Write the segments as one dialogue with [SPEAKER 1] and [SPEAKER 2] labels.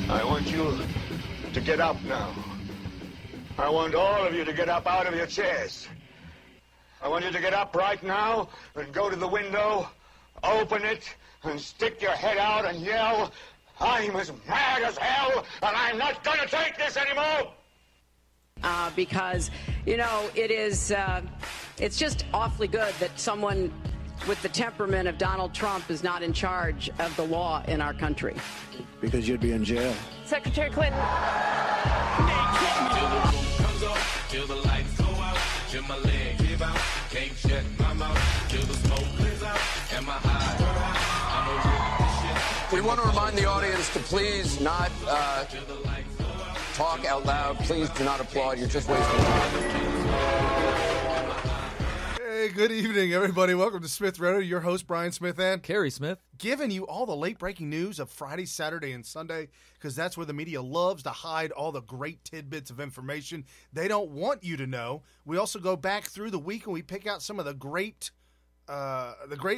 [SPEAKER 1] I want you to get up now. I want all of you to get up out of your chairs. I want you to get up right now and go to the window, open it, and stick your head out and yell, I'm as mad as hell, and I'm not going to take this anymore!
[SPEAKER 2] Because, you know, it's just awfully good that someone with the temperament of Donald Trump is not in charge of the law in our country.
[SPEAKER 3] Because you'd be in jail.
[SPEAKER 2] Secretary Clinton.
[SPEAKER 4] Till the lights go out, till my leg give out, can't shut my mouth, till the smoke clears out, and my high.
[SPEAKER 5] We want to remind the audience to please not talk out loud. Please do not applaud. You're just wasting time.
[SPEAKER 6] Hey, good evening, everybody. Welcome to Smith Radio. Your host, Brian Smith and
[SPEAKER 7] Kerry Smith.
[SPEAKER 6] Giving you all the late-breaking news of Friday, Saturday, and Sunday, because that's where the media loves to hide all the great tidbits of information they don't want you to know. We also go back through the week and we pick out some of the great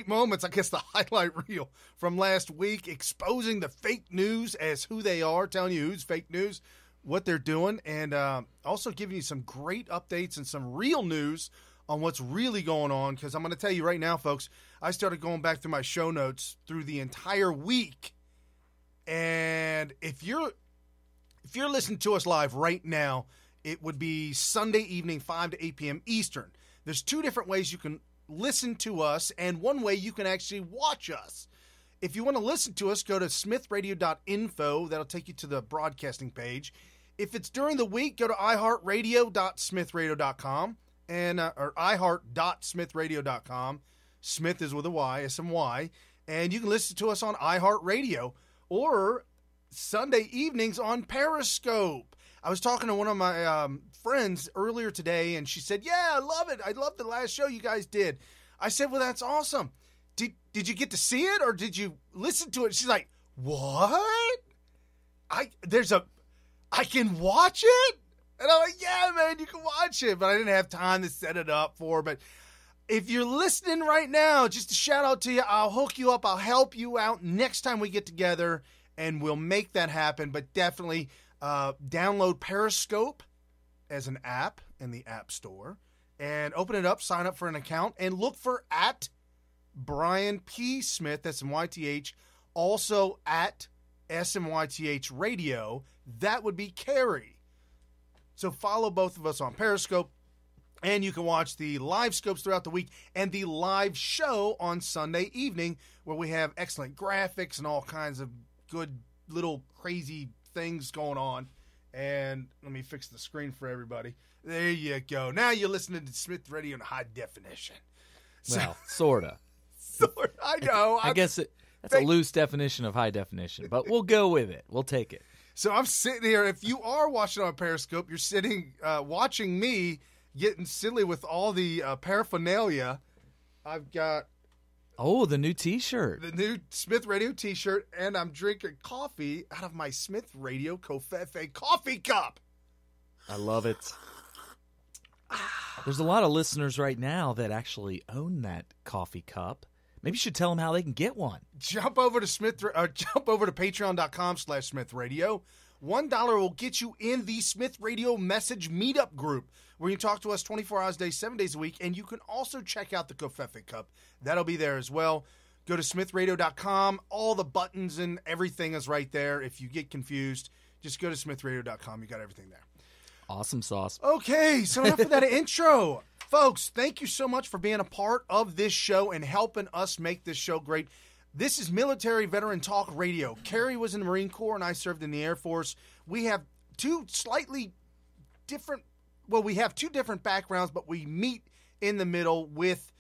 [SPEAKER 6] moments, I guess the highlight reel from last week, exposing the fake news as who they are, telling you who's fake news, what they're doing, and also giving you some great updates and some real news on what's really going on, because I'm going to tell you right now, folks, I started going back through my show notes through the entire week, and if you're listening to us live right now, it would be Sunday evening, 5 to 8 p.m. Eastern. There's two different ways you can listen to us, and one way you can actually watch us. If you want to listen to us, go to smithradio.info. That'll take you to the broadcasting page. If it's during the week, go to iHeartRadio.smithradio.com. Or iHeart.smithradio.com. Smith is with a Y, S-M-Y. And you can listen to us on iHeartRadio or Sunday evenings on Periscope. I was talking to one of my friends earlier today, and she said, yeah, I love it. I love the last show you guys did. I said, well, that's awesome. Did you get to see it, or did you listen to it? She's like, what? I can watch it? And I'm like, yeah, man, you can watch it. But I didn't have time to set it up for her. But if you're listening right now, just a shout out to you. I'll hook you up. I'll help you out next time we get together, and we'll make that happen. But definitely download Periscope as an app in the App Store and open it up, sign up for an account, and look for at Brian P. Smith, S-M-Y-T-H, also at S-M-Y-T-H Radio. That would be Kerry. So follow both of us on Periscope, and you can watch the live scopes throughout the week and the live show on Sunday evening, where we have excellent graphics and all kinds of good little crazy things going on. And let me fix the screen for everybody. There you go. Now you're listening to Smith Radio in high definition.
[SPEAKER 7] Well, sort of.
[SPEAKER 6] I know.
[SPEAKER 7] I guess that's a loose definition of high definition, but we'll go with it. We'll take it.
[SPEAKER 6] So I'm sitting here. If you are watching on Periscope, you're sitting watching me getting silly with all the paraphernalia. I've got
[SPEAKER 7] the new T-shirt.
[SPEAKER 6] The new Smith Radio T-shirt, and I'm drinking coffee out of my Smith Radio Covfefe coffee cup.
[SPEAKER 7] I love it. There's a lot of listeners right now that actually own that coffee cup. Maybe you should tell them how they can get one.
[SPEAKER 6] Jump over to patreon.com/Smith Radio. $1 will get you in the Smith Radio Message Meetup group, where you can talk to us 24 hours a day, 7 days a week, and you can also check out the Covfefe Cup. That'll be there as well. Go to smithradio.com. All the buttons and everything is right there. If you get confused, just go to smithradio.com. You got everything there.
[SPEAKER 7] Awesome sauce.
[SPEAKER 6] Okay, so enough of that intro. Folks, thank you so much for being a part of this show and helping us make this show great. This is Military Veteran Talk Radio. Kerry was in the Marine Corps and I served in the Air Force. We have two different backgrounds, but we meet in the middle with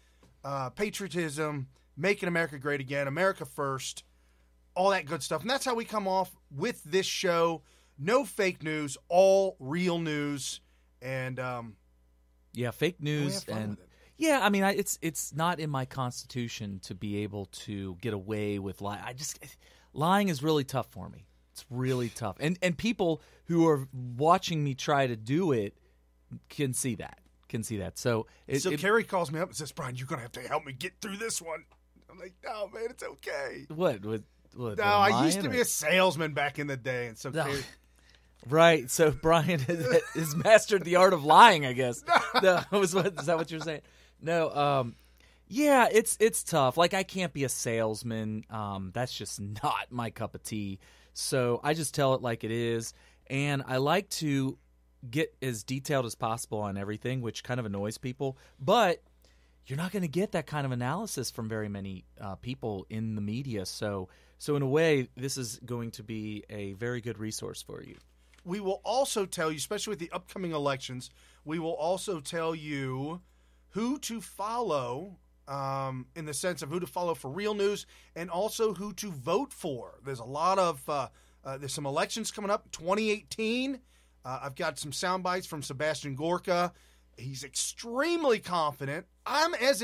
[SPEAKER 6] patriotism, making America great again, America first, all that good stuff. And that's how we come off with this show. No fake news, all real news. And
[SPEAKER 7] yeah, fake news, and yeah, I mean, it's not in my constitution to be able to get away with lying. Lying is really tough for me. It's really tough, and people who are watching me try to do it can see that, can see that. So
[SPEAKER 6] Carrie calls me up and says, "Brian, you're gonna have to help me get through this one." I'm like, "No, man, it's okay."
[SPEAKER 7] What?
[SPEAKER 6] No, I used to be a salesman back in the day, and so Carrie...
[SPEAKER 7] Right. So Brian has mastered the art of lying, I guess. No, is that what you're saying? No. Yeah, it's tough. Like, I can't be a salesman. That's just not my cup of tea. So I just tell it like it is, and I like to get as detailed as possible on everything, which kind of annoys people. But you're not going to get that kind of analysis from very many people in the media. So in a way, this is going to be a very good resource for you.
[SPEAKER 6] We will also tell you, especially with the upcoming elections, we will also tell you who to follow in the sense of who to follow for real news and also who to vote for. There's a lot of there's some elections coming up. 2018, I've got some sound bites from Sebastian Gorka. He's extremely confident. I'm as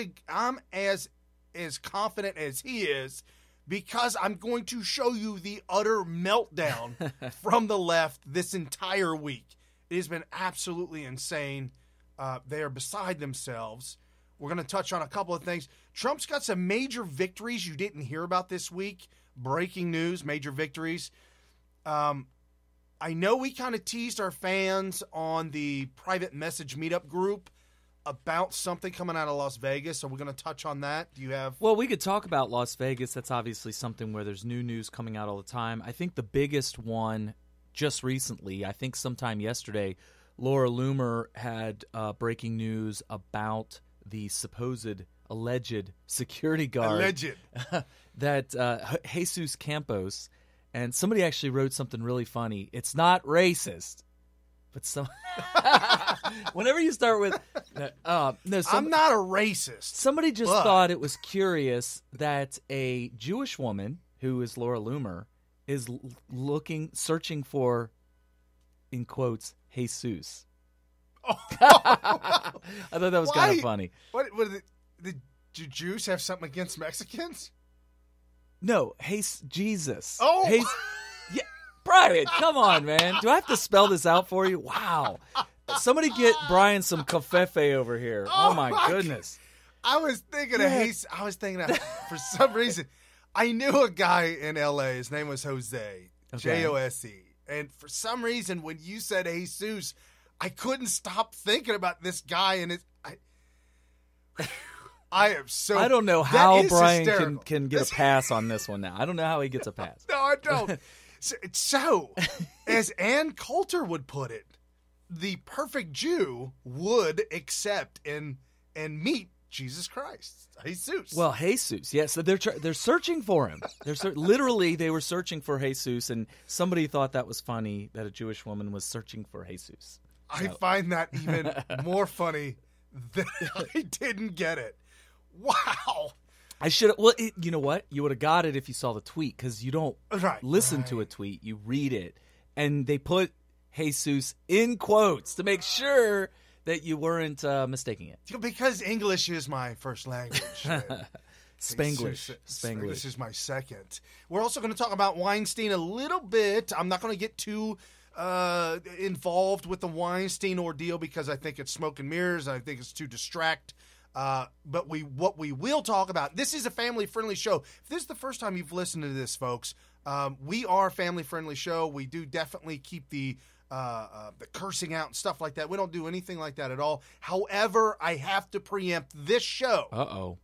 [SPEAKER 6] confident as he is, because I'm going to show you the utter meltdown from the left this entire week. It has been absolutely insane. They are beside themselves. We're going to touch on a couple of things. Trump's got some major victories you didn't hear about this week. Breaking news, major victories. I know we kind of teased our fans on the private message meetup group about something coming out of Las Vegas, so we're going to touch on that. Do you have...
[SPEAKER 7] Well, we could talk about Las Vegas. That's obviously something where there's new news coming out all the time. I think the biggest one just recently, I think sometime yesterday, Laura Loomer had breaking news about the supposed alleged security guard that Jesus Campos, and somebody actually wrote something really funny. It's not racist. But whenever you start with, I'm
[SPEAKER 6] not a racist.
[SPEAKER 7] Somebody just thought it was curious that a Jewish woman who is Laura Loomer is searching for, in quotes, Jesus. Oh. I thought that was kind of funny.
[SPEAKER 6] What the Jews have something against Mexicans?
[SPEAKER 7] No, Jesus.
[SPEAKER 6] Oh,
[SPEAKER 7] yeah. Brian, come on, man. Do I have to spell this out for you? Wow. Somebody get Brian some covfefe over here. Oh my goodness.
[SPEAKER 6] I was thinking of for some reason, I knew a guy in L.A. His name was Jose, Jose. And for some reason, when you said Jesus, I couldn't stop thinking about this guy. And I am so...
[SPEAKER 7] I don't know how Brian can get a pass on this one now. I don't know how he gets a pass.
[SPEAKER 6] No, I don't. So, as Ann Coulter would put it, the perfect Jew would accept and meet Jesus Christ, Jesus.
[SPEAKER 7] Well, Jesus, yes. So they're searching for him. Literally, they were searching for Jesus, and somebody thought that was funny that a Jewish woman was searching for Jesus.
[SPEAKER 6] I find that even more funny that I didn't get it. Wow.
[SPEAKER 7] I should. Well, you know what? You would have got it if you saw the tweet, because you don't listen to a tweet; you read it, and they put Jesus in quotes to make sure that you weren't mistaking it.
[SPEAKER 6] Because English is my first language.
[SPEAKER 7] Spanglish.
[SPEAKER 6] Spanglish is my second. We're also going to talk about Weinstein a little bit. I'm not going to get too involved with the Weinstein ordeal because I think it's smoke and mirrors, and I think it's too distract. But what we will talk about, this is a family-friendly show. If this is the first time you've listened to this, folks, we are a family-friendly show. We do definitely keep the cursing out and stuff like that. We don't do anything like that at all. However, I have to preempt this show.
[SPEAKER 7] Uh-oh.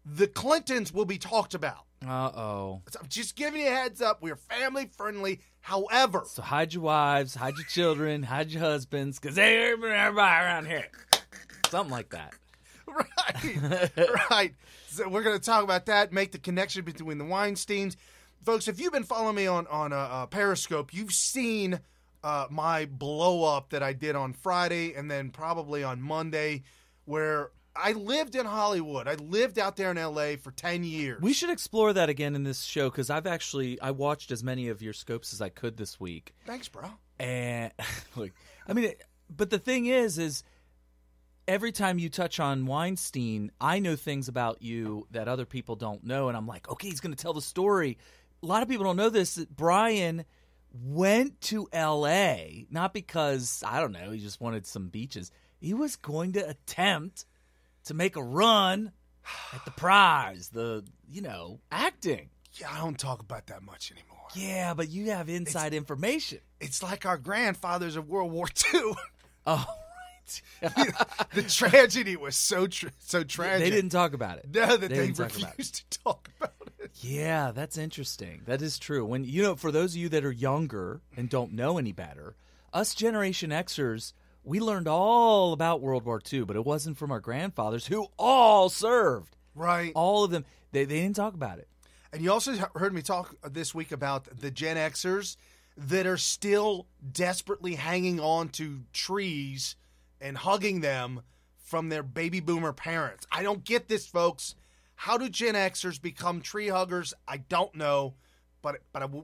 [SPEAKER 6] The Clintons will be talked about.
[SPEAKER 7] Uh-oh.
[SPEAKER 6] So I'm just giving you a heads up. We're family-friendly. However.
[SPEAKER 7] So hide your wives, hide your children, hide your husbands, because everybody around here. Something like that.
[SPEAKER 6] Right. So we're going to talk about that, make the connection between the Weinsteins. Folks, if you've been following me on Periscope, you've seen my blow-up that I did on Friday and then probably on Monday, where I lived in Hollywood. I lived out there in L.A. for 10 years.
[SPEAKER 7] We should explore that again in this show, because I watched as many of your scopes as I could this week.
[SPEAKER 6] Thanks, bro.
[SPEAKER 7] And, look, I mean, but the thing is every time you touch on Weinstein, I know things about you that other people don't know, and I'm like, okay, he's going to tell the story. A lot of people don't know this, that Brian went to L.A., not because, I don't know, he just wanted some beaches. He was going to attempt to make a run at the prize, acting.
[SPEAKER 6] Yeah, I don't talk about that much anymore.
[SPEAKER 7] Yeah, but you have inside information.
[SPEAKER 6] It's like our grandfathers of World War II.
[SPEAKER 7] Oh, right.
[SPEAKER 6] The tragedy was so tragic.
[SPEAKER 7] They didn't talk about it.
[SPEAKER 6] No, that they
[SPEAKER 7] didn't talk about it.
[SPEAKER 6] refused to talk about it.
[SPEAKER 7] Yeah, that's interesting. That is true. When for those of you that are younger and don't know any better, us Generation Xers, we learned all about World War II, but it wasn't from our grandfathers who all served.
[SPEAKER 6] Right.
[SPEAKER 7] All of them. They didn't talk about it.
[SPEAKER 6] And you also heard me talk this week about the Gen Xers that are still desperately hanging on to trees and hugging them from their baby boomer parents. I don't get this, folks. How do Gen Xers become tree huggers? I don't know, but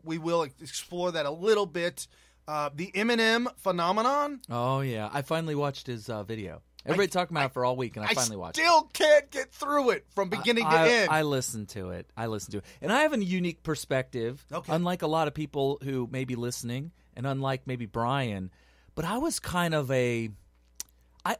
[SPEAKER 6] we will explore that a little bit. The Eminem phenomenon.
[SPEAKER 7] Oh, yeah. I finally watched his video. Everybody talking about it for all week, and I finally watched it.
[SPEAKER 6] I still can't get through it from beginning to end.
[SPEAKER 7] I listened to it. And I have a unique perspective, unlike a lot of people who may be listening, and unlike maybe Brian. But I was kind of I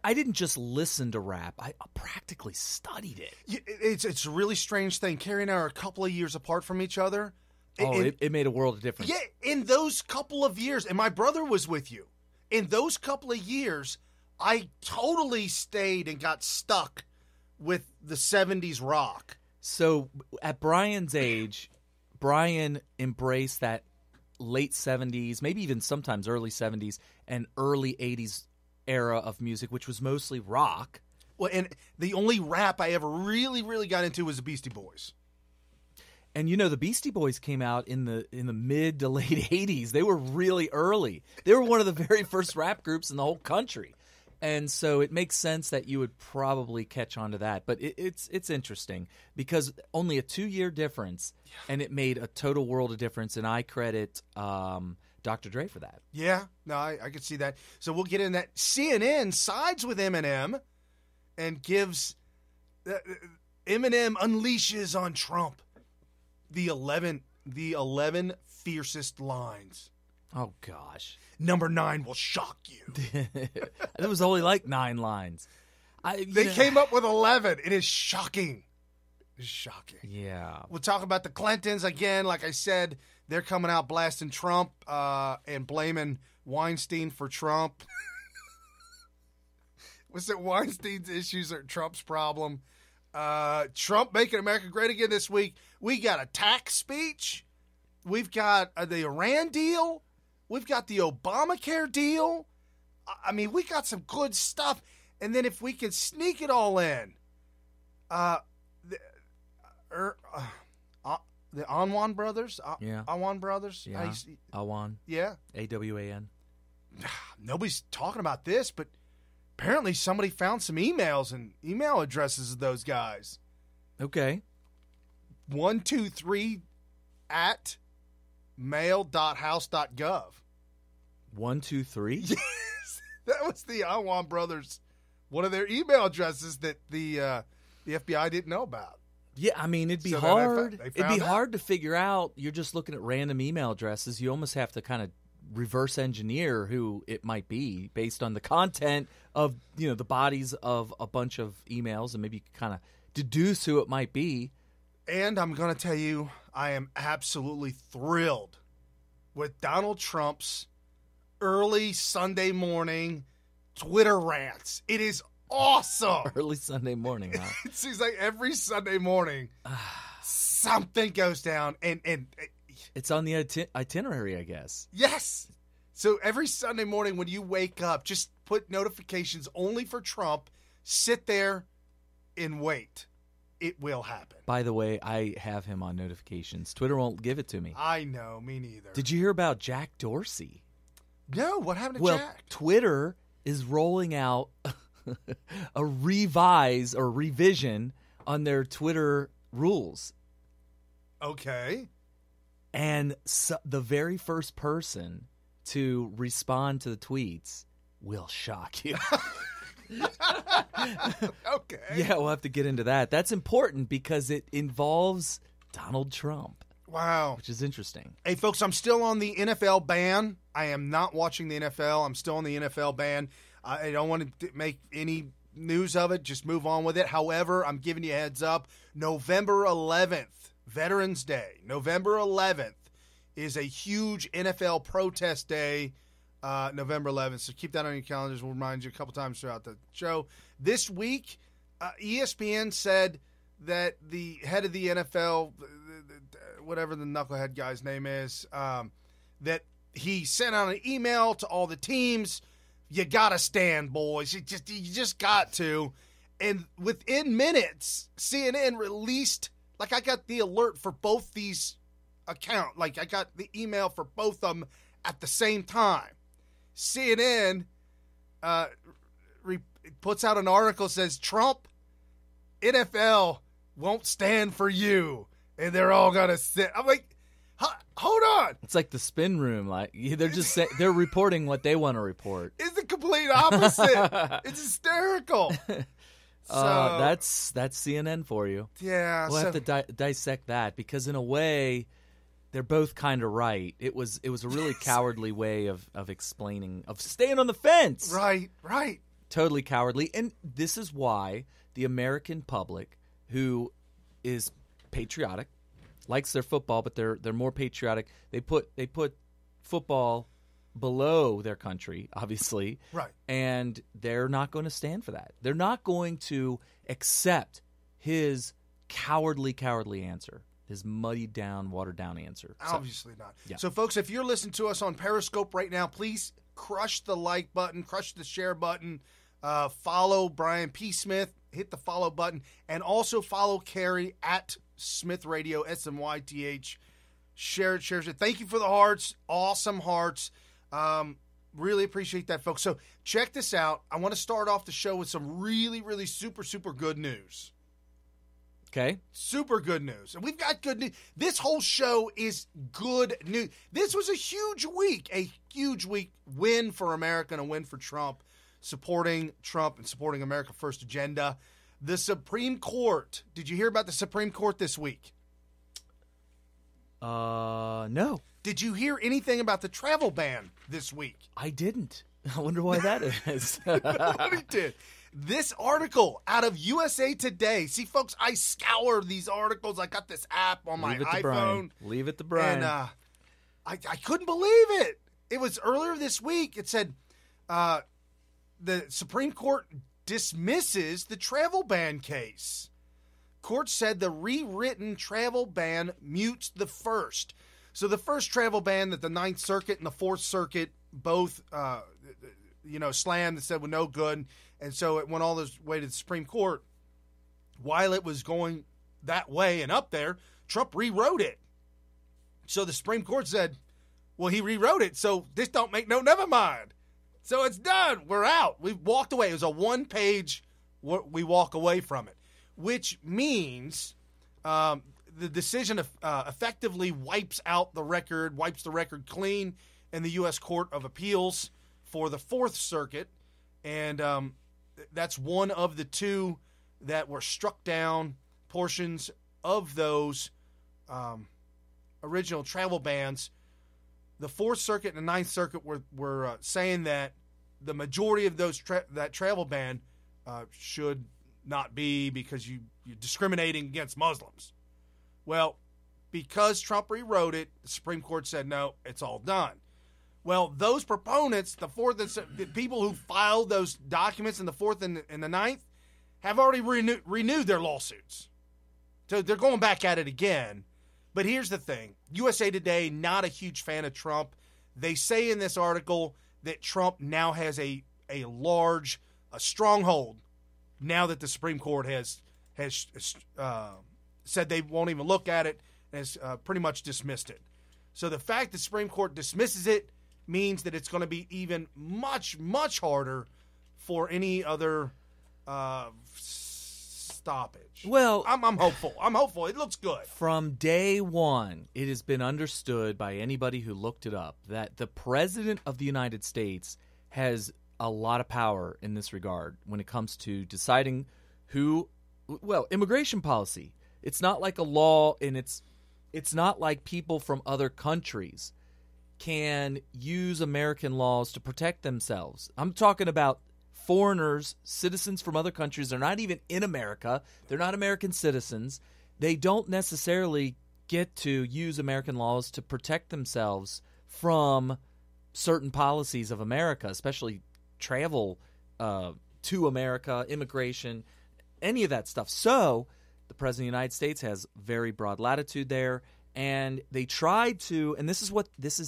[SPEAKER 7] didn't just listen to rap. I practically studied it.
[SPEAKER 6] It's a really strange thing. Carrie and I are a couple of years apart from each other.
[SPEAKER 7] It made a world of difference.
[SPEAKER 6] Yeah, in those couple of years, and my brother was with you. In those couple of years, I totally stayed and got stuck with the 70s rock.
[SPEAKER 7] So at Brian's age, Brian embraced that late 70s, maybe even sometimes early 70s and early 80s era of music, which was mostly rock.
[SPEAKER 6] Well, and the only rap I ever really, really got into was the Beastie Boys.
[SPEAKER 7] And the Beastie Boys came out in the mid to late 80s. They were really early. They were one of the very first rap groups in the whole country. And so it makes sense that you would probably catch on to that. But it's interesting because only a 2-year difference, and it made a total world of difference. And I credit Dr. Dre for that.
[SPEAKER 6] Yeah, no, I could see that. So we'll get in that. CNN sides with Eminem and gives Eminem unleashes on Trump the 11 fiercest lines.
[SPEAKER 7] Oh, gosh.
[SPEAKER 6] Number 9 will shock you.
[SPEAKER 7] It was only like 9 lines.
[SPEAKER 6] They came up with 11. It is shocking. It's shocking.
[SPEAKER 7] Yeah.
[SPEAKER 6] We'll talk about the Clintons again. Like I said, they're coming out blasting Trump and blaming Weinstein for Trump. Was it Weinstein's issues or Trump's problem? Trump making America great again this week. We got a tax speech. We've got the Iran deal. We've got the Obamacare deal. I mean, we got some good stuff. And then if we can sneak it all in, the Awan brothers?
[SPEAKER 7] Yeah.
[SPEAKER 6] Awan brothers?
[SPEAKER 7] Yeah. Awan.
[SPEAKER 6] Yeah.
[SPEAKER 7] AWAN.
[SPEAKER 6] Nobody's talking about this, but apparently somebody found some emails and email addresses of those guys.
[SPEAKER 7] Okay.
[SPEAKER 6] 123 at mail.house.gov.
[SPEAKER 7] 123?
[SPEAKER 6] Yes. That was the Awan brothers, one of their email addresses that the FBI didn't know about.
[SPEAKER 7] Yeah, I mean, it'd be hard. It'd be hard to figure out. You're just looking at random email addresses. You almost have to kind of reverse engineer who it might be based on the content of, the bodies of a bunch of emails, and maybe you can kind of deduce who it might be.
[SPEAKER 6] And I'm going to tell you, I am absolutely thrilled with Donald Trump's early Sunday morning Twitter rants. It is awesome.
[SPEAKER 7] Early Sunday morning, huh?
[SPEAKER 6] It seems like every Sunday morning something goes down, and
[SPEAKER 7] it's on the itinerary, I guess.
[SPEAKER 6] Yes. So every Sunday morning when you wake up, just put notifications only for Trump. Sit there and wait. It will happen.
[SPEAKER 7] By the way, I have him on notifications. Twitter won't give it to me.
[SPEAKER 6] I know, me neither.
[SPEAKER 7] Did you hear about Jack Dorsey?
[SPEAKER 6] No, what happened to Jack?
[SPEAKER 7] Well, Twitter is rolling out a revise or revision on their Twitter rules.
[SPEAKER 6] Okay.
[SPEAKER 7] And the very first person to respond to the tweets will shock you.
[SPEAKER 6] Okay.
[SPEAKER 7] Yeah, we'll have to get into that. That's important because it involves Donald Trump.
[SPEAKER 6] Wow.
[SPEAKER 7] Which is interesting.
[SPEAKER 6] Hey, folks, I'm still on the NFL ban. I am not watching the NFL. I'm still on the NFL ban. I don't want to make any news of it. Just move on with it. However, I'm giving you a heads up. November 11th, Veterans Day. November 11th is a huge NFL protest day. November 11th. So keep that on your calendars. We'll remind you a couple times throughout the show. This week, ESPN said that the head of the NFL, whatever the knucklehead guy's name is, that he sent out an email to all the teams. You gotta stand, boys. You just got to. And within minutes, CNN released, like, I got the alert for both these accounts. Like, I got the email for both of them at the same time. CNN puts out an article, says Trump, NFL won't stand for you, and they're all gonna sit. I'm like, hold on.
[SPEAKER 7] It's like the spin room. Like, they're just they're reporting what they want to report.
[SPEAKER 6] It's the complete opposite. It's hysterical. So
[SPEAKER 7] that's CNN for you.
[SPEAKER 6] Yeah,
[SPEAKER 7] we'll have to dissect that, because in a way, they're both kind of right. It was a really cowardly way of explaining, of staying on the fence.
[SPEAKER 6] Right.
[SPEAKER 7] Totally cowardly. And this is why the American public, who is patriotic, likes their football, but they're more patriotic. They put football below their country, obviously.
[SPEAKER 6] Right.
[SPEAKER 7] And they're not going to stand for that. They're not going to accept his cowardly answer. His muddied down, watered down answer.
[SPEAKER 6] Obviously not.
[SPEAKER 7] Yeah.
[SPEAKER 6] So, folks, if you're listening to us on Periscope right now, please crush the like button, crush the share button, follow Brian P. Smith, hit the follow button, and also follow Carrie at Smith Radio, SMYTH. Share it. Thank you for the hearts. Awesome hearts. Really appreciate that, folks. So, check this out. I want to start off the show with some really, really super, super good news.
[SPEAKER 7] Okay.
[SPEAKER 6] Super good news. And we've got good news. This whole show is good news. This was a huge week win for America and a win for Trump, supporting Trump and supporting America First agenda. The Supreme Court. Did you hear about the Supreme Court this week?
[SPEAKER 7] No.
[SPEAKER 6] Did you hear anything about the travel ban this week?
[SPEAKER 7] I didn't. I wonder why that is.
[SPEAKER 6] Nobody did. This article out of USA Today. See, folks, I scour these articles. I got this app on my iPhone.
[SPEAKER 7] Leave it to Brian.
[SPEAKER 6] And I couldn't believe it. It was earlier this week. It said the Supreme Court dismisses the travel ban case. Court said the rewritten travel ban mutes the first. So the first travel ban that the Ninth Circuit and the Fourth Circuit both, slammed and said was no good. And so it went all the way to the Supreme Court. While it was going that way and up there, Trump rewrote it. So the Supreme Court said, well, he rewrote it, so this don't make never mind. So it's done. We're out. We've walked away. It was a one-page, we walk away from it, which means the decision effectively wipes the record clean in the U.S. Court of Appeals for the Fourth Circuit. And that's one of the two that were struck down. Portions of those original travel bans. The Fourth Circuit and the Ninth Circuit were saying that the majority of those that travel ban should not be because you're discriminating against Muslims. Well, because Trump rewrote it, the Supreme Court said, no, it's all done. Well, those proponents, the people who filed those documents in the Fourth and the Ninth, have already renewed their lawsuits. So they're going back at it again. But here's the thing. USA Today, not a huge fan of Trump. They say in this article that Trump now has a stronghold now that the Supreme Court has said they won't even look at it and has pretty much dismissed it. So the fact the Supreme Court dismisses it means that it's going to be even much, much harder for any other stoppage.
[SPEAKER 7] Well,
[SPEAKER 6] I'm hopeful. It looks good.
[SPEAKER 7] From day one, it has been understood by anybody who looked it up that the President of the United States has a lot of power in this regard when it comes to deciding immigration policy. It's not like a law, and it's not like people from other countries can use American laws to protect themselves. I'm talking about foreigners, citizens from other countries. They're not even in America. They're not American citizens. They don't necessarily get to use American laws to protect themselves from certain policies of America, especially travel to America, immigration, any of that stuff. So the President of the United States has very broad latitude there, and they tried to, and this is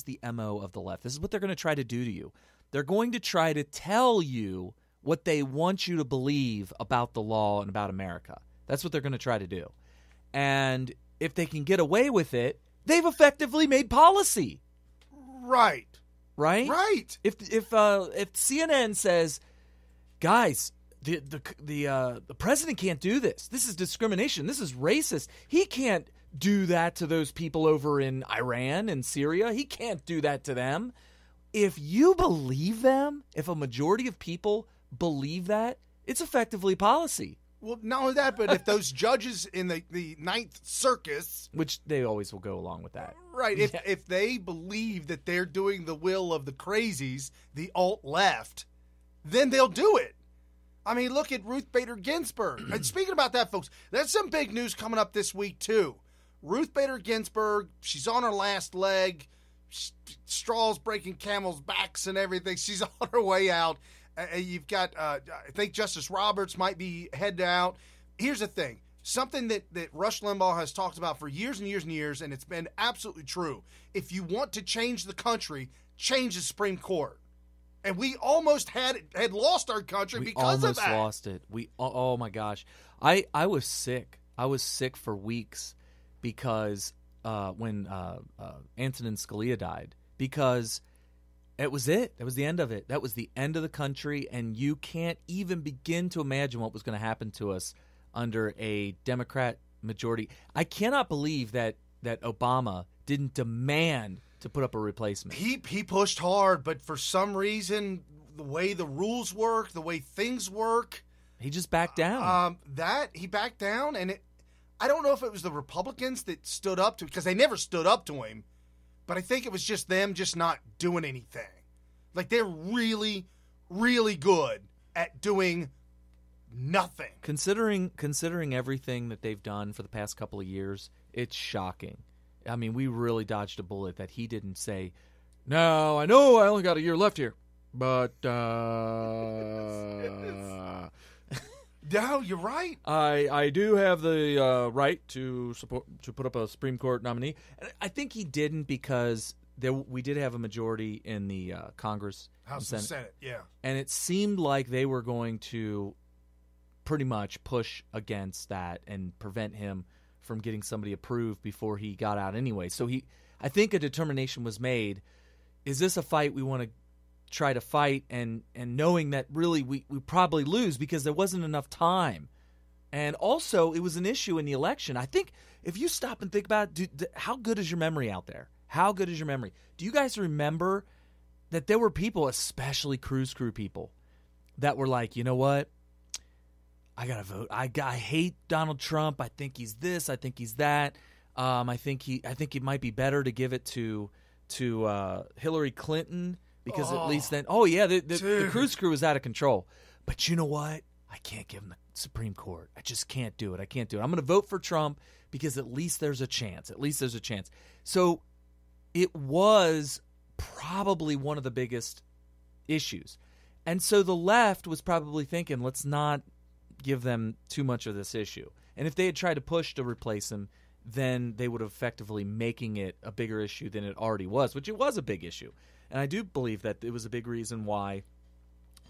[SPEAKER 7] the MO of the left. This is what they're going to try to do to you. They're going to try to tell you what they want you to believe about the law and about America. That's what they're going to try to do. And if they can get away with it, they've effectively made policy.
[SPEAKER 6] Right.
[SPEAKER 7] Right?
[SPEAKER 6] Right.
[SPEAKER 7] If CNN says, guys, the president can't do this. This is discrimination. This is racist. He can't do that to those people over in Iran and Syria. He can't do that to them. If you believe them, if a majority of people believe that, it's effectively policy.
[SPEAKER 6] Well, not only that, but if those judges in the Ninth Circus,
[SPEAKER 7] which they always will go along with that,
[SPEAKER 6] right? If they believe that they're doing the will of the crazies, the alt-left, then they'll do it. I mean, look at Ruth Bader Ginsburg. And speaking about that, folks, there's some big news coming up this week too. Ruth Bader Ginsburg, she's on her last leg, straws breaking camels' backs and everything. She's on her way out. You've got, I think Justice Roberts might be headed out. Here's the thing. Something that Rush Limbaugh has talked about for years and years and years, and it's been absolutely true. If you want to change the country, change the Supreme Court. And we almost had lost our country because of that.
[SPEAKER 7] We almost lost it. Oh my gosh. I was sick. I was sick for weeks because when Antonin Scalia died, because it was it. That was the end of it. That was the end of the country, and you can't even begin to imagine what was going to happen to us under a Democrat majority. I cannot believe that Obama didn't demand to put up a replacement.
[SPEAKER 6] He pushed hard, but for some reason, the way the rules work, the way things work,
[SPEAKER 7] he just backed down.
[SPEAKER 6] He backed down, and I don't know if it was the Republicans that stood up to, because they never stood up to him. But I think it was just them just not doing anything. Like, they're really, really good at doing nothing.
[SPEAKER 7] Considering everything that they've done for the past couple of years, it's shocking. I mean, we really dodged a bullet that he didn't say, "No, I know I only got a year left here, but
[SPEAKER 6] no, you're right.
[SPEAKER 7] I do have the right to put up a Supreme Court nominee." And I think he didn't because we did have a majority in the Congress,
[SPEAKER 6] House and Senate, yeah.
[SPEAKER 7] And it seemed like they were going to pretty much push against that and prevent him from getting somebody approved before he got out anyway. So I think a determination was made. Is this a fight we want to try to fight, and knowing that really we probably lose because there wasn't enough time. And also, it was an issue in the election. I think if you stop and think about it, how good is your memory out there? How good is your memory? Do you guys remember that there were people, especially Cruise Crew people, that were like, you know what? I got to vote. I hate Donald Trump. I think he's this. I think he's that. I think it might be better to give it to Hillary Clinton. Because at least then, the Cruise Crew is out of control. But you know what? I can't give him the Supreme Court. I just can't do it. I'm going to vote for Trump because at least there's a chance. So it was probably one of the biggest issues. And so the left was probably thinking, let's not give them too much of this issue. And if they had tried to push to replace him, then they would have effectively making it a bigger issue than it already was, which it was a big issue. And I do believe that it was a big reason why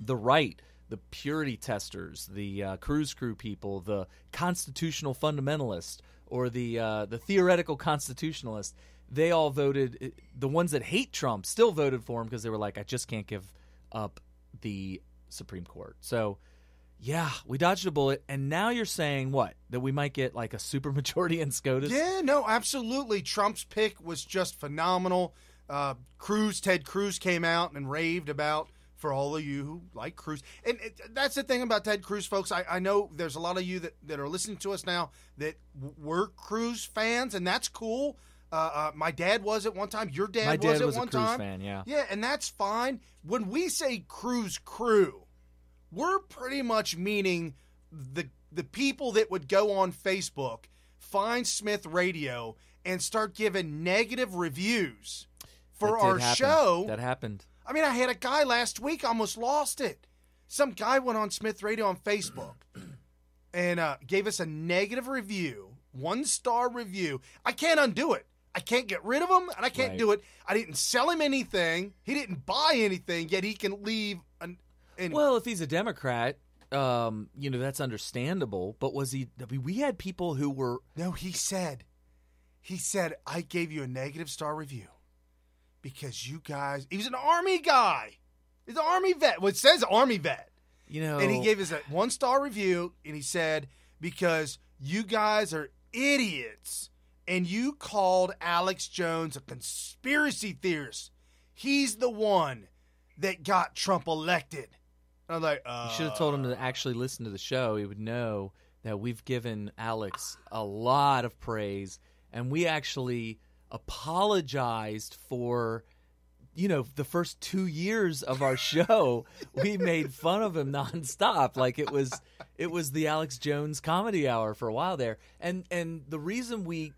[SPEAKER 7] the right, the purity testers, the Cruise Crew people, the constitutional fundamentalists, or the theoretical constitutionalists, they all voted. The ones that hate Trump still voted for him because they were like, I just can't give up the Supreme Court. So, yeah, we dodged a bullet. And now you're saying what? That we might get like a supermajority in SCOTUS?
[SPEAKER 6] Yeah, no, absolutely. Trump's pick was just phenomenal. Ted Cruz came out and raved about, for all of you who like Cruz. And that's the thing about Ted Cruz, folks. I know there's a lot of you that are listening to us now that were Cruz fans, and that's cool. My dad was at one time. Your dad was at one time.
[SPEAKER 7] My dad was a Cruz fan, yeah.
[SPEAKER 6] Yeah, and that's fine. When we say Cruz Crew, we're pretty much meaning the people that would go on Facebook, find Smith Radio, and start giving negative reviews for our show.
[SPEAKER 7] That happened.
[SPEAKER 6] I mean, I had a guy last week, almost lost it. Some guy went on Smith Radio on Facebook and gave us a negative review, 1-star review. I can't undo it. I can't get rid of him, and I can't do it. I didn't sell him anything. He didn't buy anything, yet he can leave.
[SPEAKER 7] Well, if he's a Democrat, that's understandable. But was he? I mean, we had people who were.
[SPEAKER 6] No, he said, I gave you a negative star review because you guys. He was an Army guy. He's an Army vet. Well, it says Army vet. And he gave us a 1-star review, and he said, because you guys are idiots, and you called Alex Jones a conspiracy theorist. He's the one that got Trump elected. And I'm like,
[SPEAKER 7] You should have told him to actually listen to the show. He would know that we've given Alex a lot of praise, and we actually apologized for, the first 2 years of our show. We made fun of him nonstop. Like it was the Alex Jones Comedy Hour for a while there. And the reason we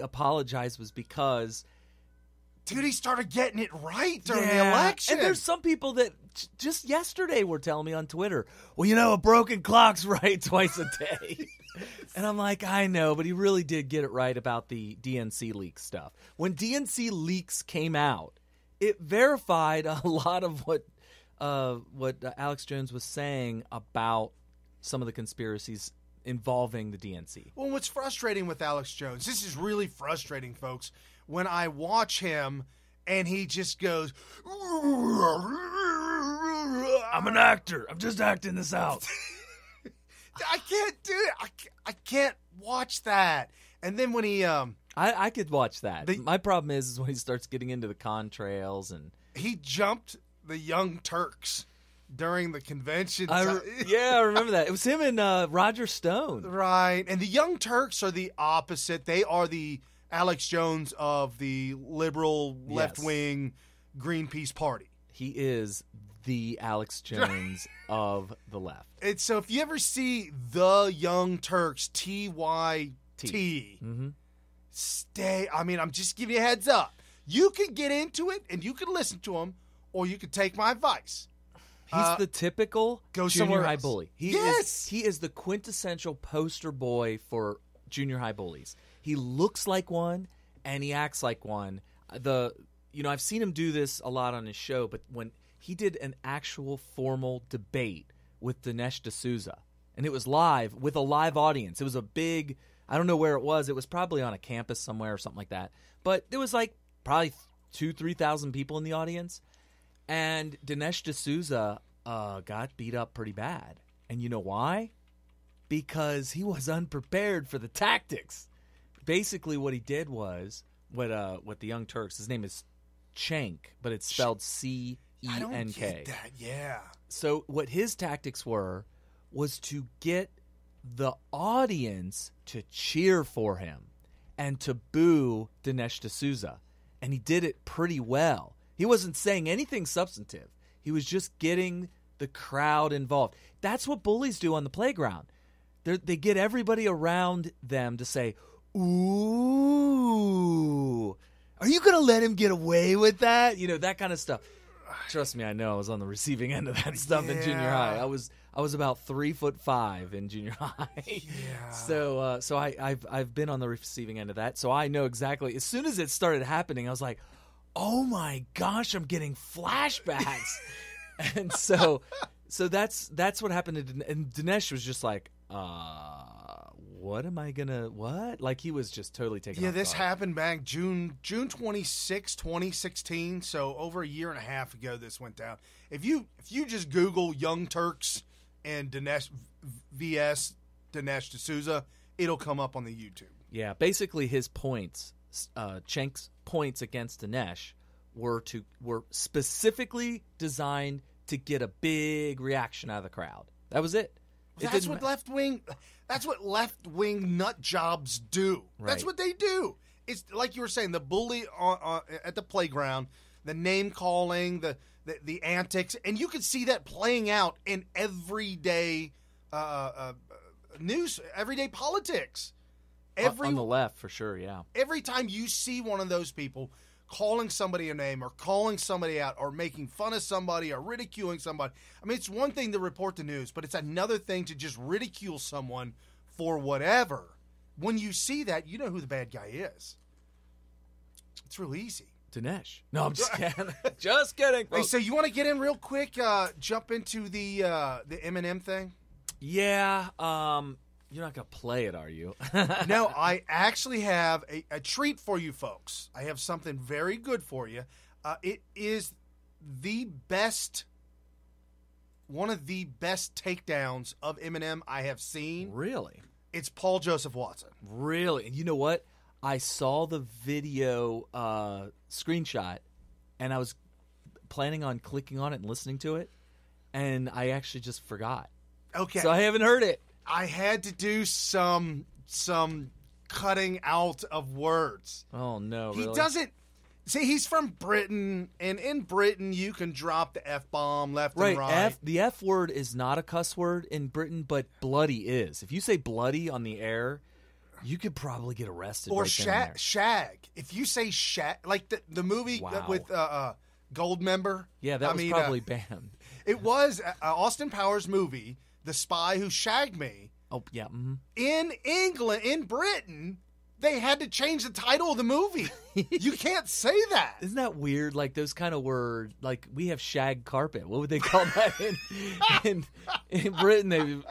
[SPEAKER 7] apologized was because,
[SPEAKER 6] dude, he started getting it right during the election.
[SPEAKER 7] And there's some people that just yesterday were telling me on Twitter, well, a broken clock's right twice a day. And I'm like, I know, but he really did get it right about the DNC leak stuff. When DNC leaks came out, it verified a lot of what Alex Jones was saying about some of the conspiracies involving the DNC.
[SPEAKER 6] Well, what's frustrating with Alex Jones, this is really frustrating, folks, when I watch him and he just goes,
[SPEAKER 7] I'm an actor. I'm just acting this out.
[SPEAKER 6] I can't do it. I can't watch that. And then when he...
[SPEAKER 7] I could watch that. My problem is when he starts getting into the contrails and...
[SPEAKER 6] He jumped the Young Turks during the convention.
[SPEAKER 7] I remember that. It was him and Roger Stone.
[SPEAKER 6] Right. And the Young Turks are the opposite. They are the Alex Jones of the liberal, left-wing Greenpeace party.
[SPEAKER 7] He is the Alex Jones of the left.
[SPEAKER 6] And so if you ever see the Young Turks, TYT, I'm just giving you a heads up. You can get into it and you can listen to him, or you can take my advice.
[SPEAKER 7] He's the typical junior high bully. He is the quintessential poster boy for junior high bullies. He looks like one and he acts like one. I've seen him do this a lot on his show, but when he did an actual formal debate with Dinesh D'Souza, and it was live with a live audience. It was a big, I don't know where it was. It was probably on a campus somewhere or something like that. But there was like probably 2,000-3,000 people in the audience. And Dinesh D'Souza got beat up pretty bad. And you know why? Because he was unprepared for the tactics. Basically what he did was, what the Young Turks, his name is Cenk, but it's spelled C-E-N-K.
[SPEAKER 6] I don't get that, yeah.
[SPEAKER 7] So what his tactics was to get the audience to cheer for him and to boo Dinesh D'Souza. And he did it pretty well. He wasn't saying anything substantive. He was just getting the crowd involved. That's what bullies do on the playground. They get everybody around them to say, ooh, are you going to let him get away with that? That kind of stuff. Trust me, I know I was on the receiving end of that stuff in junior high. I was about 3'5" in junior high.
[SPEAKER 6] Yeah.
[SPEAKER 7] So I've been on the receiving end of that. So I know exactly. As soon as it started happening, I was like, oh my gosh, I'm getting flashbacks. And so that's what happened. And Dinesh was just like, what am I gonna what? Like he was just totally taken off
[SPEAKER 6] this
[SPEAKER 7] guard.
[SPEAKER 6] happened back June 26, 2016. So over a year and a half ago, this went down. If you just Google Young Turks and Dinesh D'Souza, it'll come up on the YouTube.
[SPEAKER 7] Yeah, basically his points, Cenk's points against Dinesh were specifically designed to get a big reaction out of the crowd. That was it.
[SPEAKER 6] That's what left wing nut jobs do.
[SPEAKER 7] Right.
[SPEAKER 6] That's what they do. It's like you were saying, the bully at the playground, the name calling, the the antics, and you could see that playing out in everyday news, everyday politics.
[SPEAKER 7] On the left, for sure, yeah.
[SPEAKER 6] Every time you see one of those people calling somebody a name or calling somebody out or making fun of somebody or ridiculing somebody, I mean, it's one thing to report the news, but it's another thing to just ridicule someone for whatever. When you see that, you know who the bad guy is. It's real easy.
[SPEAKER 7] Dinesh. No, I'm just kidding. Just kidding.
[SPEAKER 6] Hey, so you want to get in real quick, jump into the Eminem thing?
[SPEAKER 7] Yeah, you're not going to play it, are you?
[SPEAKER 6] No, I actually have a treat for you folks. I have something very good for you. It is one of the best takedowns of Eminem I have seen.
[SPEAKER 7] Really?
[SPEAKER 6] It's Paul Joseph Watson.
[SPEAKER 7] Really? And you know what? I saw the video screenshot, and I was planning on clicking on it and listening to it, and I actually just forgot.
[SPEAKER 6] Okay.
[SPEAKER 7] So I haven't heard it.
[SPEAKER 6] I had to do some cutting out of words.
[SPEAKER 7] Oh, no,
[SPEAKER 6] He
[SPEAKER 7] really?
[SPEAKER 6] doesn't... See, he's from Britain, and in Britain, you can drop the F-bomb left and right.
[SPEAKER 7] The F word is not a cuss word in Britain, but bloody is. If you say bloody on the air, you could probably get arrested.
[SPEAKER 6] Or
[SPEAKER 7] right then and there.
[SPEAKER 6] shag. If you say shag, like the movie with Goldmember.
[SPEAKER 7] Yeah, that was probably banned.
[SPEAKER 6] It was Austin Powers' movie, The Spy Who Shagged Me.
[SPEAKER 7] Oh, yeah. Mm-hmm.
[SPEAKER 6] In England, in Britain, they had to change the title of the movie. You can't say that.
[SPEAKER 7] Isn't that weird? Like those kind of words, like we have shag carpet. What would they call that in Britain?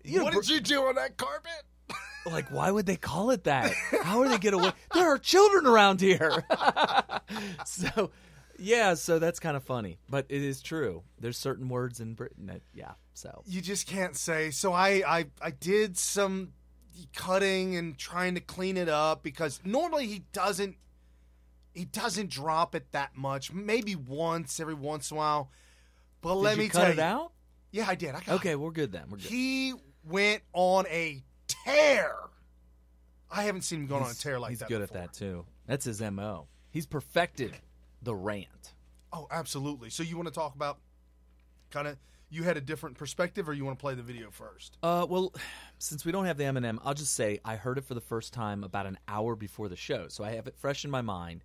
[SPEAKER 6] What did you do on that carpet?
[SPEAKER 7] Like, why would they call it that? How would they get away? There are children around here. So that's kind of funny. But it is true. There's certain words in Britain that, so.
[SPEAKER 6] You just can't say. So I did some cutting and trying to clean it up because normally he doesn't drop it that much. Maybe once, every once in a while. But let me tell you.
[SPEAKER 7] Did you cut it out?
[SPEAKER 6] Yeah, I did.
[SPEAKER 7] Okay, we're good then. We're good.
[SPEAKER 6] He went on a tear. I haven't seen him go on a tear like that.
[SPEAKER 7] He's good
[SPEAKER 6] before.
[SPEAKER 7] at that too. That's his MO. He's perfected the rant.
[SPEAKER 6] Oh, absolutely. So you want to talk about you had a different perspective, or you want to play the video first?
[SPEAKER 7] Well, since we don't have the Eminem, I'll just say I heard it for the first time about an hour before the show, so I have it fresh in my mind.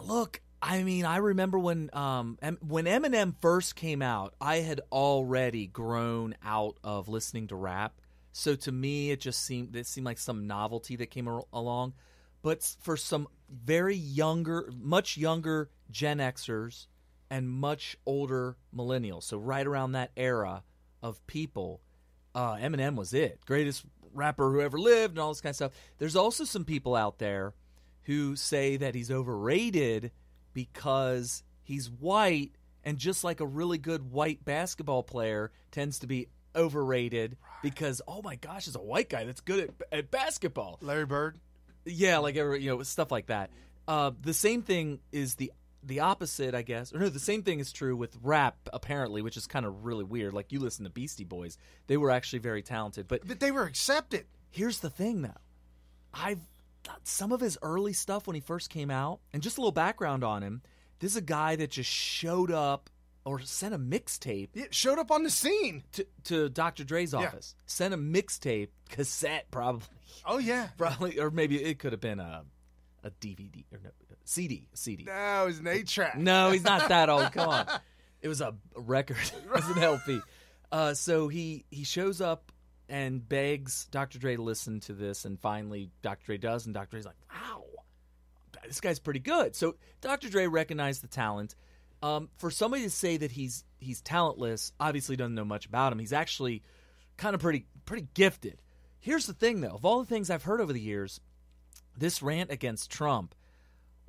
[SPEAKER 7] Look, I mean, I remember when Eminem first came out, I had already grown out of listening to rap. So to me, it seemed like some novelty that came along. But for some much younger Gen Xers and much older millennials, so right around that era of people, Eminem was it. Greatest rapper who ever lived and all this kind of stuff. There's also some people out there who say that he's overrated because he's white, and just like a really good white basketball player tends to be overrated because, oh my gosh, it's a white guy that's good at basketball.
[SPEAKER 6] Larry Bird?
[SPEAKER 7] Yeah, like stuff like that. The same thing is the opposite, I guess. Or no, the same thing is true with rap, apparently, which is kind of really weird. Like, you listen to Beastie Boys. They were actually very talented. But
[SPEAKER 6] they were accepted.
[SPEAKER 7] Here's the thing, though. Some of his early stuff when he first came out, and just a little background on him, this is a guy that just showed up or sent a mixtape.
[SPEAKER 6] Yeah, showed up on the scene.
[SPEAKER 7] To Dr. Dre's office. Yeah. Sent a mixtape, cassette probably.
[SPEAKER 6] Oh, yeah.
[SPEAKER 7] Probably, or maybe it could have been a DVD, or no, CD.
[SPEAKER 6] No, it was an 8-track.
[SPEAKER 7] No, he's not that old. Come on. It was a record. It was an LP. So he shows up and begs Dr. Dre to listen to this, and finally Dr. Dre does, and Dr. Dre's like, wow, this guy's pretty good. So Dr. Dre recognized the talent. For somebody to say that he's talentless, obviously doesn't know much about him. He's actually kind of pretty gifted. Here's the thing, though. Of all the things I've heard over the years, this rant against Trump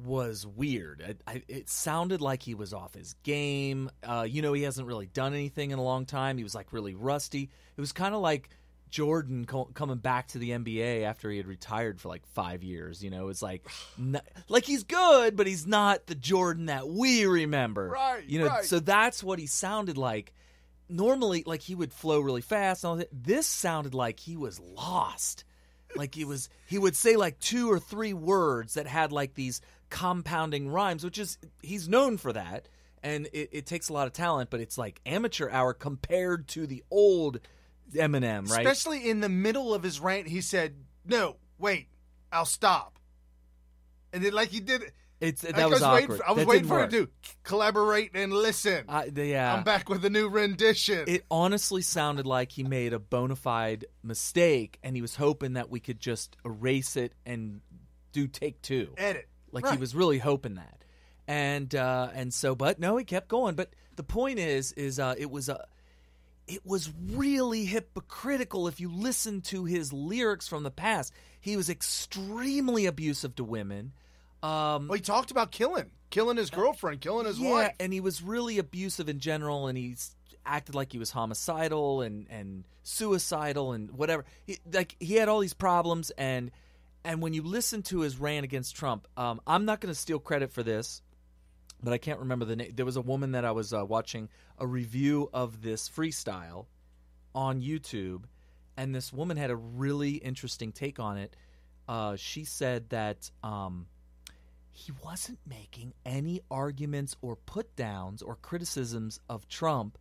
[SPEAKER 7] was weird. It sounded like he was off his game. He hasn't really done anything in a long time. He was like really rusty. It was kind of like Jordan coming back to the NBA after he had retired for like 5 years. It's like he's good, but he's not the Jordan that we remember.
[SPEAKER 6] Right. Right.
[SPEAKER 7] So that's what he sounded like. Normally, like, he would flow really fast and all that. This sounded like he was lost. Like he would say like 2 or 3 words that had like these compounding rhymes, which is, he's known for that. And it takes a lot of talent, but it's like amateur hour compared to the old Eminem, right?
[SPEAKER 6] Especially in the middle of his rant, he said, "No, wait, I'll stop." And then, like he did it.
[SPEAKER 7] That was awkward.
[SPEAKER 6] I was waiting for him to collaborate and listen.
[SPEAKER 7] Yeah.
[SPEAKER 6] I'm back with a new rendition.
[SPEAKER 7] It honestly sounded like he made a bona fide mistake, and he was hoping that we could just erase it and do take two.
[SPEAKER 6] Edit.
[SPEAKER 7] Like
[SPEAKER 6] Right.
[SPEAKER 7] he was really hoping that. And so, but no, he kept going. But the point is it was really hypocritical if you listen to his lyrics from the past. He was extremely abusive to women.
[SPEAKER 6] Well, he talked about killing his girlfriend, killing his wife.
[SPEAKER 7] And he was really abusive in general, and he's acted like he was homicidal and suicidal and whatever. He had all these problems, and when you listen to his rant against Trump, I'm not going to steal credit for this, but I can't remember the name. There was a woman that I was watching a review of this freestyle on YouTube, and this woman had a really interesting take on it. She said that he wasn't making any arguments or put-downs or criticisms of Trump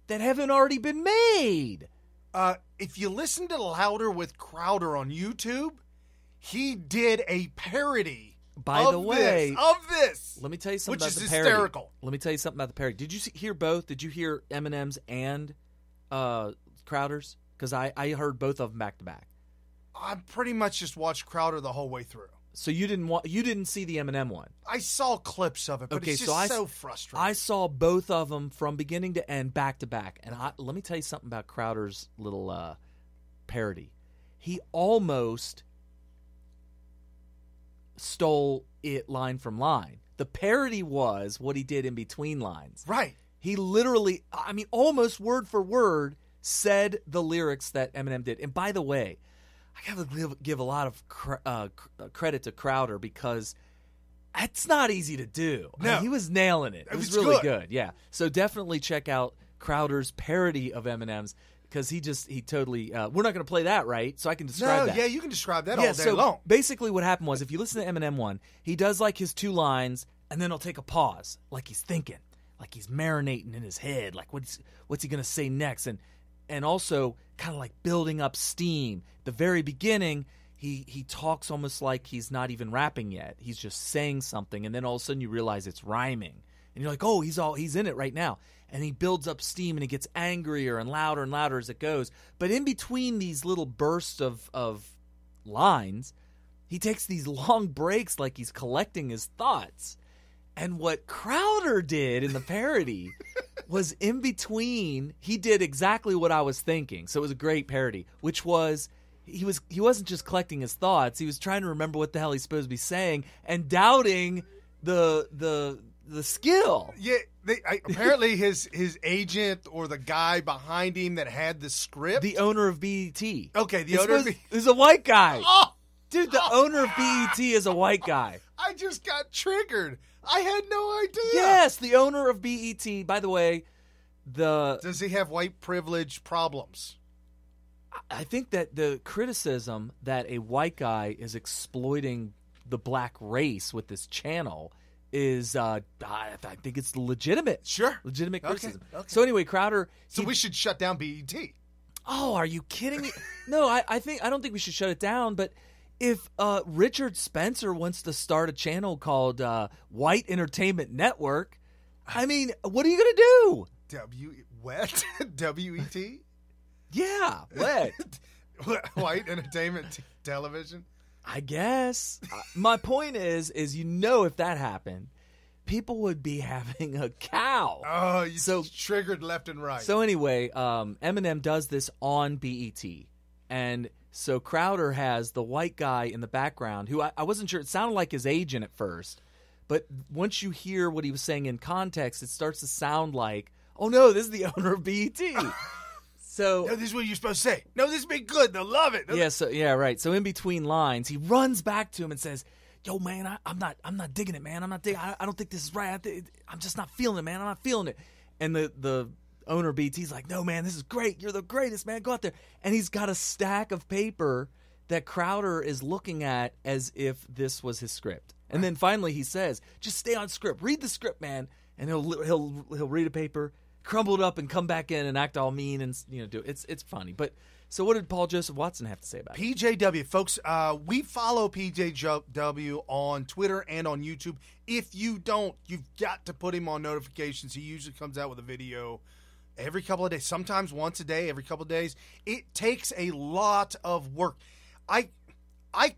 [SPEAKER 7] that haven't already been made.
[SPEAKER 6] If you listen to Louder with Crowder on YouTube, he did a parody of this.
[SPEAKER 7] Let me tell you something
[SPEAKER 6] which
[SPEAKER 7] about
[SPEAKER 6] is
[SPEAKER 7] the parody.
[SPEAKER 6] hysterical.
[SPEAKER 7] Let me tell you something about the parody. Did you hear both? Did you hear Eminem's and Crowder's? Because I heard both of them back to back.
[SPEAKER 6] I pretty much just watched Crowder the whole way through.
[SPEAKER 7] So you didn't see the Eminem one?
[SPEAKER 6] I saw clips of it, but it's just so frustrating.
[SPEAKER 7] I saw both of them from beginning to end, back to back. And let me tell you something about Crowder's little parody. He almost stole it line from line. The parody was what he did in between lines.
[SPEAKER 6] Right.
[SPEAKER 7] He literally, almost word for word, said the lyrics that Eminem did. And by the way, I got to give a lot of credit to Crowder because it's not easy to do.
[SPEAKER 6] No.
[SPEAKER 7] He was nailing it. It was really good. Yeah. So definitely check out Crowder's parody of Eminem's because he totally. We're not going to play that, right? So I can describe that.
[SPEAKER 6] Yeah, you can describe that all day long.
[SPEAKER 7] Basically, what happened was if you listen to Eminem 1, he does like his 2 lines and then he'll take a pause, like he's thinking, like he's marinating in his head, like what's he going to say next, and also kind of like building up steam. The very beginning, he talks almost like he's not even rapping yet. He's just saying something, and then all of a sudden you realize it's rhyming. And you're like, oh, he's in it right now. And he builds up steam, and he gets angrier and louder as it goes. But in between these little bursts of lines, he takes these long breaks like he's collecting his thoughts. And what Crowder did in the parody was in between, he did exactly what I was thinking. So it was a great parody, which was he wasn't just collecting his thoughts. He was trying to remember what the hell he's supposed to be saying and doubting the skill.
[SPEAKER 6] Yeah, apparently his agent or the guy behind him that had the script,
[SPEAKER 7] the owner of BET.
[SPEAKER 6] Okay, the owner of BET
[SPEAKER 7] is a white guy.
[SPEAKER 6] Oh,
[SPEAKER 7] dude, the owner of BET is a white guy.
[SPEAKER 6] I just got triggered. I had no idea.
[SPEAKER 7] Yes, the owner of BET. By the way,
[SPEAKER 6] does he have white privilege problems?
[SPEAKER 7] I think that the criticism that a white guy is exploiting the black race with this channel is, I think it's legitimate.
[SPEAKER 6] Sure.
[SPEAKER 7] Legitimate criticism.
[SPEAKER 6] Okay.
[SPEAKER 7] So anyway, Crowder.
[SPEAKER 6] So we should shut down BET.
[SPEAKER 7] Oh, are you kidding me? No, I don't think we should shut it down, but if Richard Spencer wants to start a channel called White Entertainment Network, I mean, what are you going to do?
[SPEAKER 6] Wet? W-E-T?
[SPEAKER 7] Yeah, wet.
[SPEAKER 6] White Entertainment Television?
[SPEAKER 7] I guess. My point is if that happened, people would be having a cow.
[SPEAKER 6] Oh, you triggered left and right.
[SPEAKER 7] So anyway, Eminem does this on BET, and so Crowder has the white guy in the background who I wasn't sure. It sounded like his agent at first, but once you hear what he was saying in context, it starts to sound like, oh no, this is the owner of BET. So
[SPEAKER 6] no, this is what you're supposed to say. No, this would be good. They'll love it.
[SPEAKER 7] Yeah, right. So in between lines, he runs back to him and says, "Yo, man, I'm not digging it, man. I'm not digging. I don't think this is right. I'm just not feeling it, man. I'm not feeling it." And the owner of BT's like, "No, man, this is great. You're the greatest, man. Go out there." And he's got a stack of paper that Crowder is looking at as if this was his script. And then finally he says, "Just stay on script. Read the script, man." and he'll read a paper, crumble it up, and come back in and act all mean and do it. It's funny. But so what did Paul Joseph Watson have to say about it?
[SPEAKER 6] PJW, folks, we follow PJW on Twitter and on YouTube. If you don't, you've got to put him on notifications. He usually comes out with a video every couple of days, sometimes once a day, every couple of days. It takes a lot of work. I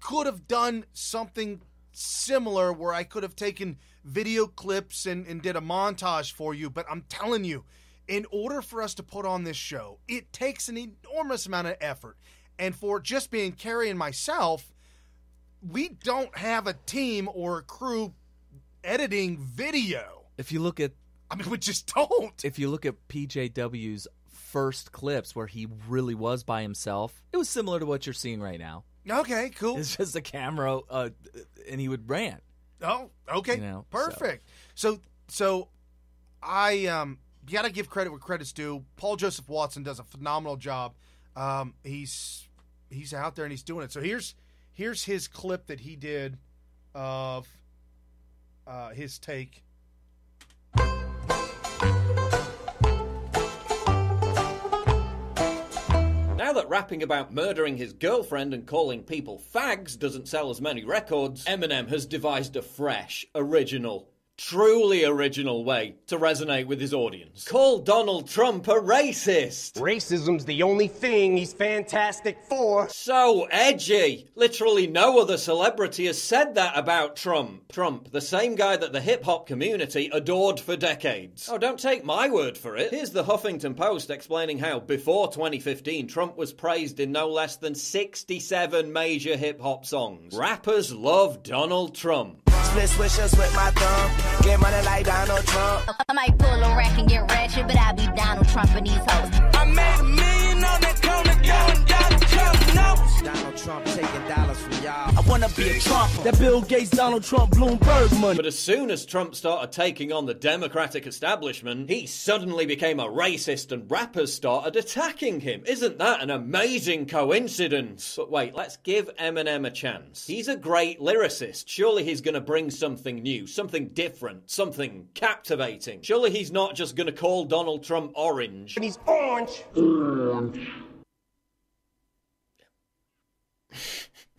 [SPEAKER 6] could have done something similar where I could have taken video clips and did a montage for you, but I'm telling you, in order for us to put on this show, it takes an enormous amount of effort. And for just being Carrie and myself, we don't have a team or a crew editing video.
[SPEAKER 7] If you look at...
[SPEAKER 6] we just don't.
[SPEAKER 7] If you look at PJW's first clips where he really was by himself, it was similar to what you're seeing right now.
[SPEAKER 6] Okay, cool.
[SPEAKER 7] It's just a camera, and he would rant.
[SPEAKER 6] Oh, okay, perfect. So I got to give credit where credit's due. Paul Joseph Watson does a phenomenal job. He's out there and he's doing it. So here's his clip that he did of his take.
[SPEAKER 8] Now that rapping about murdering his girlfriend and calling people fags doesn't sell as many records, Eminem has devised a fresh, original, truly original way to resonate with his audience. Call Donald Trump a racist.
[SPEAKER 9] Racism's the only thing he's fantastic for.
[SPEAKER 8] So edgy. Literally no other celebrity has said that about Trump. Trump, the same guy that the hip-hop community adored for decades. Oh, don't take my word for it. Here's the Huffington Post explaining how, before 2015, Trump was praised in no less than 67 major hip-hop songs. Rappers love Donald Trump.
[SPEAKER 10] Split swishers with my thumb, get money like Donald Trump.
[SPEAKER 11] I might pull a rack and get ratchet, but I be Donald Trump in these hoes.
[SPEAKER 10] I made $1 million on that corner, going Donald Trump knows. Donald Trump taking dollars from y'all. I wanna be a Trumper. That Bill Gates, Donald Trump, Bloomberg money.
[SPEAKER 8] But as soon as Trump started taking on the Democratic establishment, he suddenly became a racist and rappers started attacking him. Isn't that an amazing coincidence? But wait, let's give Eminem a chance. He's a great lyricist. Surely he's gonna bring something new, something different, something captivating. Surely he's not just gonna call Donald Trump orange.
[SPEAKER 9] And he's orange.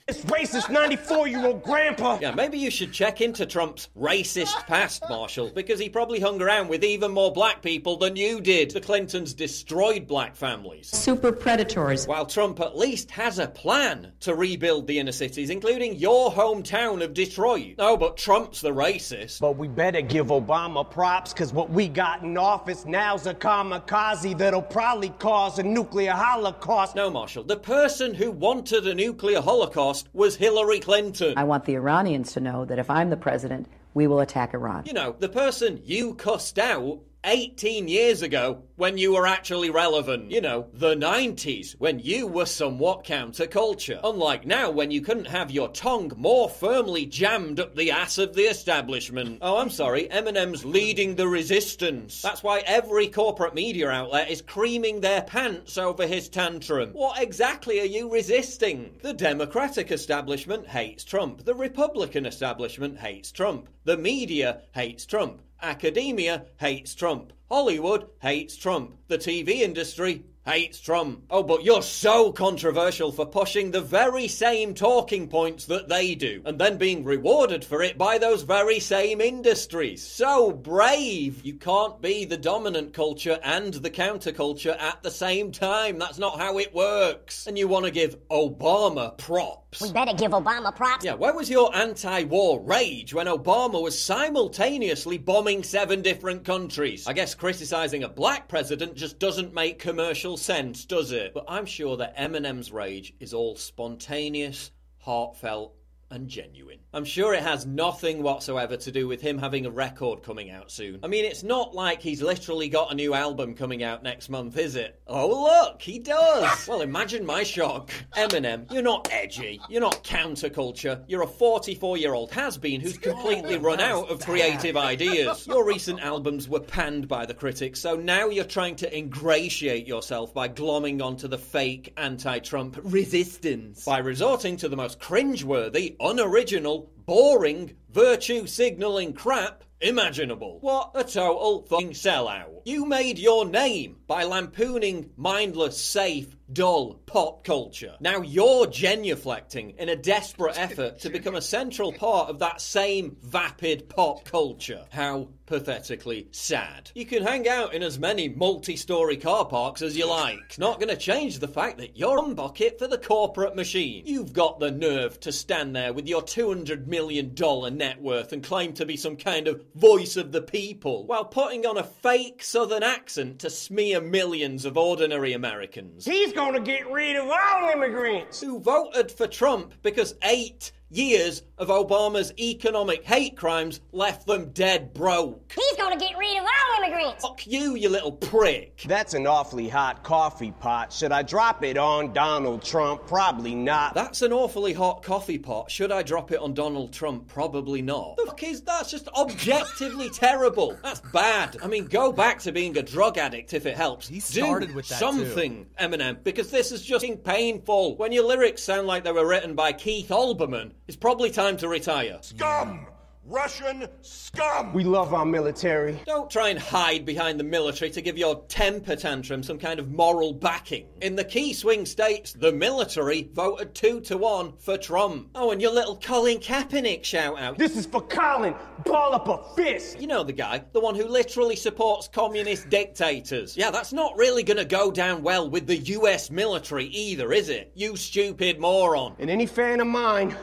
[SPEAKER 9] This racist 94-year-old grandpa.
[SPEAKER 8] Yeah, maybe you should check into Trump's racist past, Marshall, because he probably hung around with even more black people than you did. The Clintons destroyed black families.
[SPEAKER 2] Super predators.
[SPEAKER 8] While Trump at least has a plan to rebuild the inner cities, including your hometown of Detroit. No, but Trump's the racist.
[SPEAKER 9] But we better give Obama props, because what we got in office now's a kamikaze that'll probably cause a nuclear holocaust.
[SPEAKER 8] No, Marshall, the person who wanted a nuclear holocaust was Hillary Clinton.
[SPEAKER 2] I want the Iranians to know that if I'm the president, we will attack Iran.
[SPEAKER 8] You know, the person you cussed out 18 years ago when you were actually relevant. You know, the 90s when you were somewhat counterculture. Unlike now when you couldn't have your tongue more firmly jammed up the ass of the establishment. Oh, I'm sorry, Eminem's leading the resistance. That's why every corporate media outlet is creaming their pants over his tantrum. What exactly are you resisting? The Democratic establishment hates Trump. The Republican establishment hates Trump. The media hates Trump. Academia hates Trump. Hollywood hates Trump. The TV industry hates Trump. Oh, but you're so controversial for pushing the very same talking points that they do, and then being rewarded for it by those very same industries. So brave! You can't be the dominant culture and the counterculture at the same time. That's not how it works. And you want to give Obama props.
[SPEAKER 11] We better give Obama props.
[SPEAKER 8] Yeah, where was your anti-war rage when Obama was simultaneously bombing 7 different countries? I guess criticizing a black president just doesn't make commercial sense, does it? But I'm sure that Eminem's rage is all spontaneous, heartfelt, and genuine. I'm sure it has nothing whatsoever to do with him having a record coming out soon. I mean, it's not like he's literally got a new album coming out next month, is it? Oh, look, he does! Well, imagine my shock. Eminem, you're not edgy, you're not counterculture, you're a 44-year-old has-been who's completely run out of creative ideas. Your recent albums were panned by the critics, so now you're trying to ingratiate yourself by glomming onto the fake anti-Trump resistance, by resorting to the most cringeworthy, unoriginal, boring, virtue-signalling crap imaginable. What a total fucking sellout. You made your name by lampooning mindless, safe, dull pop culture. Now you're genuflecting in a desperate effort to become a central part of that same vapid pop culture. How pathetically sad. You can hang out in as many multi-story car parks as you like. Not gonna change the fact that you're a bucket for the corporate machine. You've got the nerve to stand there with your $200 million net worth and claim to be some kind of voice of the people, while putting on a fake southern accent to smear millions of ordinary Americans.
[SPEAKER 9] He's gonna get rid of all immigrants
[SPEAKER 8] who voted for Trump because 8 years of Obama's economic hate crimes left them dead broke.
[SPEAKER 11] He's gonna get rid of all immigrants.
[SPEAKER 8] Fuck you, you little prick.
[SPEAKER 9] That's an awfully hot coffee pot. Should I drop it on Donald Trump? Probably not.
[SPEAKER 8] That's an awfully hot coffee pot. Should I drop it on Donald Trump? Probably not. The fuck is that? That's just objectively terrible. That's bad. I mean, go back to being a drug addict if it helps.
[SPEAKER 7] He started
[SPEAKER 8] Do
[SPEAKER 7] with that
[SPEAKER 8] something, too. Eminem, because this is just painful. When your lyrics sound like they were written by Keith Olbermann, it's probably time to retire.
[SPEAKER 1] Scum! Russian scum!
[SPEAKER 9] We love our military.
[SPEAKER 8] Don't try and hide behind the military to give your temper tantrum some kind of moral backing. In the key swing states, the military voted 2-1 for Trump. Oh, and your little Colin Kaepernick shout-out.
[SPEAKER 9] This is for Colin. Ball up a fist.
[SPEAKER 8] You know the guy, the one who literally supports communist dictators. Yeah, that's not really gonna go down well with the US military either, is it? You stupid moron.
[SPEAKER 9] And any fan of mine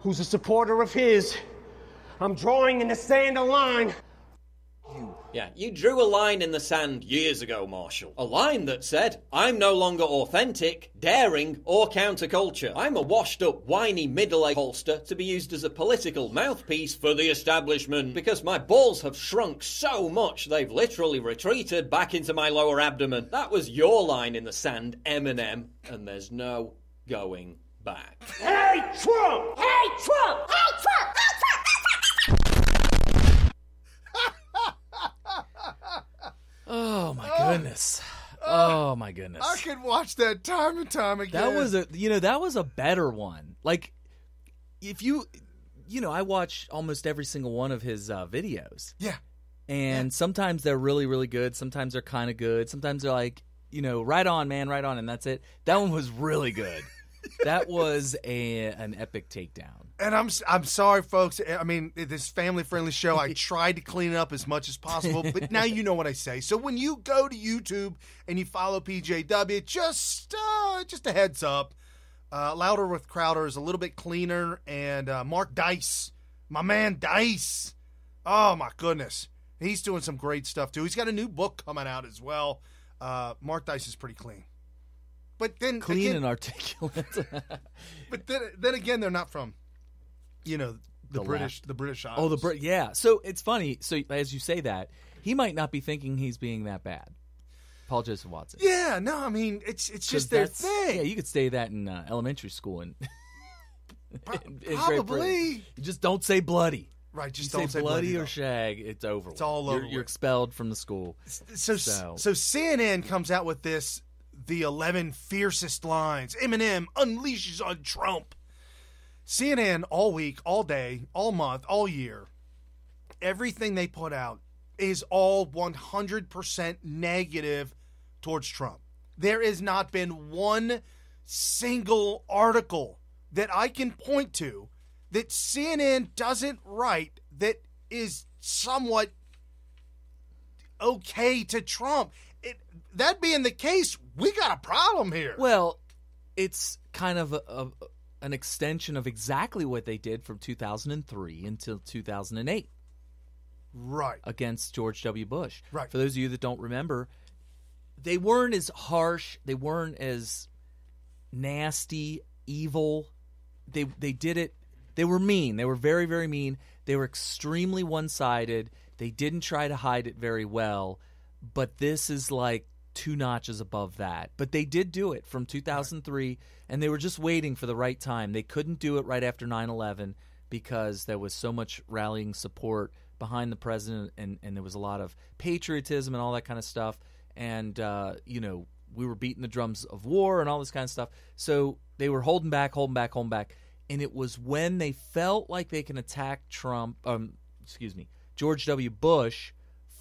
[SPEAKER 9] who's a supporter of his, I'm drawing in the sand a line.
[SPEAKER 8] Yeah, you drew a line in the sand years ago, Marshall. A line that said, I'm no longer authentic, daring, or counterculture. I'm a washed-up, whiny, middle-aged holster to be used as a political mouthpiece for the establishment, because my balls have shrunk so much they've literally retreated back into my lower abdomen. That was your line in the sand, Eminem, and there's no going back.
[SPEAKER 9] Hey, Trump!
[SPEAKER 11] Hey, Trump! Hey, Trump!
[SPEAKER 7] Oh my goodness. Oh my goodness.
[SPEAKER 6] I could watch that time and time again.
[SPEAKER 7] That was a better one. Like, if I watch almost every single one of his videos.
[SPEAKER 6] Yeah.
[SPEAKER 7] And sometimes they're really, really good. Sometimes they're kind of good. Sometimes they're like, right on, man, right on, and that's it. That one was really good. That was an epic takedown.
[SPEAKER 6] And I'm sorry, folks. I mean, this family-friendly show, I tried to clean it up as much as possible, but now you know what I say. So when you go to YouTube and you follow PJW, just a heads up, Louder with Crowder is a little bit cleaner, and Mark Dice, my man Dice, oh my goodness, he's doing some great stuff too. He's got a new book coming out as well. Mark Dice is pretty clean. But then
[SPEAKER 7] clean
[SPEAKER 6] again,
[SPEAKER 7] and articulate.
[SPEAKER 6] But then again, they're not from, the British Isles.
[SPEAKER 7] Oh, yeah. So it's funny. So as you say that, he might not be thinking he's being that bad. Paul Joseph Watson.
[SPEAKER 6] Yeah, no, I mean it's just their thing.
[SPEAKER 7] Yeah, you could say that in elementary school and in
[SPEAKER 6] probably.
[SPEAKER 7] You just don't say bloody.
[SPEAKER 6] Right, just
[SPEAKER 7] you
[SPEAKER 6] don't say
[SPEAKER 7] bloody or
[SPEAKER 6] though.
[SPEAKER 7] shag. It's over.
[SPEAKER 6] It's all over.
[SPEAKER 7] You're expelled from the school.
[SPEAKER 6] So CNN comes out with this. The 11 fiercest lines. Eminem unleashes on Trump. CNN all week, all day, all month, all year. Everything they put out is all 100% negative towards Trump. There has not been one single article that I can point to that CNN doesn't write that is somewhat okay to Trump. That being the case, we got a problem here.
[SPEAKER 7] Well, it's kind of an extension of exactly what they did from 2003 until 2008.
[SPEAKER 6] Right.
[SPEAKER 7] Against George W. Bush.
[SPEAKER 6] Right.
[SPEAKER 7] For those of you that don't remember, they weren't as harsh. They weren't as nasty, evil. They did it. They were mean. They were very, very mean. They were extremely one-sided. They didn't try to hide it very well. But this is like 2 notches above that. But they did do it from 2003, and they were just waiting for the right time. They couldn't do it right after 9/11 because there was so much rallying support behind the president, and there was a lot of patriotism and all that kind of stuff. And, we were beating the drums of war and all this kind of stuff. So they were holding back. And it was when they felt like they can attack Trump, George W. Bush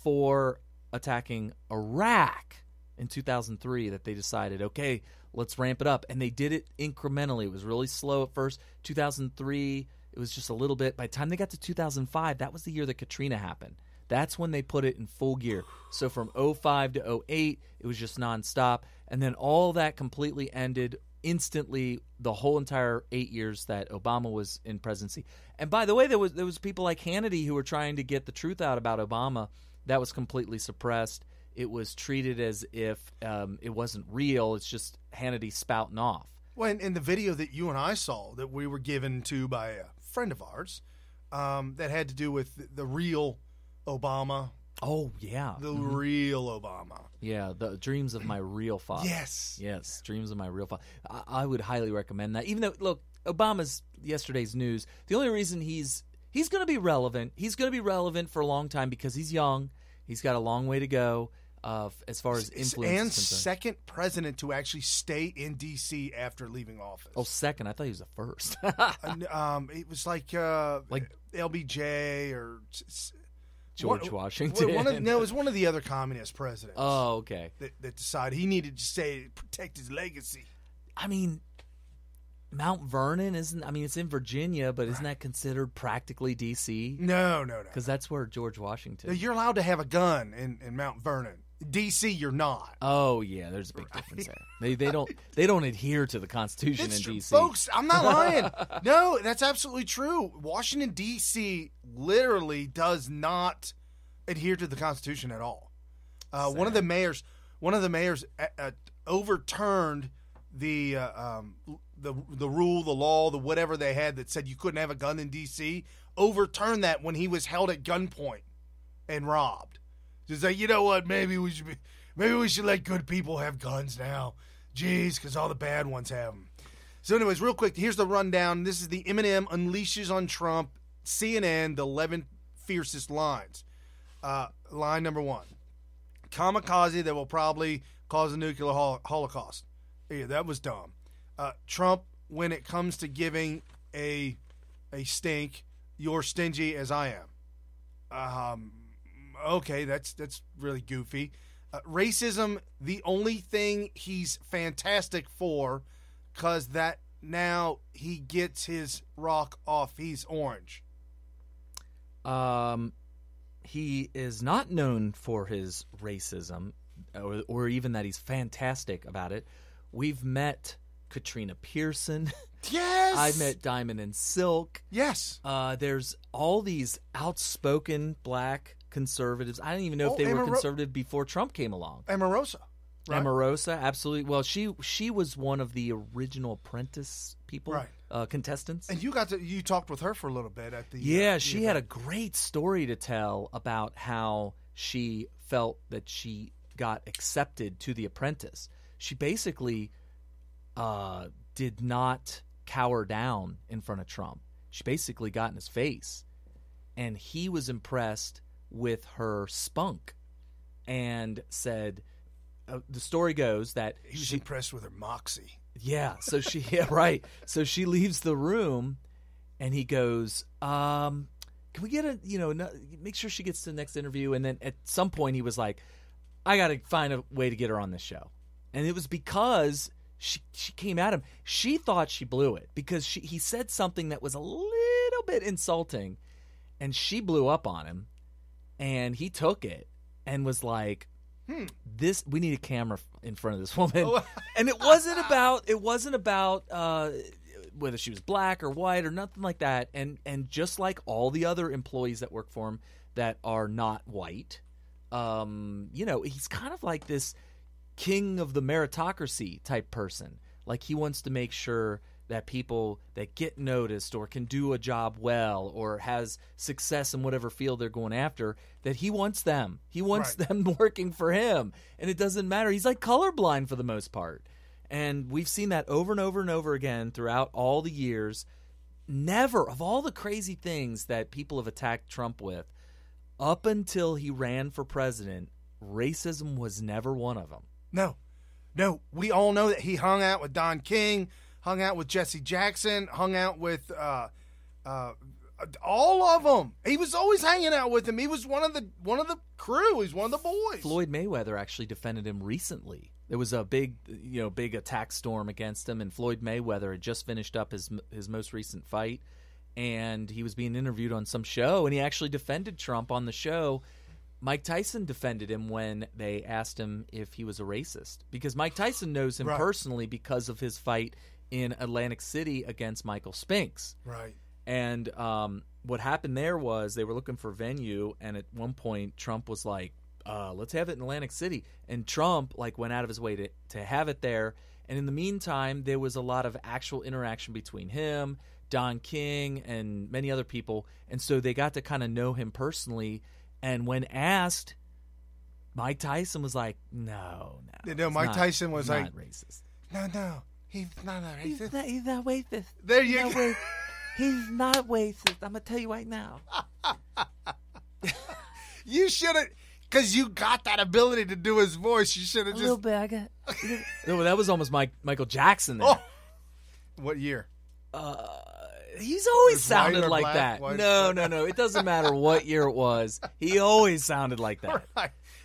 [SPEAKER 7] for attacking Iraq in 2003 that they decided, okay, let's ramp it up. And they did it incrementally. It was really slow at first. 2003, it was just a little bit. By the time they got to 2005, that was the year that Katrina happened. That's when they put it in full gear. So from 05 to 08, it was just nonstop. And then all that completely ended instantly the whole entire 8 years that Obama was in presidency. And by the way, there was people like Hannity who were trying to get the truth out about Obama. That was completely suppressed. It was treated as if it wasn't real. It's just Hannity spouting off.
[SPEAKER 6] Well, in the video that you and I saw that we were given to by a friend of ours that had to do with the real Obama.
[SPEAKER 7] Oh, yeah.
[SPEAKER 6] The real Obama.
[SPEAKER 7] Yeah, the dreams of my real father.
[SPEAKER 6] Yes.
[SPEAKER 7] Yes, dreams of my real father. I would highly recommend that. Even though, look, Obama's yesterday's news, the only reason he's going to be relevant, he's going to be relevant for a long time because he's young. He's got a long way to go as far as influence
[SPEAKER 6] and
[SPEAKER 7] is concerned.
[SPEAKER 6] Second president to actually stay in D.C. after leaving office.
[SPEAKER 7] Oh, second. I thought he was the first.
[SPEAKER 6] It was like LBJ or
[SPEAKER 7] George Washington.
[SPEAKER 6] It was one of the other communist presidents.
[SPEAKER 7] Oh, okay.
[SPEAKER 6] That decided he needed to stay to protect his legacy.
[SPEAKER 7] I mean, Mount Vernon isn't. I mean, it's in Virginia, but isn't that considered practically D.C.?
[SPEAKER 6] No.
[SPEAKER 7] Because that's where George Washington.
[SPEAKER 6] No, you're allowed to have a gun in Mount Vernon. D.C. you're not.
[SPEAKER 7] Oh yeah, there's a big difference there. They don't adhere to the Constitution in D.C.
[SPEAKER 6] Folks, I'm not lying. No, that's absolutely true. Washington D.C. literally does not adhere to the Constitution at all. One of the mayors overturned the rule, the law, the whatever they had that said you couldn't have a gun in D.C. Overturned that when he was held at gunpoint and robbed. Just like, you know what? Maybe we should let good people have guns now. Jeez, because all the bad ones have them. So, anyways, real quick, here's the rundown. This is the Eminem unleashes on Trump. CNN, the 11 fiercest lines. Line number 1: kamikaze that will probably cause a nuclear holocaust. Yeah, that was dumb. Trump, when it comes to giving a stink, you're stingy as I am. Okay, that's really goofy. Racism, the only thing he's fantastic for, because that now he gets his rock off. He's orange.
[SPEAKER 7] He is not known for his racism, or even that he's fantastic about it. We've met Katrina Pearson.
[SPEAKER 6] Yes!
[SPEAKER 7] I met Diamond and Silk.
[SPEAKER 6] Yes.
[SPEAKER 7] There's all these outspoken black conservatives. I didn't even know if they were conservative before Trump came along.
[SPEAKER 6] Omarosa. Right?
[SPEAKER 7] Omarosa, absolutely. Well, she was one of the original Apprentice people,
[SPEAKER 6] right?
[SPEAKER 7] Contestants.
[SPEAKER 6] And you talked with her for a little bit at the
[SPEAKER 7] she had a great story to tell about how she felt that she got accepted to The Apprentice. She basically did not cower down in front of Trump. She basically got in his face, and he was impressed with her spunk and said, the story goes that
[SPEAKER 6] he was impressed with her moxie.
[SPEAKER 7] Yeah, so right. So she leaves the room, and he goes, "Can we get make sure she gets to the next interview?" And then at some point, he was like, "I got to find a way to get her on this show," and it was because she came at him. She thought she blew it because he said something that was a little bit insulting, and she blew up on him. And he took it and was like, we need a camera in front of this woman. And it wasn't about whether she was black or white or nothing like that. And just like all the other employees that work for him that are not white, he's kind of like this king of the meritocracy type person. Like, he wants to make sure that people that get noticed or can do a job well or has success in whatever field they're going after, that he wants them. He wants them working for him. And it doesn't matter. He's like colorblind for the most part. And we've seen that over and over and over again throughout all the years. Never, of all the crazy things that people have attacked Trump with, up until he ran for president, racism was never one of them.
[SPEAKER 6] No. We all know that he hung out with Don King, hung out with Jesse Jackson, hung out with All of them. He was always hanging out with him. He was one of the crew. He's one of the boys.
[SPEAKER 7] Floyd Mayweather actually defended him recently. There was a big attack storm against him, and Floyd Mayweather had just finished up his most recent fight, and he was being interviewed on some show, and he actually defended Trump on the show. Mike Tyson defended him when they asked him if he was a racist, because Mike Tyson knows him personally because of his fight in Atlantic City against Michael Spinks.
[SPEAKER 6] Right.
[SPEAKER 7] And what happened there was they were looking for a venue, and at one point Trump was like, let's have it in Atlantic City. And Trump went out of his way to have it there. And in the meantime, there was a lot of actual interaction between him, Don King, and many other people. And so they got to kind of know him personally. And when asked, Mike Tyson was like, no.
[SPEAKER 6] Mike Tyson was
[SPEAKER 7] not
[SPEAKER 6] like,
[SPEAKER 7] racist.
[SPEAKER 6] No, he's not a racist.
[SPEAKER 7] He's not racist.
[SPEAKER 6] There you go.
[SPEAKER 7] He's not racist. I'm going to tell you right now.
[SPEAKER 6] You should have, because you got that ability to do his voice, you should have just.
[SPEAKER 7] A little bit. I got. No, that was almost Michael Jackson there.
[SPEAKER 6] Oh. What year?
[SPEAKER 7] He's always sounded like
[SPEAKER 6] black,
[SPEAKER 7] that.
[SPEAKER 6] white,
[SPEAKER 7] No. It doesn't matter what year it was. He always sounded like that.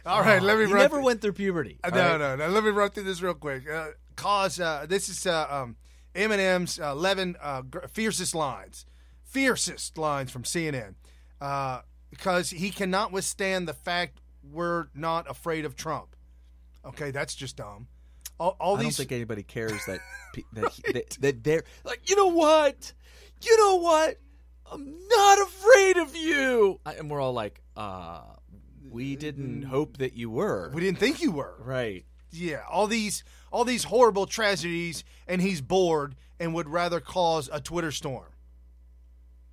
[SPEAKER 6] All right. Let me
[SPEAKER 7] He
[SPEAKER 6] run.
[SPEAKER 7] never went through puberty.
[SPEAKER 6] No. Let me run through this real quick. This is Eminem's 11 fiercest lines from CNN. Because he cannot withstand the fact we're not afraid of Trump. Okay, that's just dumb. I
[SPEAKER 7] don't think anybody cares that they're like, you know what? I'm not afraid of you. And we're all like, we didn't hope that you were.
[SPEAKER 6] We didn't think you were.
[SPEAKER 7] Right.
[SPEAKER 6] Yeah, all these horrible tragedies, and he's bored and would rather cause a Twitter storm.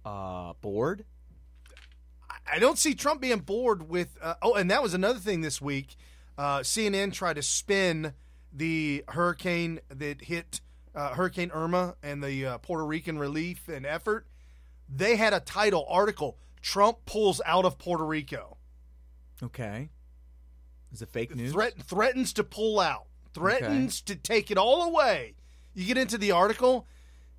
[SPEAKER 7] Bored?
[SPEAKER 6] I don't see Trump being bored with. And that was another thing this week. CNN tried to spin the hurricane that hit Hurricane Irma and the Puerto Rican relief and effort. They had a title article: Trump pulls out of Puerto Rico.
[SPEAKER 7] Okay. Is it fake news?
[SPEAKER 6] Threatens to pull out. Threatens to take it all away. You get into the article.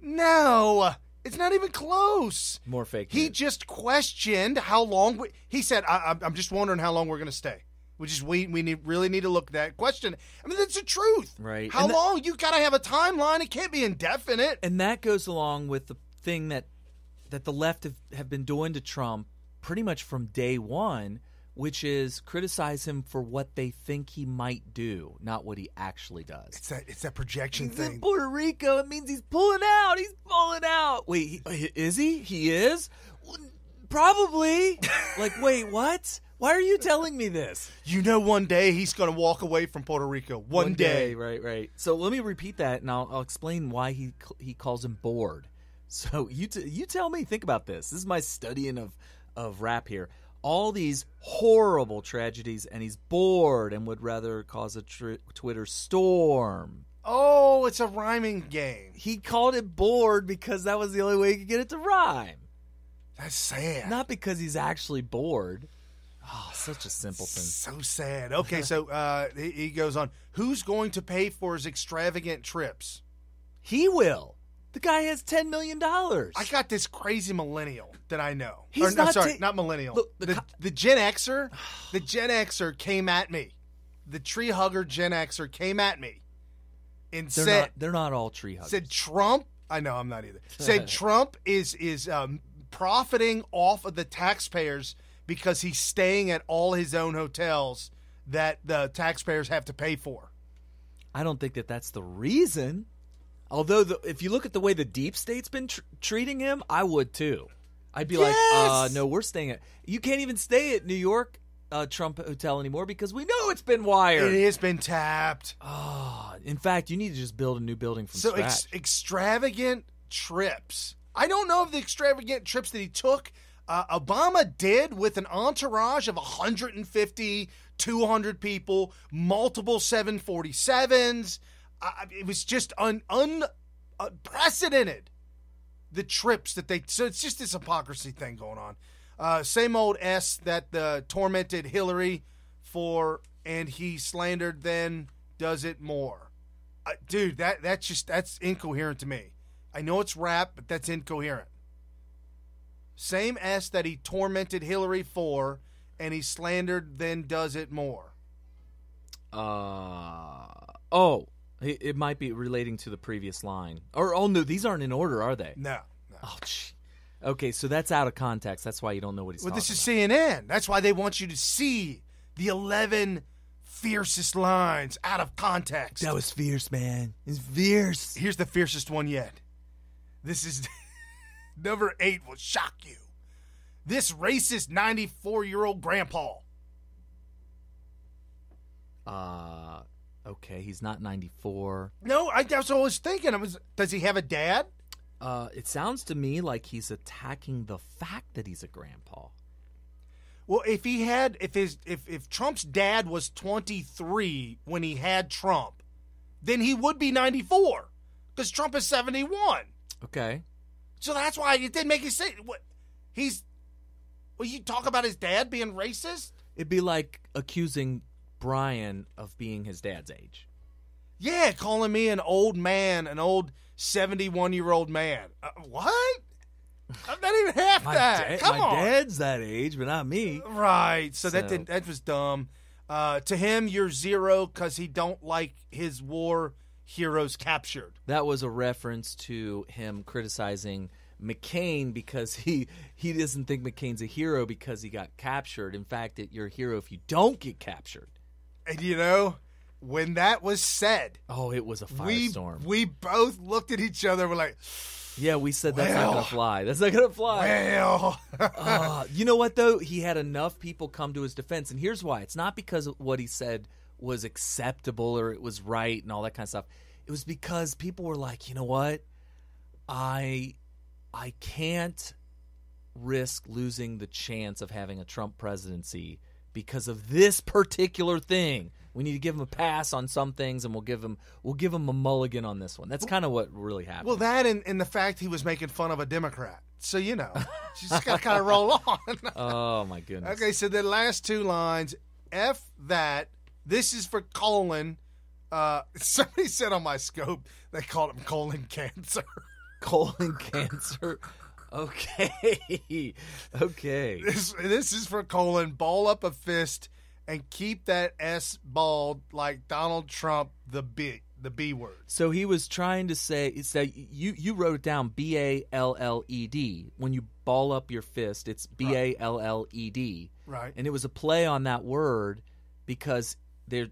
[SPEAKER 6] No. It's not even close.
[SPEAKER 7] More fake news.
[SPEAKER 6] He just questioned how long. He said, I'm just wondering how long we're going to stay. We really need to look at that question. I mean, that's the truth.
[SPEAKER 7] Right.
[SPEAKER 6] How long? You got to have a timeline. It can't be indefinite.
[SPEAKER 7] And that goes along with the thing that the left have been doing to Trump pretty much from day one, which is criticize him for what they think he might do, not what he actually does.
[SPEAKER 6] It's that projection
[SPEAKER 7] he's
[SPEAKER 6] thing.
[SPEAKER 7] In Puerto Rico, it means he's pulling out. He's pulling out. Wait, is he? He is? Probably. Wait, what? Why are you telling me this?
[SPEAKER 6] One day he's going to walk away from Puerto Rico. One day.
[SPEAKER 7] Right. So let me repeat that, and I'll explain why he calls him bored. So you tell me. Think about this. This is my studying of rap here. All these horrible tragedies, and he's bored and would rather cause a Twitter storm.
[SPEAKER 6] Oh, it's a rhyming game.
[SPEAKER 7] He called it bored because that was the only way he could get it to rhyme.
[SPEAKER 6] That's sad.
[SPEAKER 7] Not because he's actually bored. Oh, such a simpleton.
[SPEAKER 6] So sad. Okay, so he goes on. Who's going to pay for his extravagant trips?
[SPEAKER 7] He will. The guy has $10 million.
[SPEAKER 6] I got this crazy millennial that I know. Not millennial. Look, the Gen Xer. The Gen Xer came at me. The tree hugger Gen Xer came at me and
[SPEAKER 7] they're not all tree huggers.
[SPEAKER 6] Said Trump. I know I'm not either. Said Trump is profiting off of the taxpayers because he's staying at all his own hotels that the taxpayers have to pay for.
[SPEAKER 7] I don't think that's the reason. Although, if you look at the way the deep state's been treating him, I would too. I'd be like, no, we're staying at... You can't even stay at New York Trump Hotel anymore because we know it's been wired.
[SPEAKER 6] It has been tapped.
[SPEAKER 7] In fact, you need to just build a new building from scratch.
[SPEAKER 6] So extravagant trips. I don't know of the extravagant trips that he took. Obama did with an entourage of 150, 200 people, multiple 747s. It was just unprecedented, the trips that they... So it's just this hypocrisy thing going on. Same old S that tormented Hillary for, and he slandered then does it more. Dude, that's incoherent to me. I know it's rap, but that's incoherent. Same S that he tormented Hillary for, and he slandered, then does it more.
[SPEAKER 7] It might be relating to the previous line. Oh, no, these aren't in order, are they?
[SPEAKER 6] No.
[SPEAKER 7] Oh, gee. Okay, so that's out of context. That's why you don't know what he's talking about.
[SPEAKER 6] Well, this is CNN. That's why they want you to see the 11 fiercest lines out of context.
[SPEAKER 7] That was fierce, man. It's fierce.
[SPEAKER 6] Here's the fiercest one yet. This is number 8 will shock you. This racist 94-year-old grandpa.
[SPEAKER 7] Okay, he's not 94.
[SPEAKER 6] No, that's what I was thinking. Does he have a dad?
[SPEAKER 7] It sounds to me like he's attacking the fact that he's a grandpa.
[SPEAKER 6] Well, if Trump's dad was 23 when he had Trump, then he would be 94 because Trump is 71.
[SPEAKER 7] Okay.
[SPEAKER 6] So that's why it didn't make any sense. You talk about his dad being racist?
[SPEAKER 7] It'd be like accusing Brian of being his dad's age.
[SPEAKER 6] Yeah, calling me an old man, an old 71-year-old man. What? I'm not even half that. Come on.
[SPEAKER 7] My dad's that age, but not me.
[SPEAKER 6] Right. So that was dumb. To him, you're 0 because he don't like his war heroes captured.
[SPEAKER 7] That was a reference to him criticizing McCain because he doesn't think McCain's a hero because he got captured. In fact, you're a hero if you don't get captured.
[SPEAKER 6] And when that was said,
[SPEAKER 7] it was a firestorm.
[SPEAKER 6] We both looked at each other. We're like,
[SPEAKER 7] yeah, we said that's not gonna fly. That's not gonna fly.
[SPEAKER 6] Well,
[SPEAKER 7] you know what though? He had enough people come to his defense, and here's why. It's not because what he said was acceptable or it was right and all that kind of stuff. It was because people were like, you know what? I can't risk losing the chance of having a Trump presidency because of this particular thing. We need to give him a pass on some things, and we'll give him a mulligan on this one. That's kind of what really happened.
[SPEAKER 6] Well, that and the fact he was making fun of a Democrat. So, you just got to kind of roll on.
[SPEAKER 7] Oh, my goodness.
[SPEAKER 6] Okay, so the last 2 lines, F that. This is for colon. Somebody said on my scope they called him colon cancer.
[SPEAKER 7] Colon cancer? Okay. Okay.
[SPEAKER 6] This is for colon. Ball up a fist and keep that S balled like Donald Trump, the B word.
[SPEAKER 7] So he was trying to say, you wrote it down, B-A-L-L-E-D. When you ball up your fist, it's B-A-L-L-E-D.
[SPEAKER 6] Right.
[SPEAKER 7] And it was a play on that word because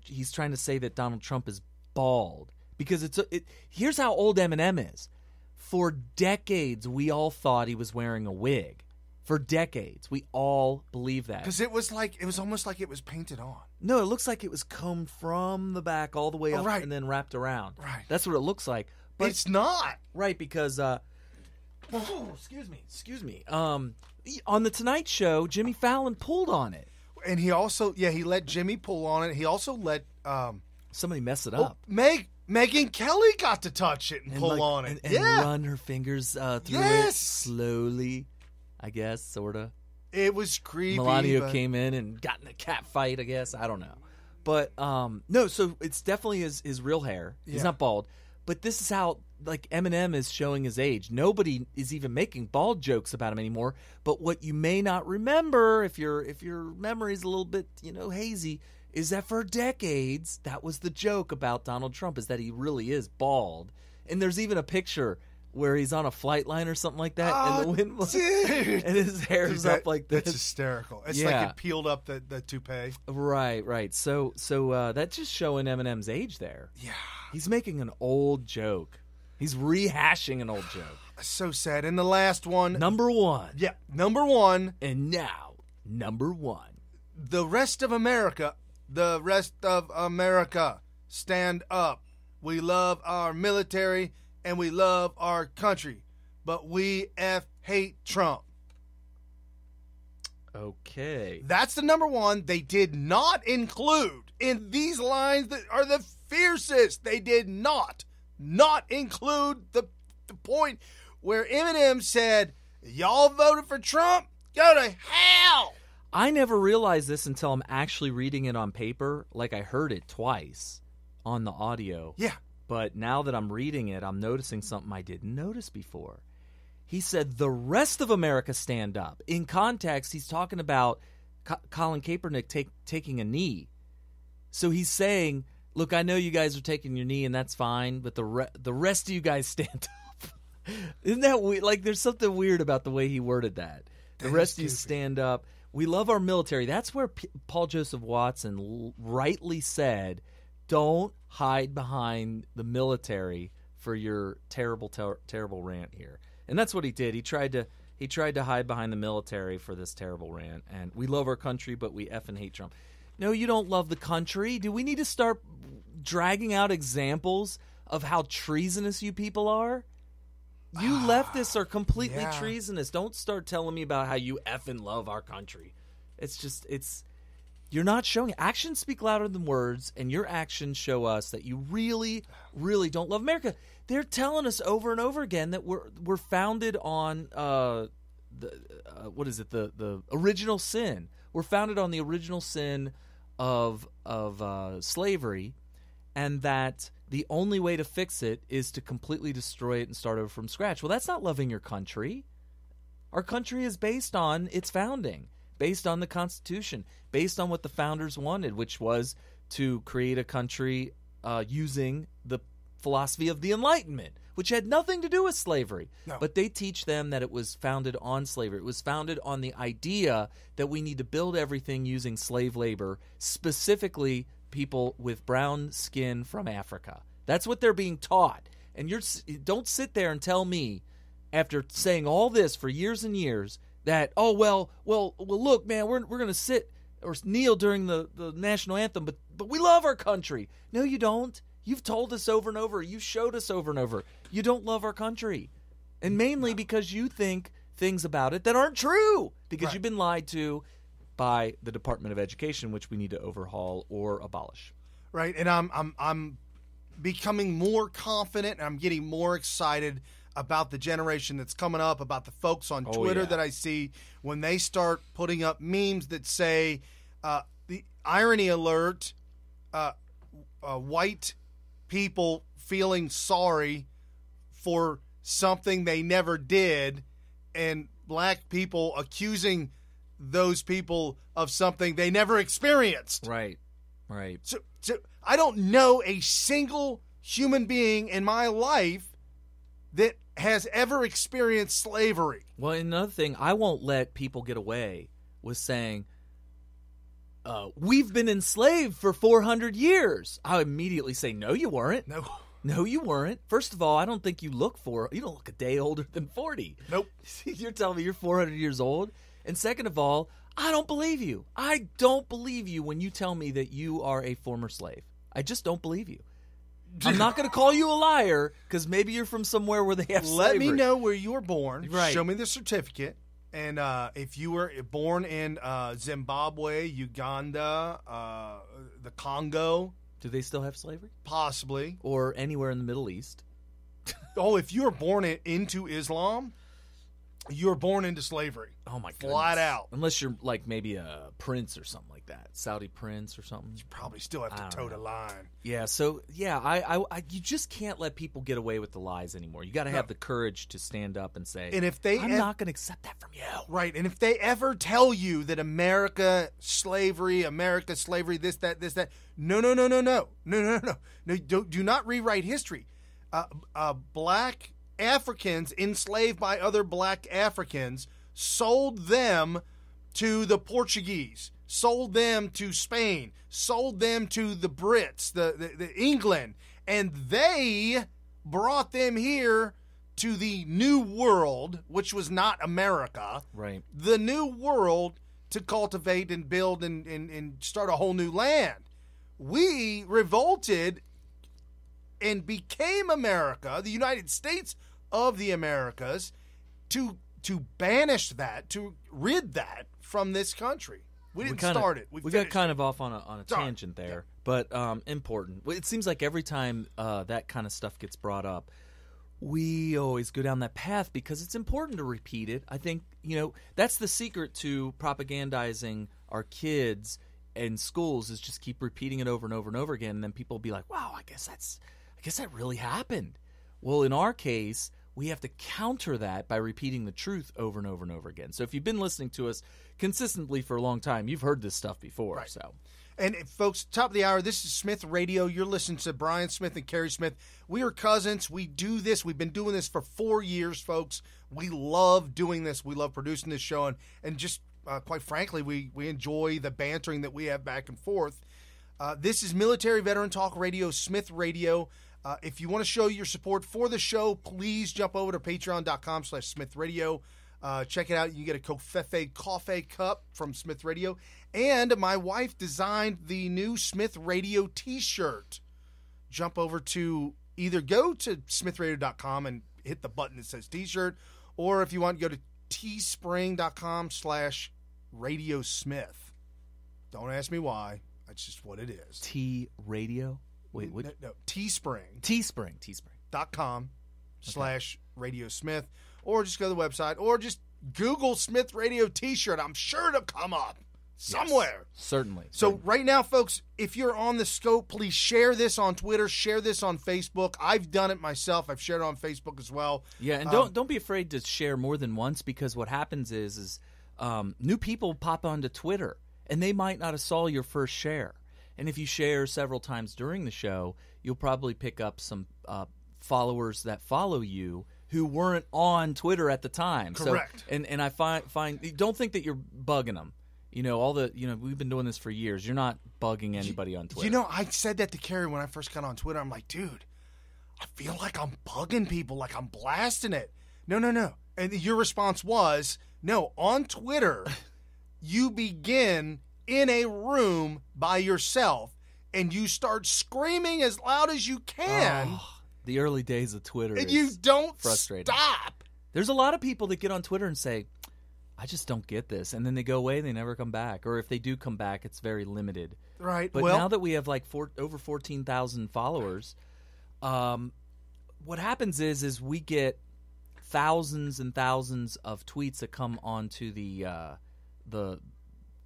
[SPEAKER 7] he's trying to say that Donald Trump is bald. Because here's how old Eminem is. For decades, we all thought he was wearing a wig. For decades, we all believe that.
[SPEAKER 6] Because it was almost like it was painted on.
[SPEAKER 7] No, it looks like it was combed from the back all the way up and then wrapped around.
[SPEAKER 6] Right.
[SPEAKER 7] That's what it looks like. But
[SPEAKER 6] it's not.
[SPEAKER 7] Right, because excuse me. On the Tonight Show, Jimmy Fallon pulled on it.
[SPEAKER 6] And he also he let Jimmy pull on it. He also let
[SPEAKER 7] somebody mess it up.
[SPEAKER 6] Megyn Kelly got to touch it and pull on it.
[SPEAKER 7] And run her fingers through it slowly. I guess, sort of.
[SPEAKER 6] It was creepy.
[SPEAKER 7] Melania came in and got in a cat fight, I guess. I don't know. But, no, so it's definitely his real hair. Yeah. He's not bald. But this is how, Eminem is showing his age. Nobody is even making bald jokes about him anymore. But what you may not remember, if your memory's a little bit, hazy, is that for decades, that was the joke about Donald Trump, is that he really is bald. And there's even a picture where he's on a flight line or something like that, and the wind blows, and his hair's up like this.
[SPEAKER 6] That's hysterical. It's like it peeled up the toupee.
[SPEAKER 7] Right. So that's just showing Eminem's age there.
[SPEAKER 6] Yeah.
[SPEAKER 7] He's making an old joke. He's rehashing an old joke.
[SPEAKER 6] So sad. And the last one.
[SPEAKER 7] Number 1.
[SPEAKER 6] Yeah, number 1.
[SPEAKER 7] And now, number 1.
[SPEAKER 6] The rest of America, stand up. We love our military and we love our country, but we hate Trump.
[SPEAKER 7] Okay.
[SPEAKER 6] That's the number 1 they did not include in these lines that are the fiercest. They did not include the point where Eminem said, y'all voted for Trump? Go to hell!
[SPEAKER 7] I never realized this until I'm actually reading it on paper. I heard it twice on the audio.
[SPEAKER 6] Yeah.
[SPEAKER 7] But now that I'm reading it, I'm noticing something I didn't notice before. He said, the rest of America stand up. In context, he's talking about Colin Kaepernick taking a knee. So he's saying, look, I know you guys are taking your knee, and that's fine, but the rest of you guys stand up. Isn't that weird? Like, there's something weird about the way he worded that. The rest of you stand up. We love our military. That's where Paul Joseph Watson rightly said, don't hide behind the military for your terrible, terrible rant here. And that's what he did. He tried to hide behind the military for this terrible rant. And we love our country, but we effing hate Trump. No, you don't love the country. Do we need to start dragging out examples of how treasonous you people are? You leftists are completely treasonous. Don't start telling me about how you effing love our country. You're not showing it. Actions speak louder than words, and your actions show us that you really, really don't love America. They're telling us over and over again that we're founded on the original sin. We're founded on the original sin of slavery, and that the only way to fix it is to completely destroy it and start over from scratch. Well, that's not loving your country. Our country is based on its founding, based on the Constitution, based on what the founders wanted, which was to create a country using the philosophy of the Enlightenment, which had nothing to do with slavery. No. But they teach them that it was founded on slavery. It was founded on the idea that we need to build everything using slave labor, specifically people with brown skin from Africa. That's what they're being taught. And don't sit there and tell me, after saying all this for years and years, that, well, look, man, we're going to sit or kneel during the national anthem, but we love our country. No, you don't. You've told us over and over. You showed us over and over. You don't love our country. And mainly because you think things about it that aren't true, because you've been lied to by the Department of Education, which we need to overhaul or abolish.
[SPEAKER 6] Right, and I'm becoming more confident, and I'm getting more excited about the generation that's coming up, about the folks on Twitter that I see when they start putting up memes that say, the irony alert, white people feeling sorry for something they never did, and black people accusing those people of something they never experienced.
[SPEAKER 7] Right.
[SPEAKER 6] So I don't know a single human being in my life that has ever experienced slavery.
[SPEAKER 7] Well, another thing, I won't let people get away with saying, we've been enslaved for 400 years. I immediately say, no, you weren't. No, you weren't. First of all, I don't think you don't look a day older than 40.
[SPEAKER 6] Nope.
[SPEAKER 7] You're telling me you're 400 years old? And second of all, I don't believe you. I don't believe you when you tell me that you are a former slave. I just don't believe you. I'm not going to call you a liar because maybe you're from somewhere where they have slavery.
[SPEAKER 6] Let me know where you were born.
[SPEAKER 7] Right.
[SPEAKER 6] Show me the certificate. And if you were born in Zimbabwe, Uganda, the Congo.
[SPEAKER 7] Do they still have slavery?
[SPEAKER 6] Possibly.
[SPEAKER 7] Or anywhere in the Middle East.
[SPEAKER 6] If you were born into Islam, you were born into slavery.
[SPEAKER 7] Oh, my goodness.
[SPEAKER 6] Flat out.
[SPEAKER 7] Unless you're like maybe a prince or something like that. Saudi prince or something.
[SPEAKER 6] You probably still have to toe the line.
[SPEAKER 7] Yeah, so, you just can't let people get away with the lies anymore. You got to have the courage to stand up and say,
[SPEAKER 6] and if
[SPEAKER 7] I'm not going to accept that from you.
[SPEAKER 6] Right, and if they ever tell you that America slavery, this, that, no, do not rewrite history. Black Africans enslaved by other black Africans sold them to the Portuguese, sold them to Spain, sold them to the Brits, the England, and they brought them here to the New World, which was not America.
[SPEAKER 7] Right.
[SPEAKER 6] The New World to cultivate and build and start a whole new land. We revolted and became America, the United States of the Americas, to banish that, to rid that from this country. We didn't start it.
[SPEAKER 7] We got kind of off on a tangent there, but important. It seems like every time that kind of stuff gets brought up, we always go down that path because it's important to repeat it. I think, that's the secret to propagandizing our kids in schools is just keep repeating it over and over and over again, and then people will be like, wow, I guess that really happened. Well, in our case, we have to counter that by repeating the truth over and over and over again. So if you've been listening to us consistently for a long time, you've heard this stuff before.
[SPEAKER 6] Right.
[SPEAKER 7] So,
[SPEAKER 6] and folks, top of the hour, this is Smith Radio. You're listening to Brian Smith and Carrie Smith. We are cousins. We do this. We've been doing this for 4 years, folks. We love doing this. We love producing this show. And just quite frankly, we enjoy the bantering that we have back and forth. This is Military Veteran Talk Radio, Smith Radio. If you want to show your support for the show, please jump over to patreon.com/Smith Radio. Check it out. You get a Covfefe coffee cup from Smith Radio. And my wife designed the new Smith Radio t-shirt. Jump over to either go to smithradio.com and hit the button that says t-shirt, or if you want, go to teespring.com/radiosmith. Don't ask me why. That's just what it is.
[SPEAKER 7] T-Radio? Wait, what?
[SPEAKER 6] No, Teespring.
[SPEAKER 7] Teespring.com/radiosmith.
[SPEAKER 6] Or just go to the website, or just Google Smith Radio t-shirt. I'm sure it'll come up somewhere.
[SPEAKER 7] Yes, certainly.
[SPEAKER 6] So right now, folks, if you're on the scope, please share this on Twitter, share this on Facebook. I've done it myself. I've shared it on Facebook as well.
[SPEAKER 7] Yeah, and don't be afraid to share more than once, because what happens is new people pop onto Twitter, and they might not have saw your first share. And if you share several times during the show, you'll probably pick up some followers that follow you who weren't on Twitter at the time.
[SPEAKER 6] Correct.
[SPEAKER 7] So, and I find don't think that you're bugging them. We've been doing this for years. You're not bugging anybody on Twitter.
[SPEAKER 6] I said that to Carrie when I first got on Twitter. I'm like, dude, I feel like I'm bugging people, like I'm blasting it. No. And your response was, no, on Twitter, you begin in a room by yourself and you start screaming as loud as you can.
[SPEAKER 7] Oh, the early days of Twitter
[SPEAKER 6] and
[SPEAKER 7] is
[SPEAKER 6] you don't
[SPEAKER 7] frustrating.
[SPEAKER 6] Stop.
[SPEAKER 7] There's a lot of people that get on Twitter and say, I just don't get this. And then they go away and they never come back. Or if they do come back, it's very limited.
[SPEAKER 6] Right.
[SPEAKER 7] But now that we have like over 14,000 followers, what happens is we get thousands and thousands of tweets that come onto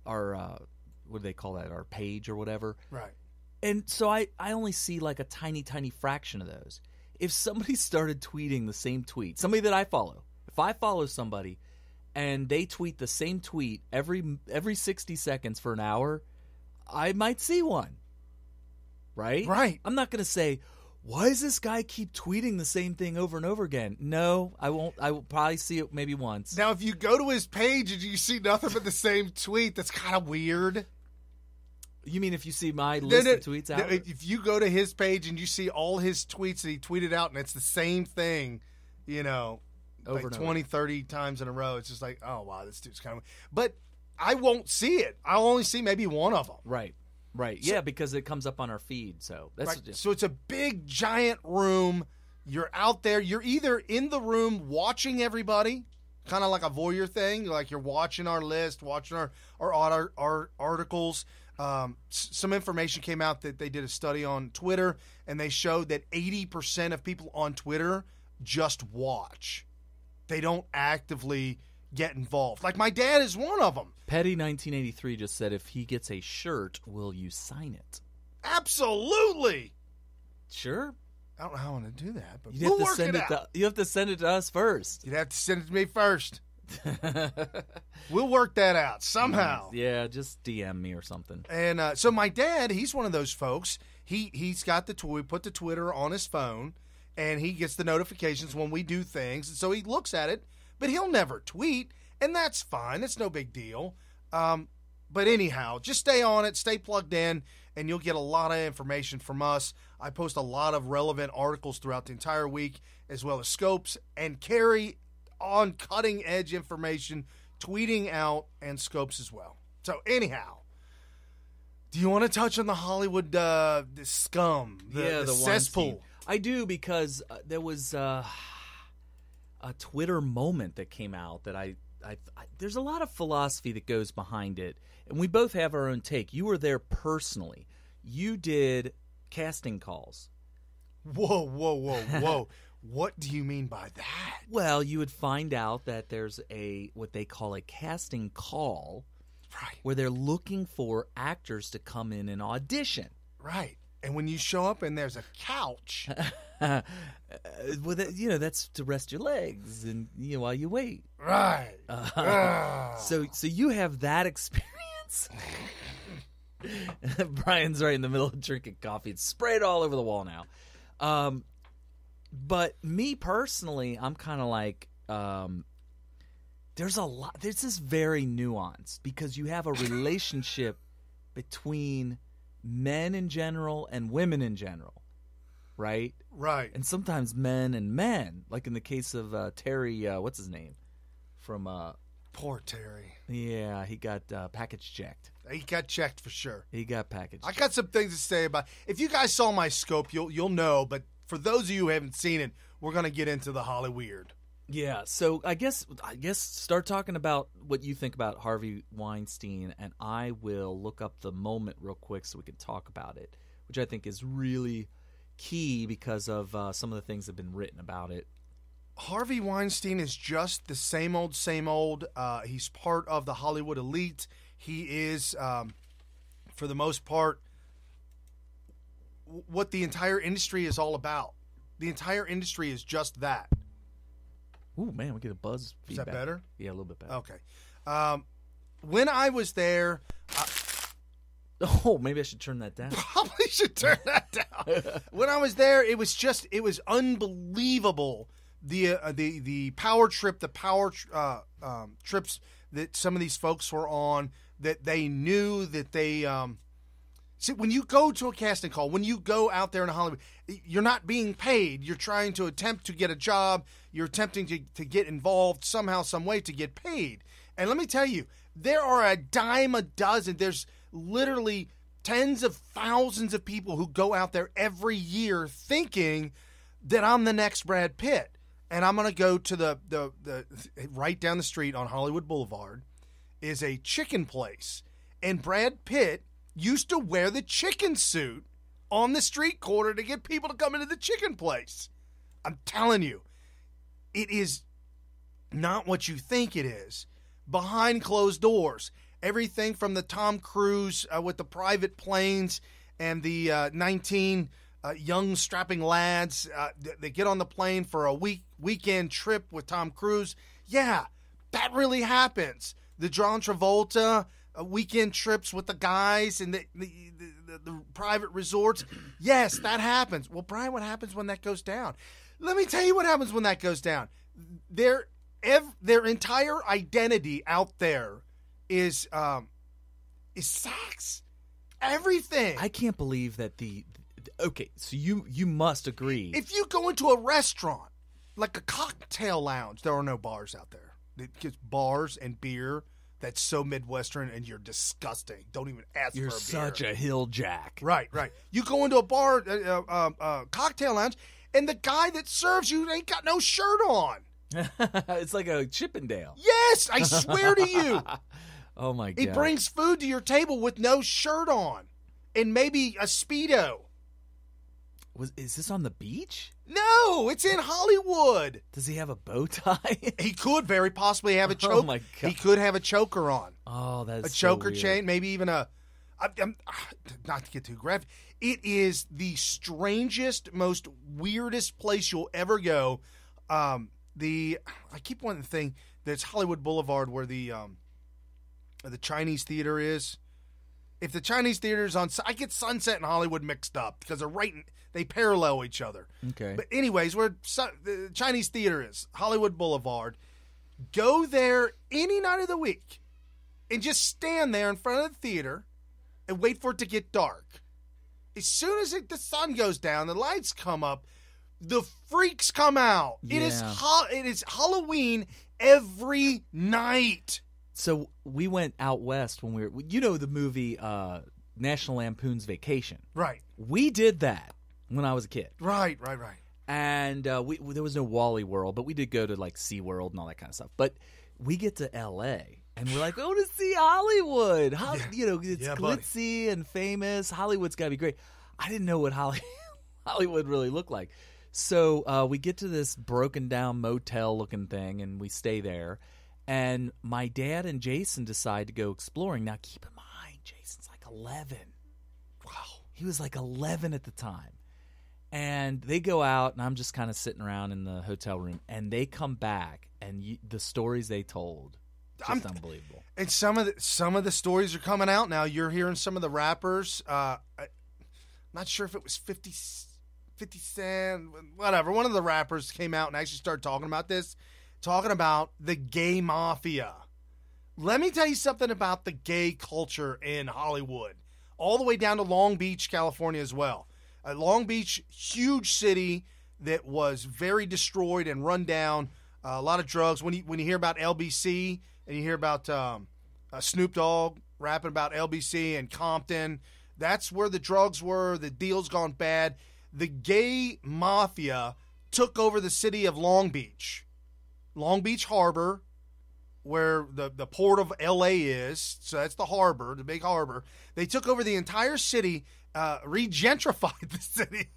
[SPEAKER 7] our what do they call that? Our page or whatever.
[SPEAKER 6] Right.
[SPEAKER 7] And so I only see like a tiny, tiny fraction of those. If somebody started tweeting the same tweet, somebody that I follow, if I follow somebody and they tweet the same tweet every 60 seconds for an hour, I might see one. Right?
[SPEAKER 6] Right.
[SPEAKER 7] I'm not going to say, why does this guy keep tweeting the same thing over and over again? No, I won't. I will probably see it maybe once.
[SPEAKER 6] Now, if you go to his page and you see nothing but the same tweet, that's kind of weird.
[SPEAKER 7] You mean if you see my list of tweets out?
[SPEAKER 6] No, if you go to his page and you see all his tweets that he tweeted out and it's the same thing, over like 20, 30 times in a row, it's just like, oh, wow, this dude's kind of... But I won't see it. I'll only see maybe one of them.
[SPEAKER 7] Right. Yeah, because it comes up on our feed. So that's
[SPEAKER 6] right. So it's a big, giant room. You're out there. You're either in the room watching everybody, kind of like a voyeur thing, like you're watching our list, watching our articles. Some information came out that they did a study on Twitter, and they showed that 80% of people on Twitter just watch. They don't actively get involved. Like my dad is one of them.
[SPEAKER 7] Petty 1983 just said, if he gets a shirt, will you sign it?
[SPEAKER 6] Absolutely.
[SPEAKER 7] Sure.
[SPEAKER 6] I don't know how I want to do that, but
[SPEAKER 7] you have to send it to us first.
[SPEAKER 6] You'd have to send it to me first. We'll work that out somehow.
[SPEAKER 7] Yeah, just DM me or something.
[SPEAKER 6] And so my dad, he's one of those folks. He's got put the Twitter on his phone, and he gets the notifications when we do things. And so he looks at it, but he'll never tweet, and that's fine. It's no big deal. But anyhow, just stay on it, stay plugged in, and you'll get a lot of information from us. I post a lot of relevant articles throughout the entire week, as well as scopes, and carry on cutting-edge information, tweeting out, and scopes as well. So anyhow, do you want to touch on the Hollywood the scum, the cesspool?
[SPEAKER 7] Weinstein. I do, because there was a Twitter moment that came out that I there's a lot of philosophy that goes behind it, and we both have our own take. You were there personally. You did casting calls.
[SPEAKER 6] Whoa. What do you mean by that?
[SPEAKER 7] Well, you would find out that there's what they call a casting call,
[SPEAKER 6] right,
[SPEAKER 7] where they're looking for actors to come in and audition.
[SPEAKER 6] Right. And when you show up and there's a couch,
[SPEAKER 7] well, that's to rest your legs and while you wait.
[SPEAKER 6] Right.
[SPEAKER 7] So you have that experience. Brian's right in the middle of drinking coffee. It's sprayed all over the wall now. But me personally, I'm kind of like, there's this is very nuanced because you have a relationship between men in general and women in general, right?
[SPEAKER 6] Right.
[SPEAKER 7] And sometimes men and men, like in the case of Terry, what's his name? From
[SPEAKER 6] poor Terry.
[SPEAKER 7] Yeah, he got package checked.
[SPEAKER 6] He got checked for sure.
[SPEAKER 7] He got packaged.
[SPEAKER 6] I got some things to say about. If you guys saw my scope, you'll know. But for those of you who haven't seen it, we're gonna get into the Hollyweird.
[SPEAKER 7] Yeah, so I guess start talking about what you think about Harvey Weinstein, and I will look up the moment real quick so we can talk about it, which I think is really key because of some of the things that have been written about it.
[SPEAKER 6] Harvey Weinstein is just the same old, same old. He's part of the Hollywood elite. He is, for the most part, what the entire industry is all about. The entire industry is just that.
[SPEAKER 7] Ooh, man, we get a buzz feedback.
[SPEAKER 6] Is that better?
[SPEAKER 7] Yeah, a little bit better.
[SPEAKER 6] Okay. When I was there...
[SPEAKER 7] maybe I should turn that down.
[SPEAKER 6] Probably should turn that down. When I was there, it was unbelievable. The power trip, trips that some of these folks were on, that they knew that they... See, when you go to a casting call, when you go out there in Hollywood, you're not being paid. You're trying to attempt to get a job. You're attempting to get involved somehow, some way to get paid. And let me tell you, there are a dime a dozen. There's literally tens of thousands of people who go out there every year thinking that I'm the next Brad Pitt. And I'm going to go to the right down the street on Hollywood Boulevard is a chicken place. And Brad Pitt used to wear the chicken suit on the street corner to get people to come into the chicken place. I'm telling you, it is not what you think it is. Behind closed doors, everything from the Tom Cruise with the private planes and the 19 young strapping lads that get on the plane for a weekend trip with Tom Cruise. Yeah, that really happens. The John Travolta weekend trips with the guys and the private resorts. Yes, that happens. Well, Brian, what happens when that goes down? Let me tell you what happens when that goes down. Their entire identity out there is sex. Everything.
[SPEAKER 7] I can't believe that okay, so you must agree.
[SPEAKER 6] If you go into a restaurant, like a cocktail lounge, there are no bars out there. It's bars and beer. That's so Midwestern, and you're disgusting. Don't even ask for a beer.
[SPEAKER 7] You're such a hill jack.
[SPEAKER 6] Right. You go into a bar, cocktail lounge, and the guy that serves you ain't got no shirt on.
[SPEAKER 7] It's like a Chippendale.
[SPEAKER 6] Yes, I swear to you.
[SPEAKER 7] Oh, my God.
[SPEAKER 6] He brings food to your table with no shirt on and maybe a Speedo.
[SPEAKER 7] Is this on the beach?
[SPEAKER 6] No, it's in Hollywood.
[SPEAKER 7] Does he have a bow tie?
[SPEAKER 6] He could very possibly have a choker.
[SPEAKER 7] Oh, my God.
[SPEAKER 6] He could have a choker on.
[SPEAKER 7] Oh, that's
[SPEAKER 6] a choker
[SPEAKER 7] so
[SPEAKER 6] chain, maybe even not to get too graphic. It is the strangest, most weirdest place you'll ever go. I keep wanting to think that it's Hollywood Boulevard where the Chinese theater is. If the Chinese theater is on, I get Sunset and Hollywood mixed up because they parallel each other.
[SPEAKER 7] Okay.
[SPEAKER 6] But anyways, where the Chinese theater is, Hollywood Boulevard, go there any night of the week and just stand there in front of the theater and wait for it to get dark. As soon as the sun goes down, the lights come up, the freaks come out.
[SPEAKER 7] Yeah.
[SPEAKER 6] It is Halloween every night.
[SPEAKER 7] So we went out west when we were, the movie National Lampoon's Vacation.
[SPEAKER 6] Right.
[SPEAKER 7] We did that when I was a kid.
[SPEAKER 6] Right.
[SPEAKER 7] And there was no Wally World, but we did go to like SeaWorld and all that kind of stuff. But we get to L.A. and we're like, oh, to see Hollywood. It's glitzy and famous. Hollywood's got to be great. I didn't know what Hollywood really looked like. So we get to this broken down motel looking thing and we stay there. And my dad and Jason decide to go exploring. Now, keep in mind, Jason's like 11.
[SPEAKER 6] Wow.
[SPEAKER 7] He was like 11 at the time. And they go out, and I'm just kind of sitting around in the hotel room, and they come back, and the stories they told, just unbelievable.
[SPEAKER 6] And some of the stories are coming out now. You're hearing some of the rappers. I'm not sure if it was 50 Cent, whatever. One of the rappers came out and actually started talking about this, talking about the gay mafia. Let me tell you something about the gay culture in Hollywood, all the way down to Long Beach, California as well. Long Beach, huge city that was very destroyed and run down. A lot of drugs. When you hear about LBC and you hear about Snoop Dogg rapping about LBC and Compton, that's where the drugs were. The deal's gone bad. The gay mafia took over the city of Long Beach Harbor, where the port of L.A. is. So that's the harbor, the big harbor. They took over the entire city. Regentrified the city,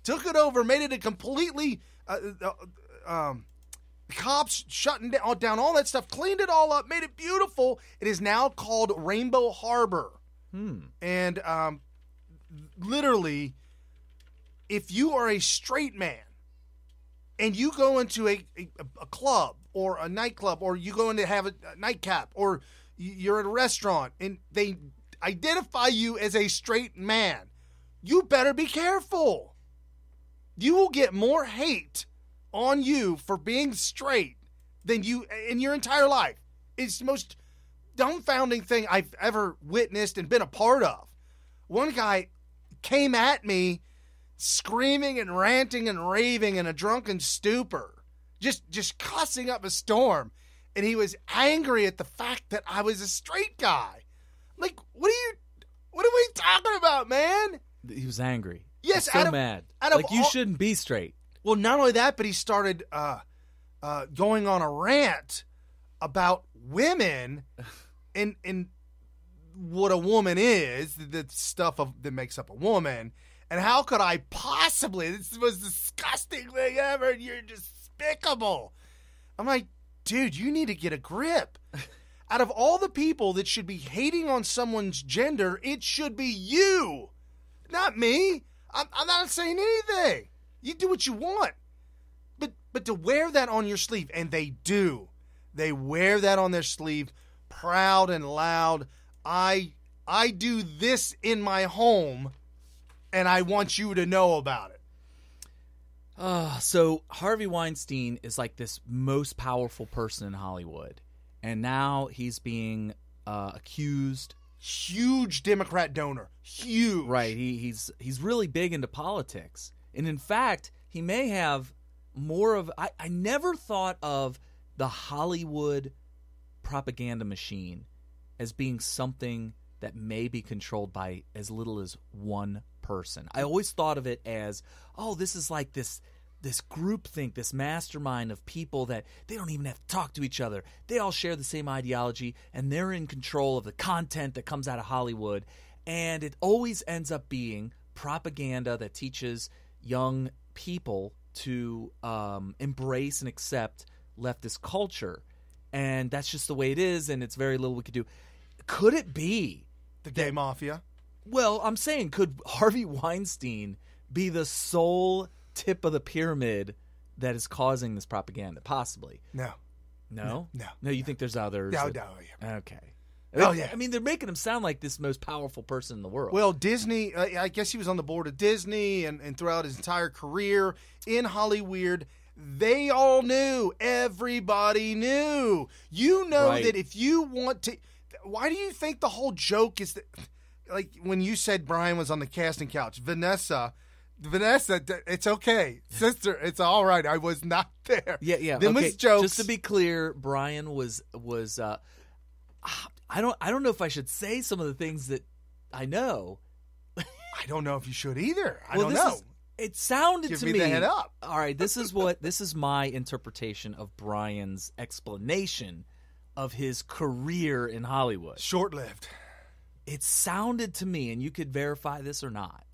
[SPEAKER 6] took it over, made it a completely cops shutting down all that stuff, cleaned it all up, made it beautiful. It is now called Rainbow Harbor. And literally, if you are a straight man and you go into a club or a nightclub, or you go in to have a nightcap, or you're at a restaurant and they identify you as a straight man, you better be careful. You will get more hate on you for being straight than you in your entire life. It's the most dumbfounding thing I've ever witnessed and been a part of. One guy came at me screaming and ranting and raving in a drunken stupor, just cussing up a storm, and he was angry at the fact that I was a straight guy. Like, what are we talking about, man?
[SPEAKER 7] He was angry.
[SPEAKER 6] Yes,
[SPEAKER 7] so mad. Like, you shouldn't be straight.
[SPEAKER 6] Well, not only that, but he started going on a rant about women and what a woman is, the stuff that makes up a woman, and how could I possibly? This is the most disgusting thing ever, and you're despicable. I'm like, dude, you need to get a grip. Out of all the people that should be hating on someone's gender, it should be you, not me. I'm not saying anything. You do what you want. But to wear that on your sleeve, and they do. They wear that on their sleeve, proud and loud. I do this in my home, and I want you to know about it.
[SPEAKER 7] So Harvey Weinstein is like this most powerful person in Hollywood. And now he's being accused.
[SPEAKER 6] Huge Democrat donor. Huge.
[SPEAKER 7] Right. He's really big into politics. And in fact, he may have more of... I never thought of the Hollywood propaganda machine as being something that may be controlled by as little as one person. I always thought of it as, this is like this groupthink, this mastermind of people that they don't even have to talk to each other. They all share the same ideology, and they're in control of the content that comes out of Hollywood. And it always ends up being propaganda that teaches young people to embrace and accept leftist culture. And that's just the way it is, and it's very little we could do. Could it be
[SPEAKER 6] the gay mafia?
[SPEAKER 7] Well, I'm saying, could Harvey Weinstein be the sole tip of the pyramid that is causing this propaganda? Possibly.
[SPEAKER 6] No.
[SPEAKER 7] No?
[SPEAKER 6] No.
[SPEAKER 7] No, you think there's others?
[SPEAKER 6] No.
[SPEAKER 7] Okay.
[SPEAKER 6] Oh, yeah.
[SPEAKER 7] I mean, they're making him sound like this most powerful person in the world.
[SPEAKER 6] Well, Disney, I guess he was on the board of Disney and throughout his entire career in Hollywood, they all knew. Everybody knew. You know
[SPEAKER 7] Right.
[SPEAKER 6] that if you want to... Why do you think the whole joke is that... Like, when you said Brian was on the casting couch, Vanessa, it's okay. Sister, it's all right. I was not there.
[SPEAKER 7] Yeah.
[SPEAKER 6] Them
[SPEAKER 7] okay.
[SPEAKER 6] was jokes.
[SPEAKER 7] Just to be clear, Brian was I don't know if I should say some of the things that I know.
[SPEAKER 6] I don't know if you should either. I
[SPEAKER 7] Well,
[SPEAKER 6] don't know.
[SPEAKER 7] It sounded
[SPEAKER 6] Give
[SPEAKER 7] to
[SPEAKER 6] me
[SPEAKER 7] me
[SPEAKER 6] the head up.
[SPEAKER 7] All right, this is my interpretation of Brian's explanation of his career in Hollywood.
[SPEAKER 6] Short-lived.
[SPEAKER 7] It sounded to me, and you could verify this or not,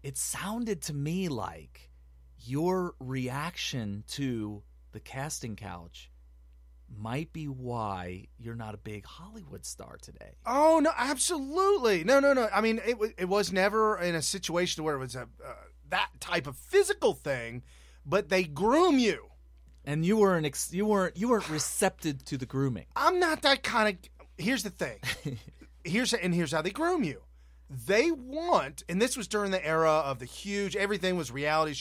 [SPEAKER 7] it sounded to me like your reaction to the casting couch might be why you're not a big Hollywood star today.
[SPEAKER 6] Oh, no, absolutely. No. I mean, it was never in a situation where it was that type of physical thing, but they groom you.
[SPEAKER 7] And you weren't receptive to the grooming.
[SPEAKER 6] I'm not that kind of. Here's the thing. Here's how they groom you. They want, and this was during the era of the huge. Everything was reality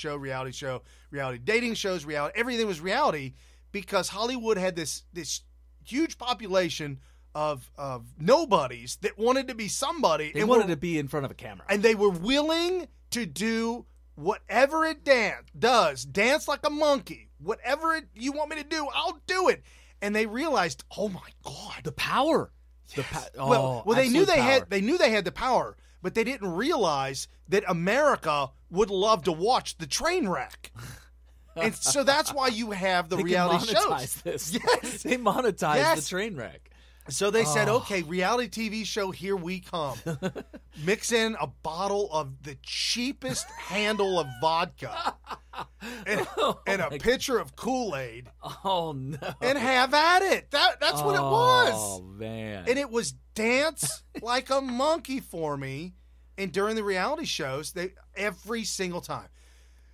[SPEAKER 6] dating shows, everything was reality, because Hollywood had this huge population of nobodies that wanted to be somebody.
[SPEAKER 7] They wanted to be in front of a camera,
[SPEAKER 6] and they were willing to do whatever it does. Dance like a monkey. Whatever you want me to do, I'll do it. And they realized, oh my God,
[SPEAKER 7] the power.
[SPEAKER 6] Yes. Well, they knew they had the power, but they didn't realize that America would love to watch the train wreck. And so that's why you have the reality shows.
[SPEAKER 7] This.
[SPEAKER 6] Yes,
[SPEAKER 7] they monetize the train wreck.
[SPEAKER 6] So they said, okay, reality TV show, here we come. Mix in a bottle of the cheapest handle of vodka and a pitcher of Kool-Aid.
[SPEAKER 7] Oh, no.
[SPEAKER 6] And have at it. That's what it was.
[SPEAKER 7] Oh, man.
[SPEAKER 6] And it was dance like a monkey for me. And during the reality shows, every single time,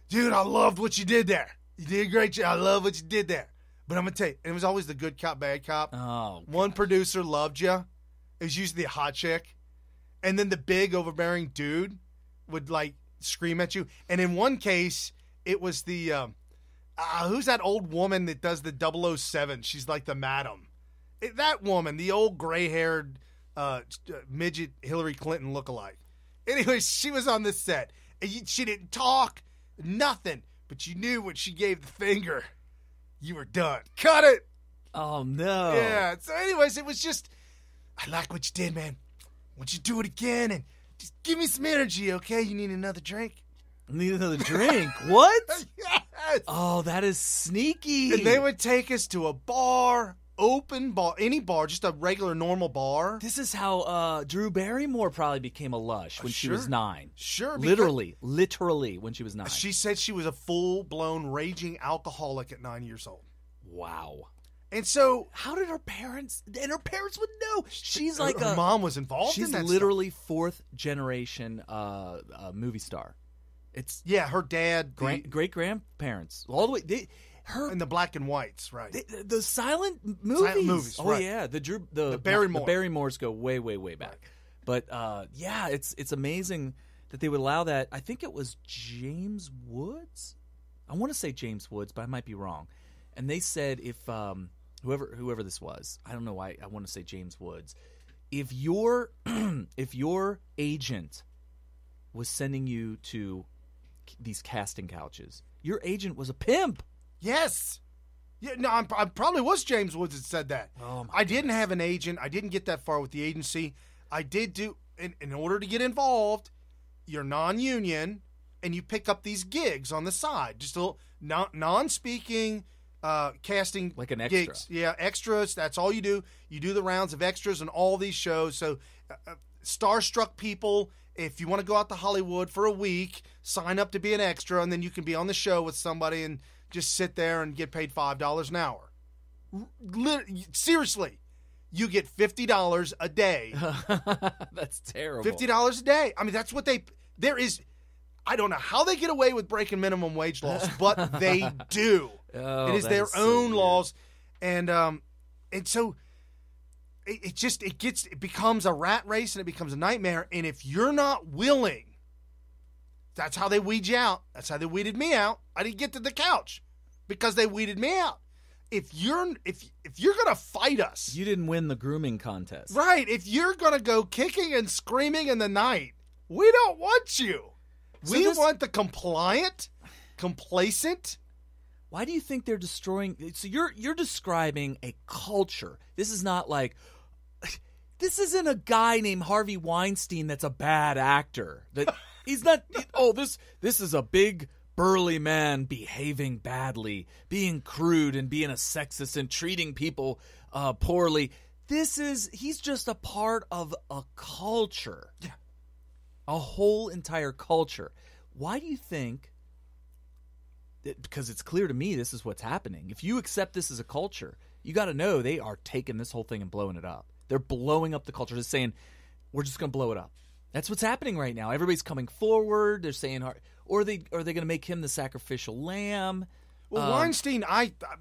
[SPEAKER 6] dude, I loved what you did there. You did a great job. I love what you did there. But I'm going to tell you, and it was always the good cop, bad cop.
[SPEAKER 7] Oh,
[SPEAKER 6] one producer loved you. It was usually the hot chick. And then the big, overbearing dude would, like, scream at you. And in one case, it was the, who's that old woman that does the 007? She's like the madam. That woman, the old gray-haired midget Hillary Clinton lookalike. Anyway, she was on this set. And she didn't talk, nothing. But you knew when she gave the finger, you were done. Cut it.
[SPEAKER 7] Oh, no.
[SPEAKER 6] Yeah. So anyways, it was just, I like what you did, man. Why don't you do it again and just give me some energy, okay? You need another drink?
[SPEAKER 7] Need another drink? What?
[SPEAKER 6] Yes.
[SPEAKER 7] Oh, that is sneaky.
[SPEAKER 6] And they would take us to a bar, open bar, any bar, just a regular, normal bar.
[SPEAKER 7] This is how Drew Barrymore probably became a lush when she was 9.
[SPEAKER 6] Sure.
[SPEAKER 7] Literally when she was 9.
[SPEAKER 6] She said she was a full-blown raging alcoholic at 9 years old.
[SPEAKER 7] Wow.
[SPEAKER 6] And so,
[SPEAKER 7] how did her parents? And her parents would know. She's like
[SPEAKER 6] her mom was involved.
[SPEAKER 7] She's
[SPEAKER 6] in that
[SPEAKER 7] literally fourth generation movie star. It's
[SPEAKER 6] her dad,
[SPEAKER 7] great grandparents, all the way.
[SPEAKER 6] And the black and whites, right?
[SPEAKER 7] The silent movies.
[SPEAKER 6] Silent movies,
[SPEAKER 7] oh
[SPEAKER 6] right.
[SPEAKER 7] yeah, the
[SPEAKER 6] Barrymore.
[SPEAKER 7] The Barrymores go way back. Right. But it's amazing that they would allow that. I think it was James Woods. I want to say James Woods, but I might be wrong. And they said if whoever this was, I don't know why I want to say James Woods. If your agent was sending you to these casting couches, your agent was a pimp.
[SPEAKER 6] Yes. Yeah, no, I probably was James Woods that said that.
[SPEAKER 7] Oh,
[SPEAKER 6] I didn't have an agent. I didn't get that far with the agency. I did do, in order to get involved, you're non-union, and you pick up these gigs on the side. Just a little non-speaking casting
[SPEAKER 7] like an extra.
[SPEAKER 6] Gigs. Yeah, extras. That's all you do. You do the rounds of extras on all these shows. So starstruck people, if you want to go out to Hollywood for a week, sign up to be an extra, and then you can be on the show with somebody and just sit there and get paid $5 an hour. Seriously, you get $50 a day.
[SPEAKER 7] That's terrible.
[SPEAKER 6] $50 a day. I mean, that's what there is. I don't know how they get away with breaking minimum wage laws, but they do.
[SPEAKER 7] Oh,
[SPEAKER 6] it is their own laws, and so it becomes a rat race and it becomes a nightmare. And if you're not willing, that's how they weed you out. That's how they weeded me out. I didn't get to the couch because they weeded me out. If you're gonna fight us,
[SPEAKER 7] you didn't win the grooming contest,
[SPEAKER 6] right? If you're gonna go kicking and screaming in the night, we don't want you. We want the compliant, complacent.
[SPEAKER 7] Why do you think they're destroying? So you're describing a culture. This is not like, this isn't a guy named Harvey Weinstein that's a bad actor. That he's not. This is a big burly man behaving badly, being crude and being a sexist and treating people poorly. He's just a part of a culture.
[SPEAKER 6] Yeah.
[SPEAKER 7] A whole entire culture. Why do you think? Because it's clear to me this is what's happening. If you accept this as a culture, you got to know they are taking this whole thing and blowing it up. They're blowing up the culture, just saying, we're just going to blow it up. That's what's happening right now. Everybody's coming forward. They're saying, or are they going to make him the sacrificial lamb?
[SPEAKER 6] Well, Weinstein,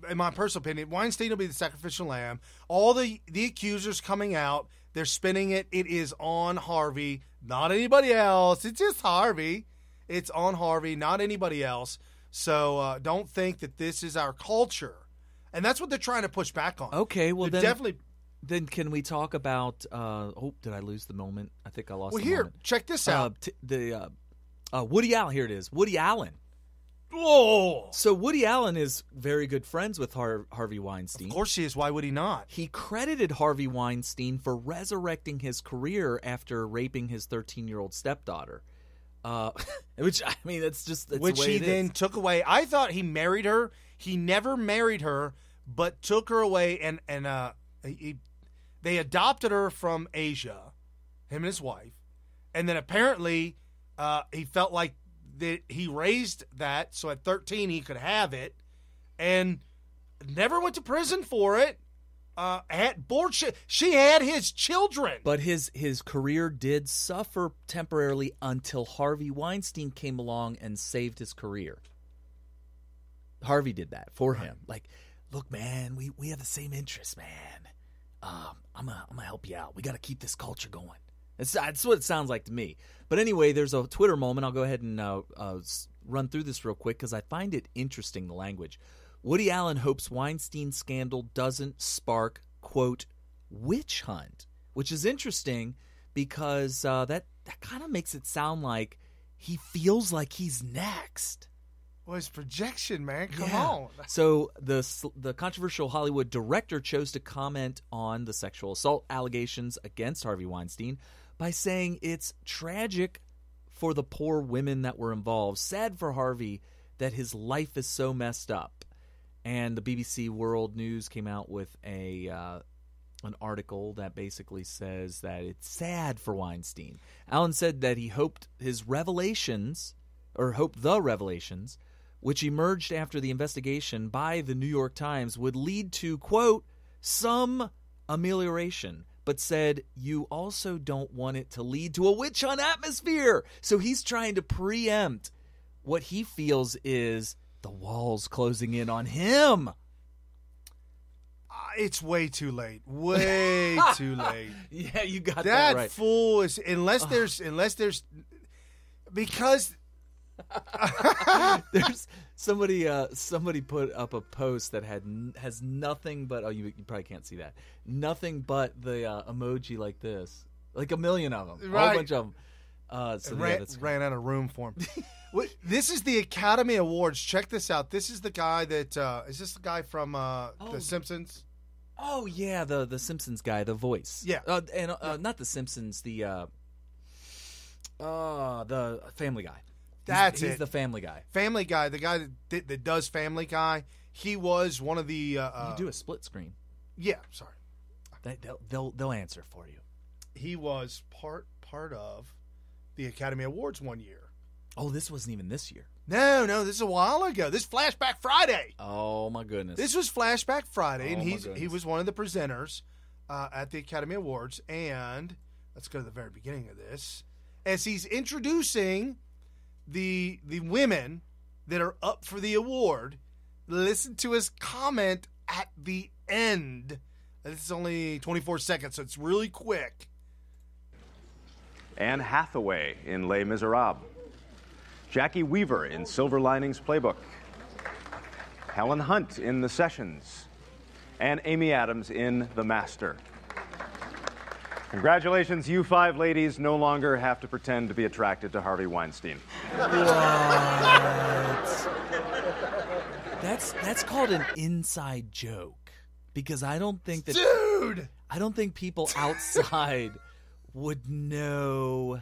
[SPEAKER 6] in my personal opinion, Weinstein will be the sacrificial lamb. All the accusers coming out, they're spinning it. It is on Harvey, not anybody else. It's just Harvey. It's on Harvey, not anybody else. So don't think that this is our culture. And that's what they're trying to push back on.
[SPEAKER 7] Okay, well,
[SPEAKER 6] definitely.
[SPEAKER 7] Then can we talk about did I lose the moment? I think I lost the
[SPEAKER 6] here,
[SPEAKER 7] moment.
[SPEAKER 6] check this out.
[SPEAKER 7] Woody Allen, here it is. Woody Allen.
[SPEAKER 6] Oh!
[SPEAKER 7] So Woody Allen is very good friends with Harvey Weinstein.
[SPEAKER 6] Of course he is. Why would he not?
[SPEAKER 7] He credited Harvey Weinstein for resurrecting his career after raping his 13-year-old stepdaughter. Which, I mean, that's the
[SPEAKER 6] which
[SPEAKER 7] way
[SPEAKER 6] he
[SPEAKER 7] it
[SPEAKER 6] then
[SPEAKER 7] is.
[SPEAKER 6] took away. I thought he married her. He never married her, but took her away and they adopted her from Asia, him and his wife. And then apparently he felt like that he raised that, so at 13 he could have it, and never went to prison for it. She had his children.
[SPEAKER 7] But his career did suffer temporarily until Harvey Weinstein came along and saved his career. Harvey did that for him. Like, look, man, we have the same interests, man. I'm gonna help you out. We got to keep this culture going. That's what it sounds like to me. But anyway, there's a Twitter moment. I'll go ahead and run through this real quick because I find it interesting, the language. Woody Allen hopes Weinstein's scandal doesn't spark, quote, witch hunt, which is interesting because that kind of makes it sound like he feels like he's next.
[SPEAKER 6] Well, his projection, man. Come on.
[SPEAKER 7] So the controversial Hollywood director chose to comment on the sexual assault allegations against Harvey Weinstein by saying it's tragic for the poor women that were involved. Sad for Harvey that his life is so messed up. And the BBC World News came out with an article that basically says that it's sad for Weinstein. Allen said that he hoped the revelations, which emerged after the investigation by the New York Times, would lead to, quote, some amelioration, but said you also don't want it to lead to a witch hunt atmosphere. So he's trying to preempt what he feels is the walls closing in on him.
[SPEAKER 6] It's way too late. Way too late.
[SPEAKER 7] Yeah, you got that
[SPEAKER 6] that
[SPEAKER 7] right.
[SPEAKER 6] fool is unless there's because
[SPEAKER 7] there's somebody put up a post that has nothing but you probably can't see that, nothing but the emoji like this, like a million of them,
[SPEAKER 6] right.
[SPEAKER 7] A whole bunch of them. So
[SPEAKER 6] ran out of room for him. This is the Academy Awards. Check this out. This is the guy that is this the guy from The Simpsons?
[SPEAKER 7] Oh yeah, the Simpsons guy, the voice.
[SPEAKER 6] Yeah,
[SPEAKER 7] and not the Simpsons, the Family Guy. He's the Family Guy.
[SPEAKER 6] Family Guy, the guy that does Family Guy. He was one of the.
[SPEAKER 7] you do a split screen.
[SPEAKER 6] Yeah, sorry.
[SPEAKER 7] They'll answer for you.
[SPEAKER 6] He was part of the Academy Awards one year.
[SPEAKER 7] Oh, this wasn't even this year.
[SPEAKER 6] No, this is a while ago. This is Flashback Friday.
[SPEAKER 7] Oh my goodness.
[SPEAKER 6] This was Flashback Friday, and he was one of the presenters at the Academy Awards. And let's go to the very beginning of this, as he's introducing the women that are up for the award. Listen to his comment at the end. This is only 24 seconds, so it's really quick.
[SPEAKER 12] Anne Hathaway in Les Miserables. Jackie Weaver in Silver Linings Playbook. Helen Hunt in The Sessions. And Amy Adams in The Master. Congratulations, you 5 ladies no longer have to pretend to be attracted to Harvey Weinstein.
[SPEAKER 7] What? That's called an inside joke, because I don't think that I don't think people outside would know.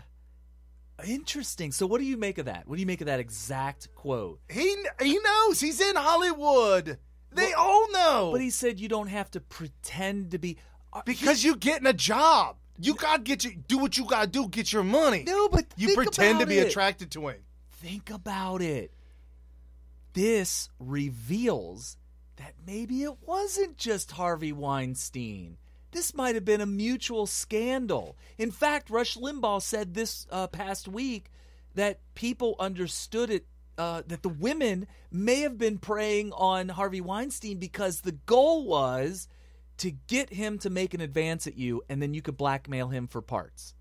[SPEAKER 7] Interesting. So what do you make of that? What do you make of that exact quote?
[SPEAKER 6] He knows. He's in Hollywood. They all know.
[SPEAKER 7] But he said you don't have to pretend to be.
[SPEAKER 6] Because you're getting a job. You got to do what you got to do, get your money.
[SPEAKER 7] No, but
[SPEAKER 6] you pretend to be attracted to him.
[SPEAKER 7] Think about it. This reveals that maybe it wasn't just Harvey Weinstein. This might have been a mutual scandal. In fact, Rush Limbaugh said this past week that people understood it, that the women may have been preying on Harvey Weinstein because the goal was to get him to make an advance at you, and then you could blackmail him for parts.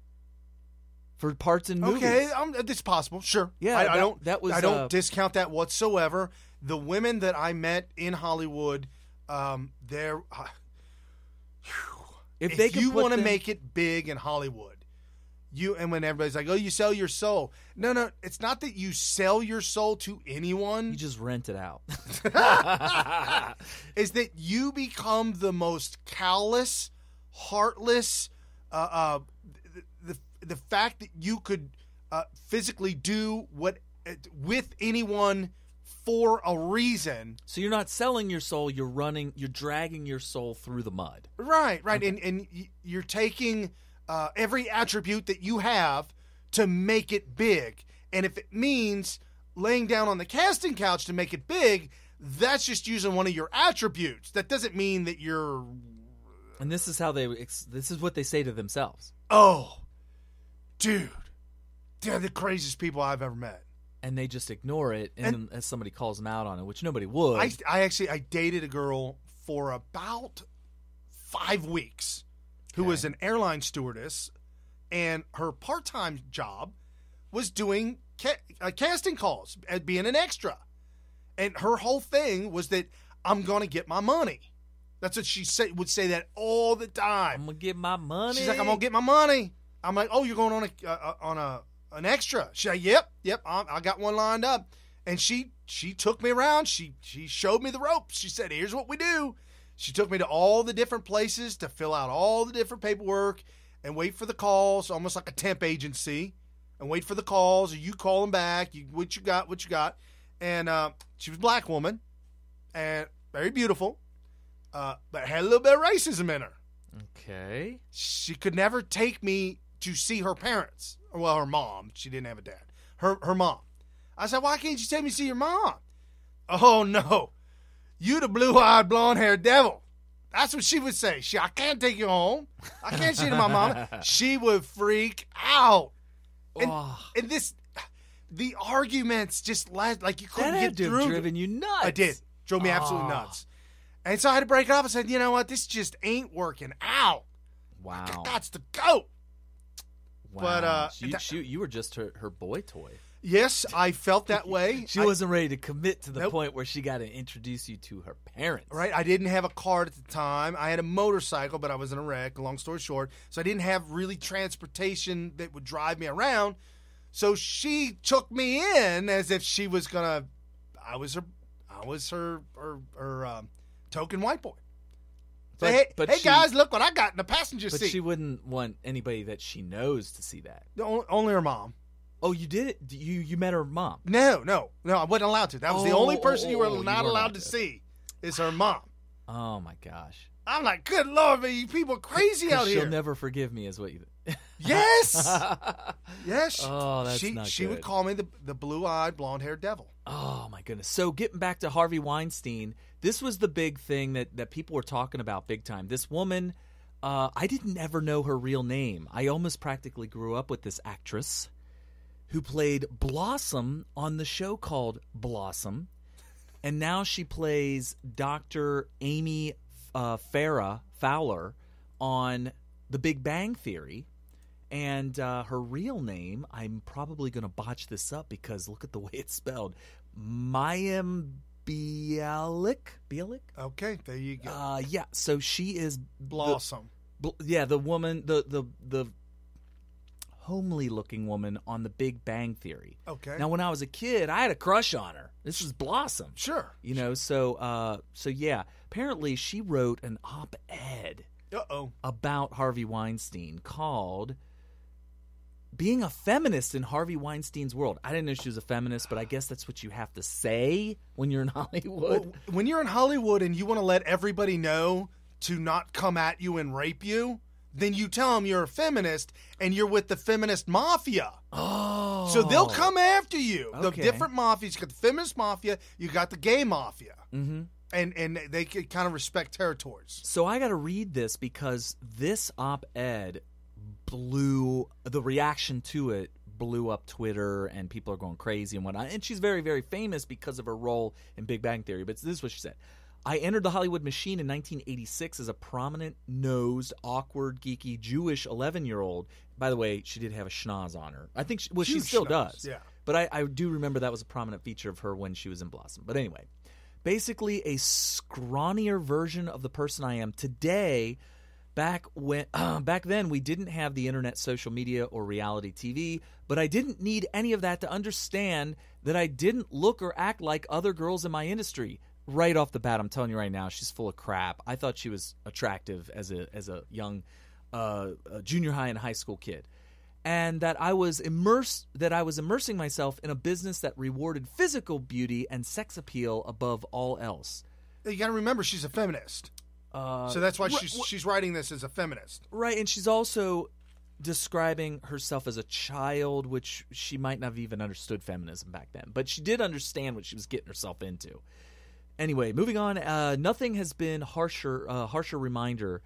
[SPEAKER 7] For parts in movies.
[SPEAKER 6] Okay, it's possible. Sure.
[SPEAKER 7] Yeah,
[SPEAKER 6] I don't discount that whatsoever. The women that I met in Hollywood, they're... If you want to make it big in Hollywood, and when everybody's like, oh, you sell your soul. No, it's not that you sell your soul to anyone.
[SPEAKER 7] You just rent it out.
[SPEAKER 6] Is that you become the most callous, heartless, the fact that you could physically do what with anyone for a reason.
[SPEAKER 7] So you're not selling your soul, you're dragging your soul through the mud.
[SPEAKER 6] Right. And you're taking every attribute that you have to make it big. And if it means laying down on the casting couch to make it big, that's just using one of your attributes. That doesn't mean that you're...
[SPEAKER 7] And this is this is what they say to themselves.
[SPEAKER 6] Oh, dude, they're the craziest people I've ever met.
[SPEAKER 7] And they just ignore it, and as somebody calls them out on it, which nobody would.
[SPEAKER 6] I dated a girl for about 5 weeks who was an airline stewardess, and her part-time job was doing casting calls, being an extra. And her whole thing was that I'm going to get my money. That's what she would say that all the time.
[SPEAKER 7] I'm going to get my money.
[SPEAKER 6] She's like, I'm going to get my money. I'm like, oh, you're going on an extra. She's like, yep, I got one lined up. And she took me around. She showed me the ropes. She said, here's what we do. She took me to all the different places to fill out all the different paperwork and wait for the calls, almost like a temp agency, and wait for the calls, or you call them back, what you got. And she was a black woman, and very beautiful, but had a little bit of racism in her.
[SPEAKER 7] Okay.
[SPEAKER 6] She could never take me to see her parents. Well, her mom. She didn't have a dad. Her mom. I said, why can't you take me to see your mom? Oh, no. You the blue-eyed, blonde-haired devil. That's what she would say. I can't take you home. I can't see my mom. She would freak out. And the arguments just like you couldn't get through.
[SPEAKER 7] That had to have driven you nuts.
[SPEAKER 6] I did. Drove me absolutely nuts. And so I had to break it off and said, you know what? This just ain't working out.
[SPEAKER 7] Wow.
[SPEAKER 6] I got to go.
[SPEAKER 7] Wow. But you were just her boy toy.
[SPEAKER 6] Yes, I felt that way.
[SPEAKER 7] She wasn't ready to commit to the point where she got to introduce you to her parents.
[SPEAKER 6] Right. I didn't have a car at the time. I had a motorcycle, but I was in a wreck, long story short. So I didn't have really transportation that would drive me around. So she took me in as if she was going to... I was her token white boy. Say, hey guys, look what I got in the passenger seat.
[SPEAKER 7] But she wouldn't want anybody that she knows to see that.
[SPEAKER 6] Only her mom.
[SPEAKER 7] Oh, you did it? You met her mom?
[SPEAKER 6] No, I wasn't allowed to. That was the only person you were not allowed to see is her mom.
[SPEAKER 7] Oh, my gosh.
[SPEAKER 6] I'm like, good Lord, man, you people are crazy out here.
[SPEAKER 7] She'll never forgive me is what you...
[SPEAKER 6] Yes! Yes.
[SPEAKER 7] Oh, that's not good.
[SPEAKER 6] She would call me the blue-eyed, blonde-haired devil.
[SPEAKER 7] Oh, my goodness. So getting back to Harvey Weinstein, this was the big thing that people were talking about big time. This woman, I didn't ever know her real name. I almost practically grew up with this actress who played Blossom on the show called Blossom. And now she plays Dr. Amy Fowler on The Big Bang Theory. And her real name, I'm probably going to botch this up because look at the way it's spelled. Mayim Bialik?
[SPEAKER 6] Okay, there you go.
[SPEAKER 7] Yeah, so she is...
[SPEAKER 6] Blossom.
[SPEAKER 7] The woman, the homely-looking woman on The Big Bang Theory.
[SPEAKER 6] Okay.
[SPEAKER 7] Now, when I was a kid, I had a crush on her. This is Blossom.
[SPEAKER 6] Sure.
[SPEAKER 7] You know, so yeah. Apparently, she wrote an op-ed about Harvey Weinstein called Being a Feminist in Harvey Weinstein's World. I didn't know she was a feminist, but I guess that's what you have to say when you're in Hollywood.
[SPEAKER 6] Well, when you're in Hollywood and you want to let everybody know to not come at you and rape you, then you tell them you're a feminist and you're with the feminist mafia.
[SPEAKER 7] Oh.
[SPEAKER 6] So they'll come after you.
[SPEAKER 7] Okay.
[SPEAKER 6] The different mafias. You got the feminist mafia. You got the gay mafia.
[SPEAKER 7] Mm-hmm.
[SPEAKER 6] And they could kind of respect territories.
[SPEAKER 7] So I got to read this because this op-ed the reaction to it blew up Twitter, and people are going crazy and whatnot. And she's very, very famous because of her role in Big Bang Theory. But this is what she said. I entered the Hollywood machine in 1986 as a prominent-nosed, awkward, geeky, Jewish 11-year-old. By the way, she did have a schnoz on her. I think she still does.
[SPEAKER 6] Yeah.
[SPEAKER 7] But I do remember that was a prominent feature of her when she was in Blossom. But anyway, basically a scrawnier version of the person I am today. Back then, we didn't have the internet, social media, or reality TV, but I didn't need any of that to understand that I didn't look or act like other girls in my industry. Right off the bat, I'm telling you right now, she's full of crap. I thought she was attractive as a young junior high and high school kid, and that I was immersing myself in a business that rewarded physical beauty and sex appeal above all else.
[SPEAKER 6] You got to remember, she's a feminist. So that's why she's writing this as a feminist.
[SPEAKER 7] Right, and she's also describing herself as a child, which she might not have even understood feminism back then. But she did understand what she was getting herself into. Anyway, moving on. Nothing has been harsher reminder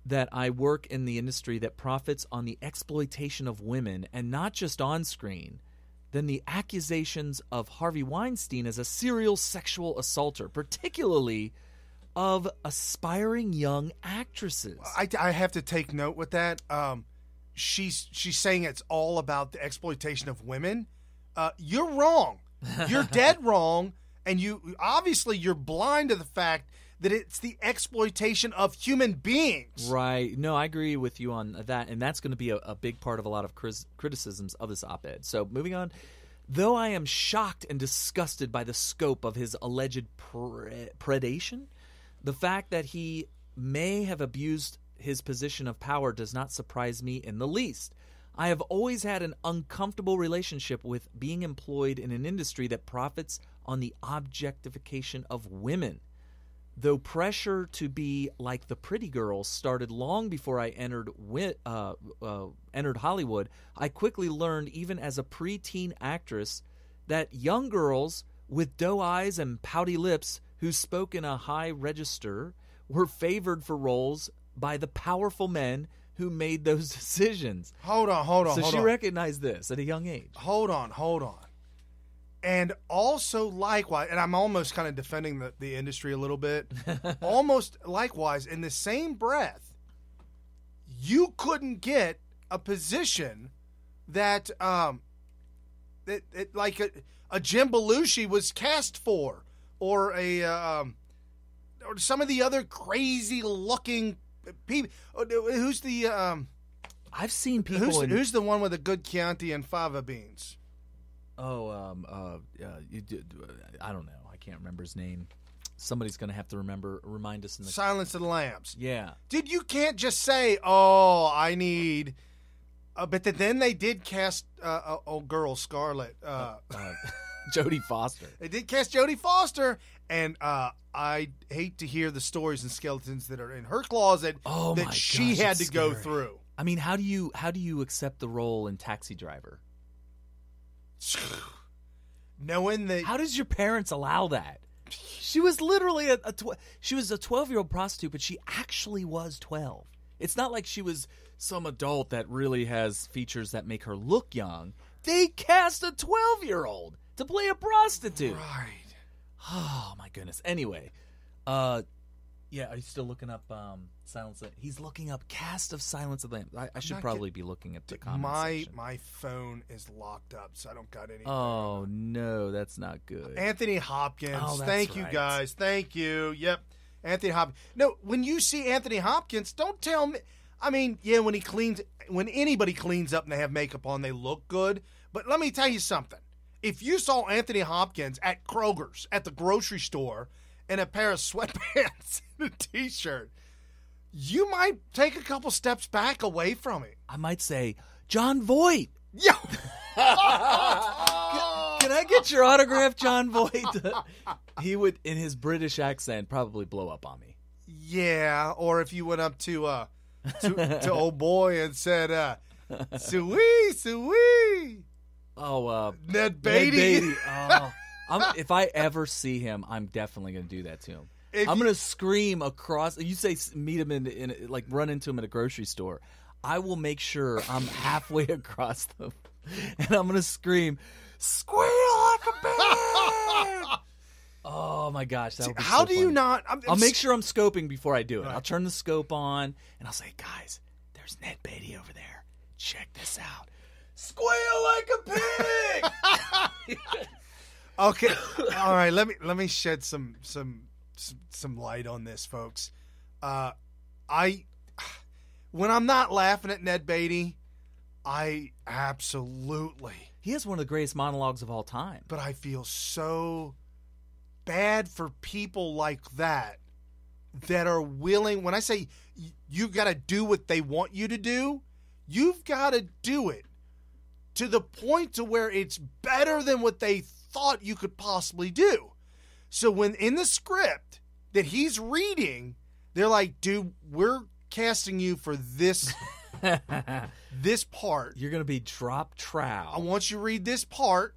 [SPEAKER 7] that I work in the industry that profits on the exploitation of women, and not just on screen, than the accusations of Harvey Weinstein as a serial sexual assaulter, particularly of aspiring young actresses.
[SPEAKER 6] I have to take note with that. She's saying it's all about the exploitation of women. You're wrong. You're dead wrong, and you're blind to the fact that it's the exploitation of human beings.
[SPEAKER 7] Right. No, I agree with you on that, and that's going to be a big part of a lot of criticisms of this op-ed. So moving on. Though I am shocked and disgusted by the scope of his alleged predation, the fact that he may have abused his position of power does not surprise me in the least. I have always had an uncomfortable relationship with being employed in an industry that profits on the objectification of women. Though pressure to be like the pretty girls started long before I entered Hollywood, I quickly learned, even as a preteen actress, that young girls with doe eyes and pouty lips who spoke in a high register were favored for roles by the powerful men who made those decisions.
[SPEAKER 6] Hold on.
[SPEAKER 7] So she recognized this at a young age.
[SPEAKER 6] Hold on. And also, likewise, and I'm almost kind of defending the industry a little bit, almost likewise, in the same breath, you couldn't get a position that like a Jim Belushi was cast for, or or some of the other crazy looking people. Who's the
[SPEAKER 7] I've seen people.
[SPEAKER 6] Who's the one with the good Chianti and fava beans?
[SPEAKER 7] You did. I don't know. I can't remember his name. Somebody's going to have to remind us in the
[SPEAKER 6] Silence of the Lambs.
[SPEAKER 7] Yeah.
[SPEAKER 6] Dude, you can't just say, "Oh, I need." But then they did cast old girl Scarlett.
[SPEAKER 7] Jodie Foster.
[SPEAKER 6] They did cast Jodie Foster, and I hate to hear the stories and skeletons that are in her closet that she had to go through.
[SPEAKER 7] I mean, how do you accept the role in Taxi Driver?
[SPEAKER 6] Knowing that,
[SPEAKER 7] how does your parents allow that? She was literally she was a 12-year-old prostitute, but she actually was 12. It's not like she was some adult that really has features that make her look young. They cast a 12-year-old to play a prostitute.
[SPEAKER 6] Right.
[SPEAKER 7] Oh my goodness. Anyway, yeah, are you still looking up Silence? He's looking up cast of Silence of the Lambs. I should probably be looking at the comments section.
[SPEAKER 6] My phone is locked up, so I don't got anything.
[SPEAKER 7] Oh no, that's not good.
[SPEAKER 6] Anthony Hopkins.
[SPEAKER 7] Oh, that's
[SPEAKER 6] Thank you, guys. Thank you. Yep, Anthony Hopkins. No, when you see Anthony Hopkins, don't tell me. I mean, yeah, when anybody cleans up and they have makeup on, they look good. But let me tell you something. If you saw Anthony Hopkins at Kroger's, at the grocery store, in a pair of sweatpants and a T-shirt, you might take a couple steps back away from it.
[SPEAKER 7] I might say, John Voight.
[SPEAKER 6] Yo!
[SPEAKER 7] Can I get your autograph, John Voight? He would, in his British accent, probably blow up on me.
[SPEAKER 6] Yeah, or if you went up to old boy and said, "Sui, sui."
[SPEAKER 7] Oh,
[SPEAKER 6] Ned Beatty.
[SPEAKER 7] Oh, If I ever see him, I'm definitely going to do that to him. I'm going to scream across. You say meet him in like run into him at a grocery store. I will make sure I'm halfway across them, and I'm going to scream, "Squeal like a pig!" Oh my gosh, that would be
[SPEAKER 6] how
[SPEAKER 7] so
[SPEAKER 6] do
[SPEAKER 7] funny.
[SPEAKER 6] you not?
[SPEAKER 7] I'll make sure I'm scoping before I do it.
[SPEAKER 6] Right.
[SPEAKER 7] I'll turn the scope on, and I'll say, "Guys, there's Ned Beatty over there. Check this out. Squeal like a pig!"
[SPEAKER 6] Okay, all right. Let me shed some light on this, folks. When I'm not laughing at Ned Beatty, I absolutely.
[SPEAKER 7] He has one of the greatest monologues of all time.
[SPEAKER 6] But I feel so bad for people like that are willing. When I say you've got to do what they want you to do, you've got to do it to the point to where it's better than what they thought you could possibly do. So when in the script that he's reading, they're like, dude, we're casting you for this this part.
[SPEAKER 7] You're going to be drop trow.
[SPEAKER 6] I want you to read this part,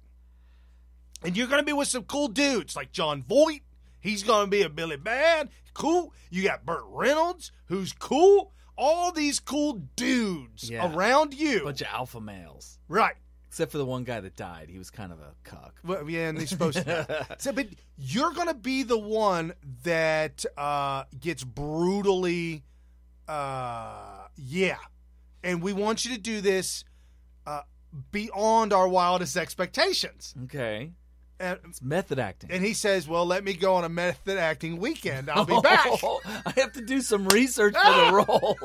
[SPEAKER 6] and you're going to be with some cool dudes like John Voight. He's going to be a Billy Bad. Cool. You got Burt Reynolds, who's cool. All these cool dudes around you.
[SPEAKER 7] Bunch of alpha males.
[SPEAKER 6] Right.
[SPEAKER 7] Except for the one guy that died. He was kind of a cuck.
[SPEAKER 6] Well, yeah, and he's supposed to. But you're going to be the one that gets brutally, and we want you to do this beyond our wildest expectations.
[SPEAKER 7] Okay.
[SPEAKER 6] And
[SPEAKER 7] it's method acting.
[SPEAKER 6] And he says, well, let me go on a method acting weekend. I'll be back.
[SPEAKER 7] I have to do some research for the role.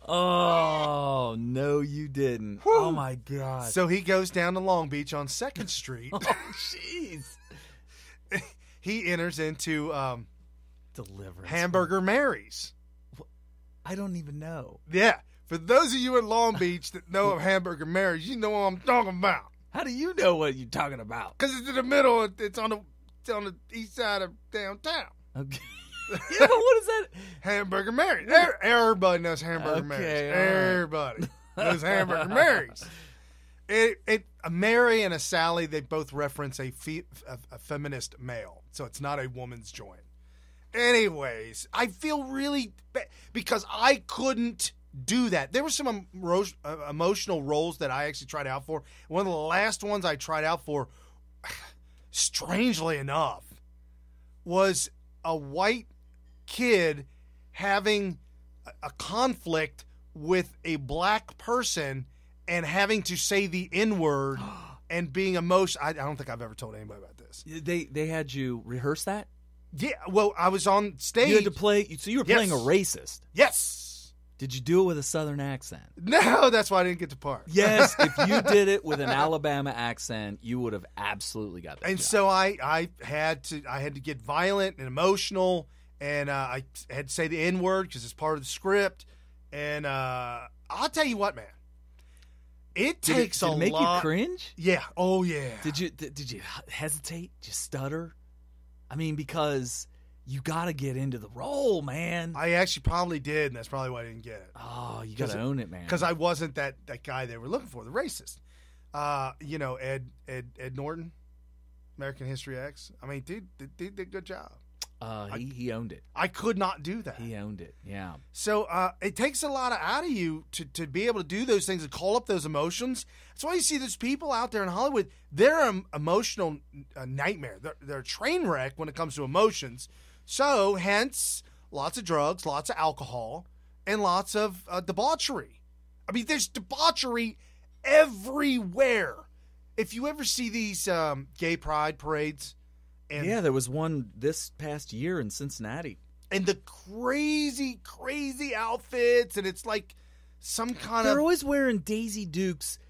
[SPEAKER 7] Oh, no, you didn't.
[SPEAKER 6] Whew.
[SPEAKER 7] Oh, my God.
[SPEAKER 6] So he goes down to Long Beach on 2nd Street.
[SPEAKER 7] Oh, jeez.
[SPEAKER 6] He enters into
[SPEAKER 7] Deliverance.
[SPEAKER 6] Hamburger Mary's.
[SPEAKER 7] I don't even know.
[SPEAKER 6] Yeah. For those of you in Long Beach that know of Hamburger Mary's, you know what I'm talking about.
[SPEAKER 7] How do you know what you're talking about?
[SPEAKER 6] Because it's in the middle. It's on the east side of downtown.
[SPEAKER 7] Okay. Yeah, but what is that?
[SPEAKER 6] Hamburger Mary's. Everybody knows Hamburger Mary's.
[SPEAKER 7] Right.
[SPEAKER 6] Everybody knows Hamburger Mary's. A Mary and a Sally, they both reference a feminist male. So it's not a woman's joint. Anyways, I feel really bad because I couldn't do that. There were some emotional roles that I actually tried out for. One of the last ones I tried out for, strangely enough, was a white kid having a conflict with a black person and having to say the N-word and being emotional. I don't think I've ever told anybody about this.
[SPEAKER 7] They had you rehearse that?
[SPEAKER 6] Yeah, well, I was on stage.
[SPEAKER 7] You had to play, so you were playing a racist.
[SPEAKER 6] Yes.
[SPEAKER 7] Did you do it with a Southern accent?
[SPEAKER 6] No, that's why I didn't get the part.
[SPEAKER 7] Yes, if you did it with an Alabama accent, you would have absolutely got that.
[SPEAKER 6] And
[SPEAKER 7] job.
[SPEAKER 6] so I had to get violent and emotional, and I had to say the N-word because it's part of the script. And I'll tell you what, man, it takes a lot.
[SPEAKER 7] Did it make you cringe?
[SPEAKER 6] Yeah. Oh yeah.
[SPEAKER 7] Did you hesitate? Did you stutter? I mean, because you got to get into the role, man.
[SPEAKER 6] I actually probably did, and that's probably why I didn't get it.
[SPEAKER 7] Oh, you got to own it, man.
[SPEAKER 6] Because I wasn't that guy they were looking for, the racist. Ed Norton, American History X. I mean, dude did a good job.
[SPEAKER 7] He owned it.
[SPEAKER 6] I could not do that.
[SPEAKER 7] He owned it, yeah.
[SPEAKER 6] So it takes a lot out of you to be able to do those things and call up those emotions. That's why you see those people out there in Hollywood. They're an emotional nightmare. They're a train wreck when it comes to emotions. So, hence, lots of drugs, lots of alcohol, and lots of debauchery. I mean, there's debauchery everywhere. If you ever see these gay pride parades.
[SPEAKER 7] Yeah, there was one this past year in Cincinnati.
[SPEAKER 6] And the crazy, crazy outfits, and it's like some kind
[SPEAKER 7] They're always wearing Daisy Dukes.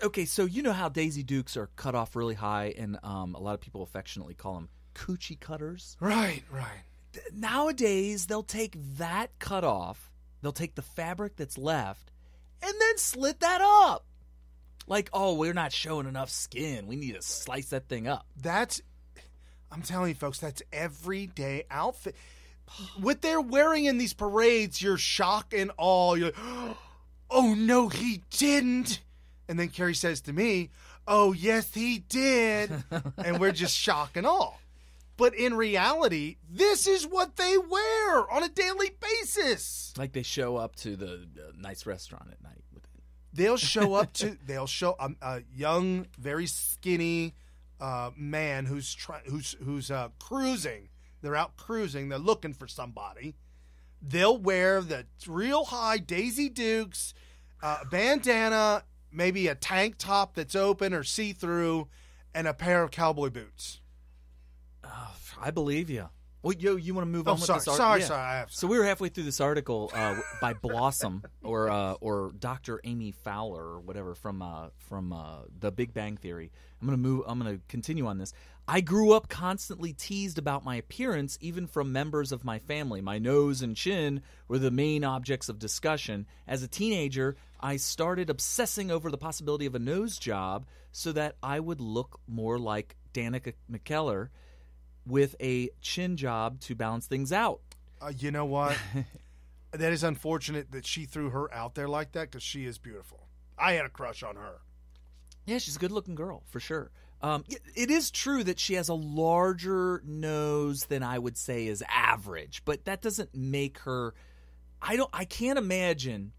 [SPEAKER 7] Okay, so you know how Daisy Dukes are cut off really high, and a lot of people affectionately call them coochie cutters.
[SPEAKER 6] Right.
[SPEAKER 7] Nowadays, they'll take that cut off, they'll take the fabric that's left, and then slit that up. Like, oh, we're not showing enough skin. We need to slice that thing up.
[SPEAKER 6] I'm telling you, folks, that's everyday outfit. What they're wearing in these parades, you're shocked and awe. You're like, oh, no, he didn't. And then Carrie says to me, oh, yes, he did. And we're just shock and awe. But in reality, this is what they wear on a daily basis.
[SPEAKER 7] Like they show up to the nice restaurant at night.
[SPEAKER 6] They'll show a young, very skinny man who's cruising. They're out cruising. They're looking for somebody. They'll wear the real high Daisy Dukes, bandana, maybe a tank top that's open or see-through, and a pair of cowboy boots.
[SPEAKER 7] I believe you. Well, you want to move on with
[SPEAKER 6] sorry,
[SPEAKER 7] this article?
[SPEAKER 6] Sorry.
[SPEAKER 7] So we were halfway through this article by Blossom or Dr. Amy Fowler or whatever from The Big Bang Theory. I'm going to continue on this. I grew up constantly teased about my appearance, even from members of my family. My nose and chin were the main objects of discussion. As a teenager, I started obsessing over the possibility of a nose job so that I would look more like Danica McKellar, with a chin job to balance things out.
[SPEAKER 6] You know what? That is unfortunate that she threw her out there like that because she is beautiful. I had a crush on her.
[SPEAKER 7] Yeah, she's a good-looking girl, for sure. It is true that she has a larger nose than I would say is average, but that doesn't make her... I can't imagine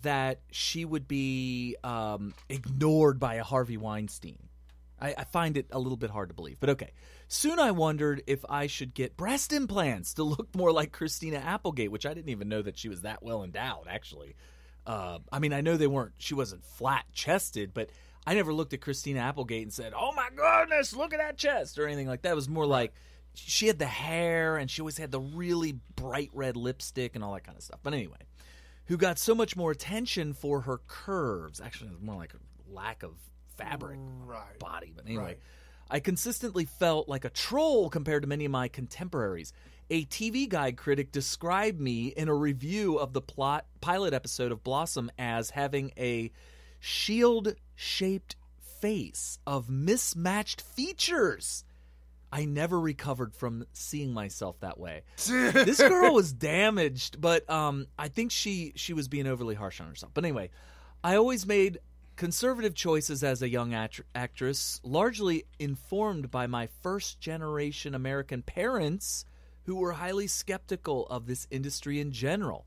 [SPEAKER 7] that she would be ignored by a Harvey Weinstein. I find it a little bit hard to believe, but okay. Soon I wondered if I should get breast implants to look more like Christina Applegate, which I didn't even know that she was that well endowed, actually. I mean, I know she wasn't flat-chested, but I never looked at Christina Applegate and said, oh my goodness, look at that chest, or anything like that. It was more like she had the hair, and she always had the really bright red lipstick and all that kind of stuff. But anyway, who got so much more attention for her curves. Actually, it was more like a lack of fabric body, but anyway. Right. I consistently felt like a troll compared to many of my contemporaries. A TV Guide critic described me in a review of the pilot episode of Blossom as having a shield-shaped face of mismatched features. I never recovered from seeing myself that way. This girl was damaged, but I think she was being overly harsh on herself. But anyway, I always made conservative choices as a young actress, largely informed by my first-generation American parents who were highly skeptical of this industry in general.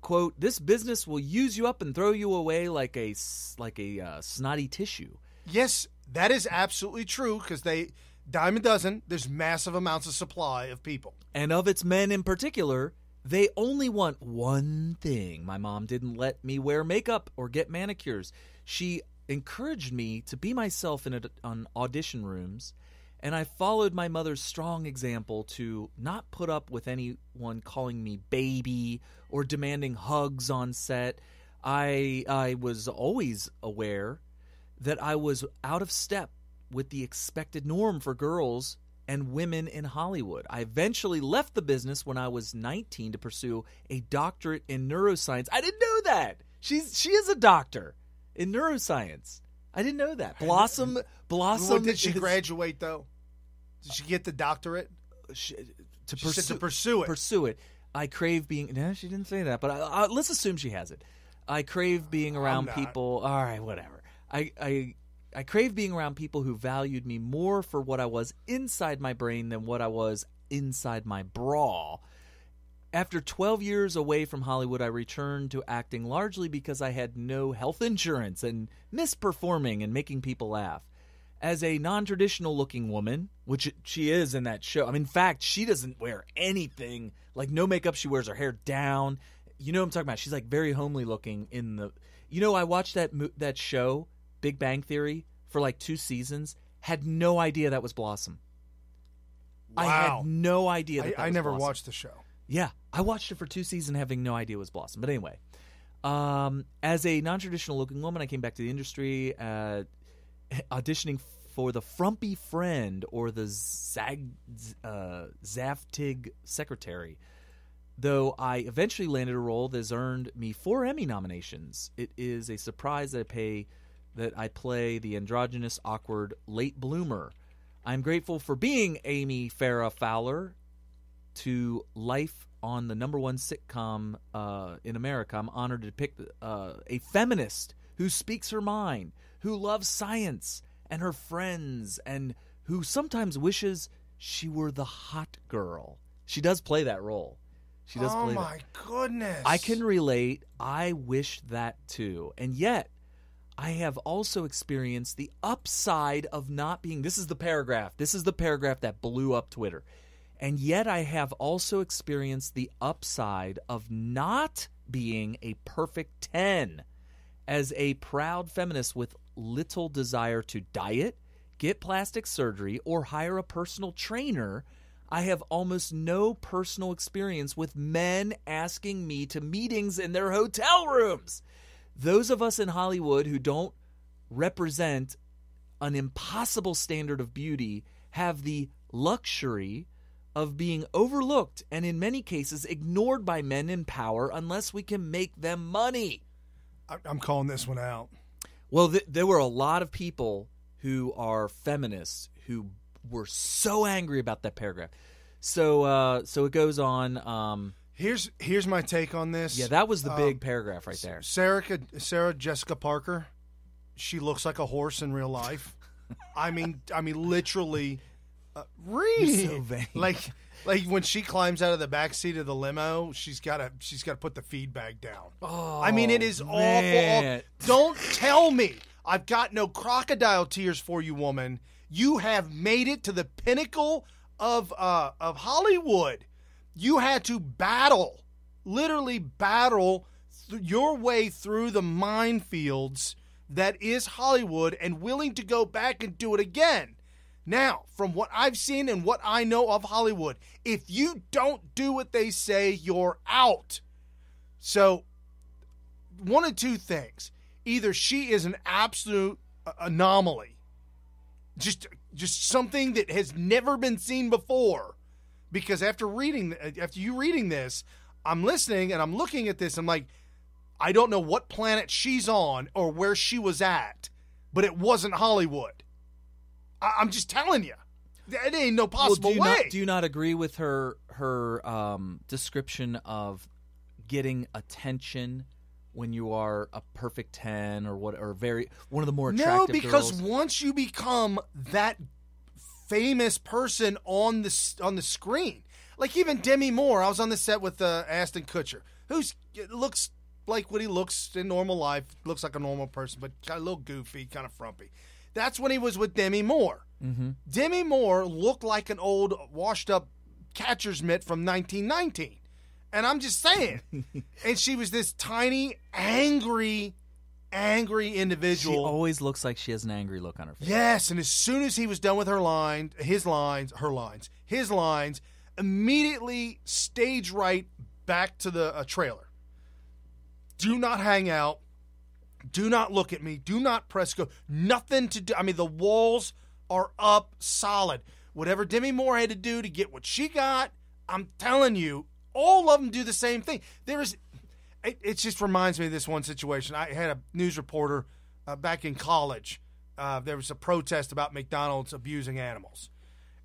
[SPEAKER 7] Quote, this business will use you up and throw you away like a snotty tissue.
[SPEAKER 6] Yes, that is absolutely true because they dime a dozen. There's massive amounts of supply of people.
[SPEAKER 7] And of its men in particular, they only want one thing. My mom didn't let me wear makeup or get manicures. She encouraged me to be myself on audition rooms, and I followed my mother's strong example to not put up with anyone calling me baby or demanding hugs on set. I was always aware that I was out of step with the expected norm for girls and women in Hollywood. I eventually left the business when I was 19 to pursue a doctorate in neuroscience. I didn't know that. She is a doctor in neuroscience. I didn't know that. Blossom.
[SPEAKER 6] What did she graduate though? Did she get the doctorate?
[SPEAKER 7] To pursue it. I crave being. No, she didn't say that. But let's assume she has it. I crave being around people. All right, whatever. I crave being around people who valued me more for what I was inside my brain than what I was inside my bra. After 12 years away from Hollywood, I returned to acting largely because I had no health insurance and missed performing and making people laugh. As a non-traditional looking woman, which she is in that show, I mean, in fact, she doesn't wear anything, like no makeup, she wears her hair down. You know what I'm talking about? She's like very homely looking in the... You know, I watched that show, Big Bang Theory, for like 2 seasons, had no idea that was Blossom.
[SPEAKER 6] Wow.
[SPEAKER 7] I had no idea that was
[SPEAKER 6] I never
[SPEAKER 7] Blossom.
[SPEAKER 6] watched the show.
[SPEAKER 7] Yeah, I watched it for 2 seasons having no idea it was Blossom. But anyway, as a non-traditional looking woman, I came back to the industry auditioning for the frumpy friend or the Zaftig secretary. Though I eventually landed a role that has earned me 4 Emmy nominations. It is a surprise that I play the androgynous, awkward late bloomer. I'm grateful for being Amy Farrah Fowler to life on the #1 sitcom in America. I'm honored to depict a feminist who speaks her mind, who loves science, and her friends, and who sometimes wishes she were the hot girl. She does play that role. She does play that.
[SPEAKER 6] Oh, my goodness.
[SPEAKER 7] I can relate. I wish that too. And yet, I have also experienced the upside of not being... This is the paragraph. This is the paragraph that blew up Twitter. And yet, I have also experienced the upside of not being a perfect 10. As a proud feminist with little desire to diet, get plastic surgery, or hire a personal trainer, I have almost no personal experience with men asking me to meetings in their hotel rooms. Those of us in Hollywood who don't represent an impossible standard of beauty have the luxury of being overlooked and in many cases ignored by men in power unless we can make them money.
[SPEAKER 6] I'm calling this one out.
[SPEAKER 7] Well, there were a lot of people who are feminists who were so angry about that paragraph. So it goes on.
[SPEAKER 6] Here's my take on this.
[SPEAKER 7] Yeah, that was the big paragraph right there.
[SPEAKER 6] Sarah Jessica Parker, she looks like a horse in real life. I mean, literally. Really?
[SPEAKER 7] You're so vain.
[SPEAKER 6] Like when she climbs out of the back seat of the limo, she's got to put the feed bag down.
[SPEAKER 7] Oh,
[SPEAKER 6] I mean, it is
[SPEAKER 7] man.
[SPEAKER 6] awful. Don't tell me I've got no crocodile tears for you, woman. You have made it to the pinnacle of Hollywood. You had to literally battle your way through the minefields that is Hollywood, and willing to go back and do it again. Now, from what I've seen and what I know of Hollywood, if you don't do what they say, you're out. So, one of two things. Either she is an absolute anomaly, just something that has never been seen before. Because after you reading this, I'm listening and I'm looking at this. I'm like, I don't know what planet she's on or where she was at, but it wasn't Hollywood. I'm just telling you, it ain't no possible way.
[SPEAKER 7] Do you not agree with her description of getting attention when you are a perfect 10 or one of the more attractive
[SPEAKER 6] No, because
[SPEAKER 7] girls?
[SPEAKER 6] once you become that famous person on the screen, like even Demi Moore, I was on the set with Ashton Kutcher, who looks like what he looks in normal life, looks like a normal person, but kind of a little goofy, kind of frumpy. That's when he was with Demi Moore.
[SPEAKER 7] Mm-hmm.
[SPEAKER 6] Demi Moore looked like an old washed-up catcher's mitt from 1919. And I'm just saying. And she was this tiny, angry individual.
[SPEAKER 7] She always looks like she has an angry look on her face.
[SPEAKER 6] Yes, and as soon as he was done with his lines, immediately stage right back to the trailer. Do not hang out. Do not look at me. Do not press go. Nothing to do. I mean, the walls are up solid. Whatever Demi Moore had to do to get what she got, I'm telling you, all of them do the same thing. It just reminds me of this one situation. I had a news reporter back in college. There was a protest about McDonald's abusing animals.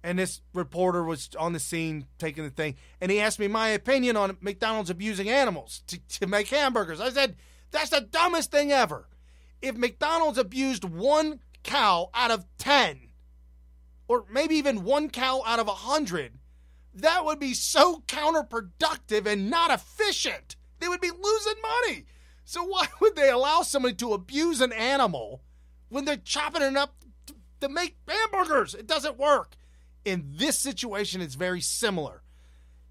[SPEAKER 6] And this reporter was on the scene taking the thing, and he asked me my opinion on McDonald's abusing animals to make hamburgers. I said, that's the dumbest thing ever. If McDonald's abused one cow out of 10, or maybe even one cow out of 100, that would be so counterproductive and not efficient. They would be losing money. So why would they allow somebody to abuse an animal when they're chopping it up to make hamburgers? It doesn't work. In this situation, it's very similar.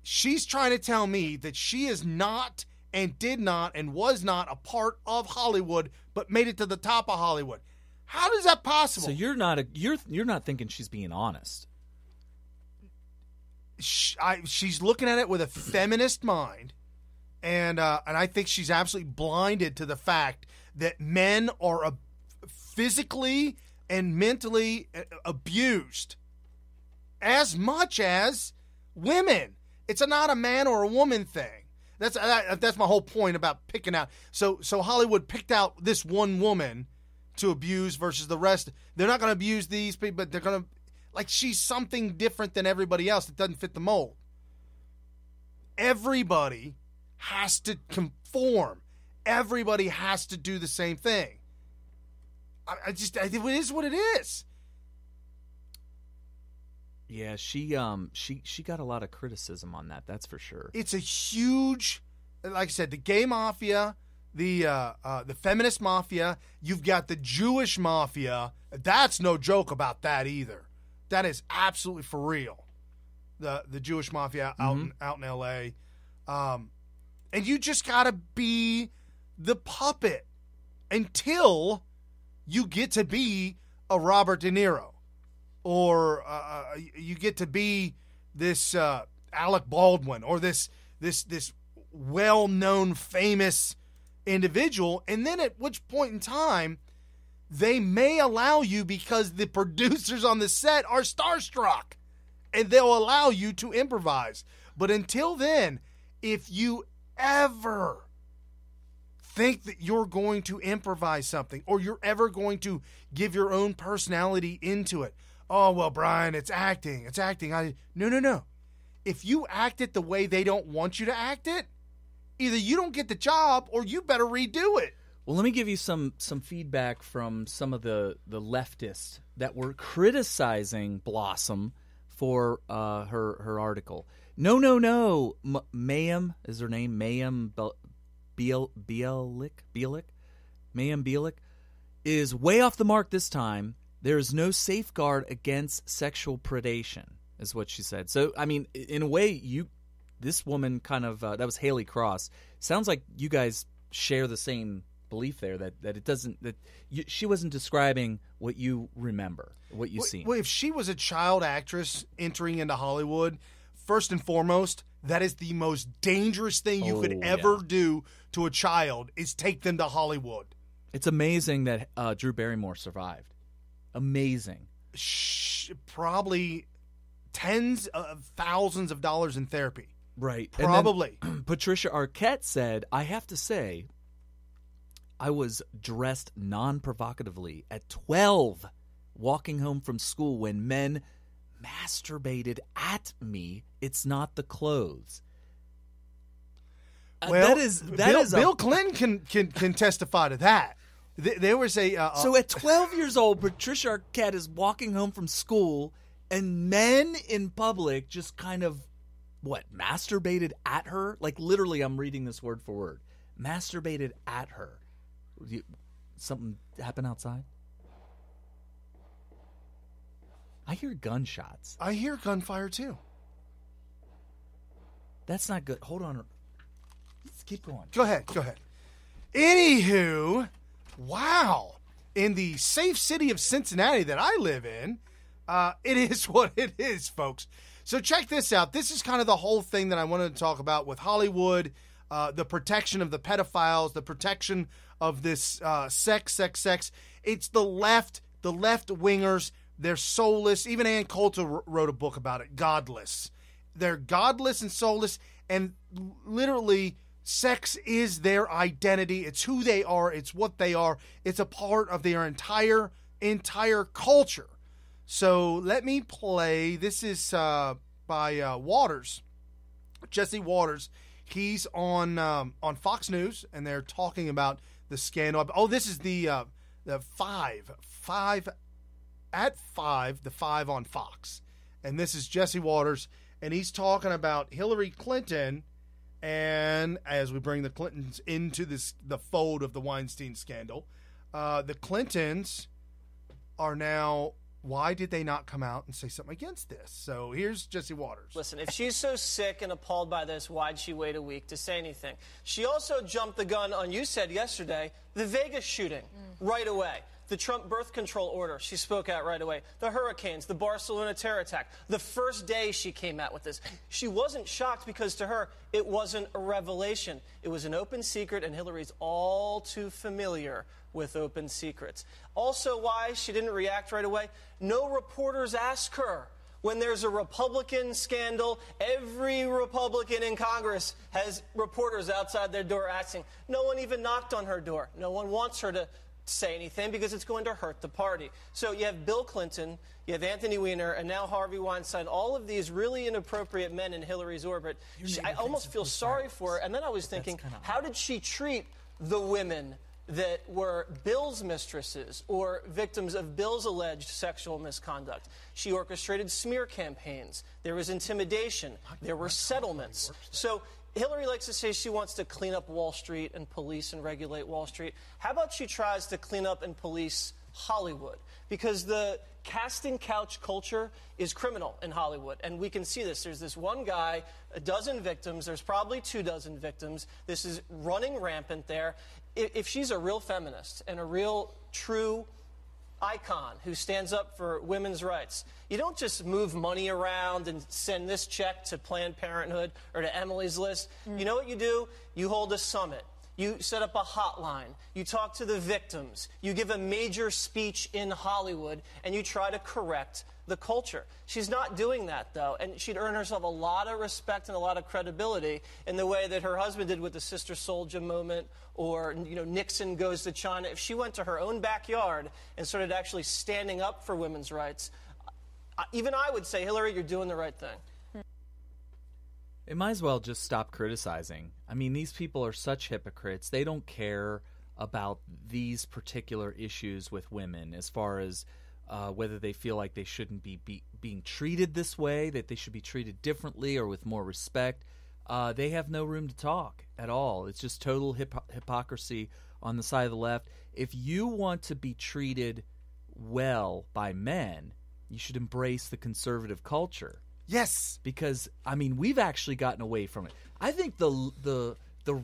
[SPEAKER 6] She's trying to tell me that she is not and did not and was not a part of Hollywood, but made it to the top of Hollywood. How is that possible?
[SPEAKER 7] So you're not thinking she's being honest.
[SPEAKER 6] She's looking at it with a feminist mind, and I think she's absolutely blinded to the fact that men are physically and mentally abused as much as women. It's not a man or a woman thing. That's my whole point about picking out. So Hollywood picked out this one woman to abuse versus the rest. They're not going to abuse these people, but they're going to, like, she's something different than everybody else that doesn't fit the mold. Everybody has to conform. Everybody has to do the same thing. it is what it is.
[SPEAKER 7] Yeah, she got a lot of criticism on that. That's for sure.
[SPEAKER 6] It's a huge, like I said, the gay mafia, the feminist mafia. You've got the Jewish mafia. That's no joke about that either. That is absolutely for real. The Jewish mafia out in L.A. And you just gotta be the puppet until you get to be a Robert De Niro, or you get to be this Alec Baldwin, or this well-known, famous individual, and then at which point in time they may allow you, because the producers on the set are starstruck, and they'll allow you to improvise. But until then, if you ever think that you're going to improvise something, or you're ever going to give your own personality into it, oh, well, Brian, it's acting. No. If you act it the way they don't want you to act it, either you don't get the job or you better redo it.
[SPEAKER 7] Well, let me give you some feedback from some of the leftists that were criticizing Blossom for her article. No. Mayim is her name. Mayim Bielik. Mayim Bielik is way off the mark this time. There is no safeguard against sexual predation, is what she said. So, I mean, in a way, this woman kind of that was Haley Cross. Sounds like you guys share the same belief there, that it doesn't, she wasn't describing what you remember, what you've seen.
[SPEAKER 6] Well, if she was a child actress entering into Hollywood, first and foremost, that is the most dangerous thing you could ever do to a child, is take them to Hollywood.
[SPEAKER 7] It's amazing that Drew Barrymore survived. Amazing.
[SPEAKER 6] Probably tens of thousands of dollars in therapy.
[SPEAKER 7] Right.
[SPEAKER 6] Probably.
[SPEAKER 7] And then Patricia Arquette said, I have to say, I was dressed non-provocatively at 12, walking home from school when men masturbated at me. It's not the clothes.
[SPEAKER 6] Well, Bill Clinton can testify to that. There was a
[SPEAKER 7] so at 12 years old, Patricia Arquette is walking home from school, and men in public just kind of masturbated at her. Like literally, I'm reading this word for word. Masturbated at her. Something happened outside? I hear gunshots.
[SPEAKER 6] I hear gunfire too.
[SPEAKER 7] That's not good. Hold on. Let's keep going.
[SPEAKER 6] Go ahead. Anywho, wow. In the safe city of Cincinnati that I live in, it is what it is, folks. So check this out. This is kind of the whole thing that I wanted to talk about with Hollywood, the protection of the pedophiles, the protection of this sex. It's the left-wingers. They're soulless. Even Ann Coulter wrote a book about it, Godless. They're godless and soulless, and literally sex is their identity. It's who they are. It's what they are. It's a part of their entire culture. So let me play. This is by Waters, Jesse Waters. He's on Fox News, and they're talking about the scandal. Oh, this is the five on Fox, and this is Jesse Waters, and he's talking about Hillary Clinton. And as we bring the Clintons into the fold of the Weinstein scandal, the Clintons are now. Why did they not come out and say something against this? So here's Jesse Waters.
[SPEAKER 13] Listen, if she's so sick and appalled by this, why'd she wait a week to say anything? She also jumped the gun on, you said yesterday, the Vegas shooting right away. The Trump birth control order, she spoke out right away. The hurricanes, the Barcelona terror attack. The first day she came out with this. She wasn't shocked because to her, it wasn't a revelation. It was an open secret, and Hillary's all too familiar with open secrets. Also, why she didn't react right away, no reporters ask her. When there's a Republican scandal, every Republican in Congress has reporters outside their door asking. No one even knocked on her door. No one wants her to say anything because it's going to hurt the party. So you have Bill Clinton, you have Anthony Weiner, and now Harvey Weinstein, all of these really inappropriate men in Hillary's orbit. I almost feel sorry for her. And then I was thinking, how did she treat the women that were Bill's mistresses or victims of Bill's alleged sexual misconduct. She orchestrated smear campaigns. There was intimidation. There were settlements. So Hillary likes to say she wants to clean up Wall Street and police and regulate Wall Street. How about she tries to clean up and police Hollywood? Because the casting couch culture is criminal in Hollywood, and we can see this. There's this one guy, a dozen victims. There's probably 24 victims. This is running rampant there. If she's a real feminist and a real true icon who stands up for women's rights, you don't just move money around and send this check to Planned Parenthood or to Emily's List. You know what you do? You hold a summit. You set up a hotline. You talk to the victims. You give a major speech in Hollywood, and you try to correct the culture. She's not doing that, though, and she'd earn herself a lot of respect and a lot of credibility in the way that her husband did with the Sister Souljah moment, or Nixon goes to China. If she went to her own backyard and started actually standing up for women's rights, even I would say, Hillary, you're doing the right thing.
[SPEAKER 7] It might as well just stop criticizing. I mean, these people are such hypocrites. They don't care about these particular issues with women as far as whether they feel like they shouldn't be being treated this way, that they should be treated differently or with more respect. They have no room to talk at all. It's just total hypocrisy on the side of the left. If you want to be treated well by men, you should embrace the conservative culture.
[SPEAKER 6] Yes.
[SPEAKER 7] Because, I mean, we've actually gotten away from it. I think the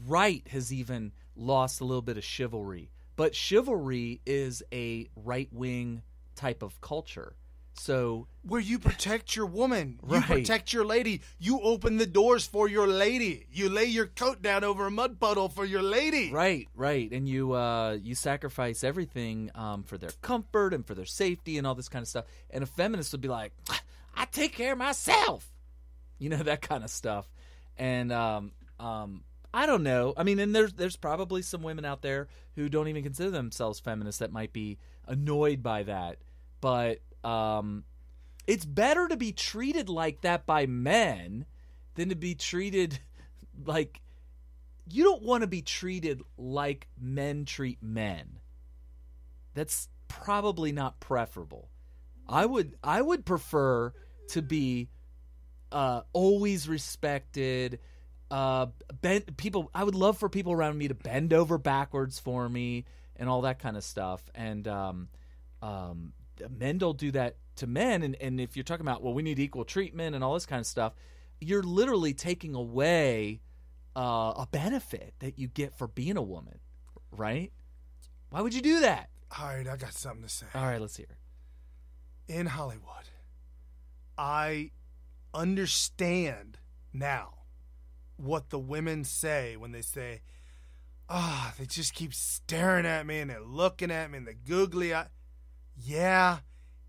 [SPEAKER 7] right has even lost a little bit of chivalry. But chivalry is a right-wing type of culture. So
[SPEAKER 6] where you protect your woman, you
[SPEAKER 7] Right.
[SPEAKER 6] protect your lady, you open the doors for your lady, you lay your coat down over a mud puddle for your lady.
[SPEAKER 7] Right, and you sacrifice everything for their comfort and for their safety and all this kind of stuff. And a feminist would be like, I take care of myself, that kind of stuff. And I don't know. I mean, and there's probably some women out there who don't even consider themselves feminists that might be annoyed by that. But it's better to be treated like that by men than to be treated like – you don't want to be treated like men treat men. That's probably not preferable. I would prefer to be always respected. I would love for people around me to bend over backwards for me and all that kind of stuff. And men don't do that to men. And if you're talking about, well, we need equal treatment and all this kind of stuff, you're literally taking away a benefit that you get for being a woman, right? Why would you do that?
[SPEAKER 6] All right, I got something to say.
[SPEAKER 7] All right, let's hear it.
[SPEAKER 6] In Hollywood, I understand now what the women say when they say, they just keep staring at me and they're looking at me and the googly eye. Yeah,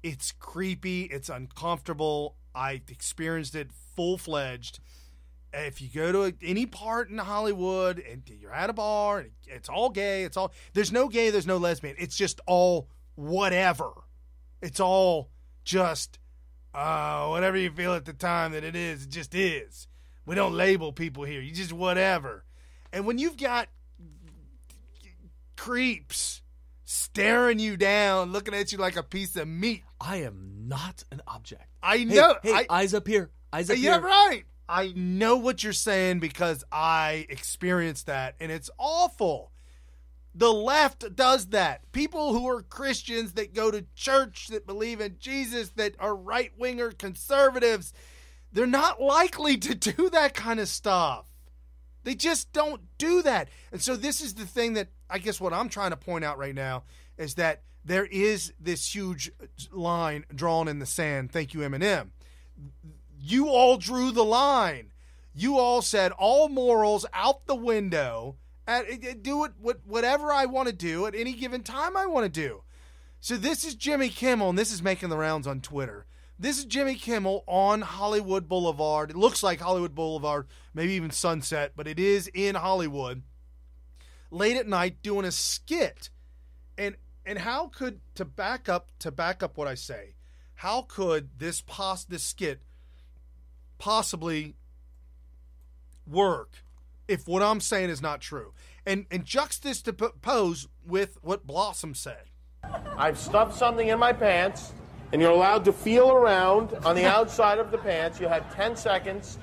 [SPEAKER 6] it's creepy. It's uncomfortable. I experienced it full-fledged. If you go to any part in Hollywood and you're at a bar and it's all gay, there's no gay, there's no lesbian. It's just all whatever. It's all just whatever you feel at the time that it just is. We don't label people here. You just whatever. And when you've got creeps staring you down, looking at you like a piece of meat.
[SPEAKER 7] I am not an object.
[SPEAKER 6] I know.
[SPEAKER 7] Hey, eyes up here. Eyes up here.
[SPEAKER 6] Yeah, right. I know what you're saying because I experienced that, and it's awful. The left does that. People who are Christians that go to church, that believe in Jesus, that are right-winger conservatives, they're not likely to do that kind of stuff. They just don't do that. And so this is the thing that I guess what I'm trying to point out right now is that there is this huge line drawn in the sand. Thank you, Eminem. You all drew the line. You all said all morals out the window. Do it whatever I want to do at any given time I want to do. So this is Jimmy Kimmel, and this is making the rounds on Twitter. This is Jimmy Kimmel on Hollywood Boulevard. It looks like Hollywood Boulevard, maybe even Sunset, but it is in Hollywood. Late at night doing a skit. And how could, to back up what I say, how could this skit possibly work if what I'm saying is not true. And juxtapose with what Blossom said.
[SPEAKER 14] I've stuffed something in my pants, and you're allowed to feel around on the outside of the pants. You have 10 seconds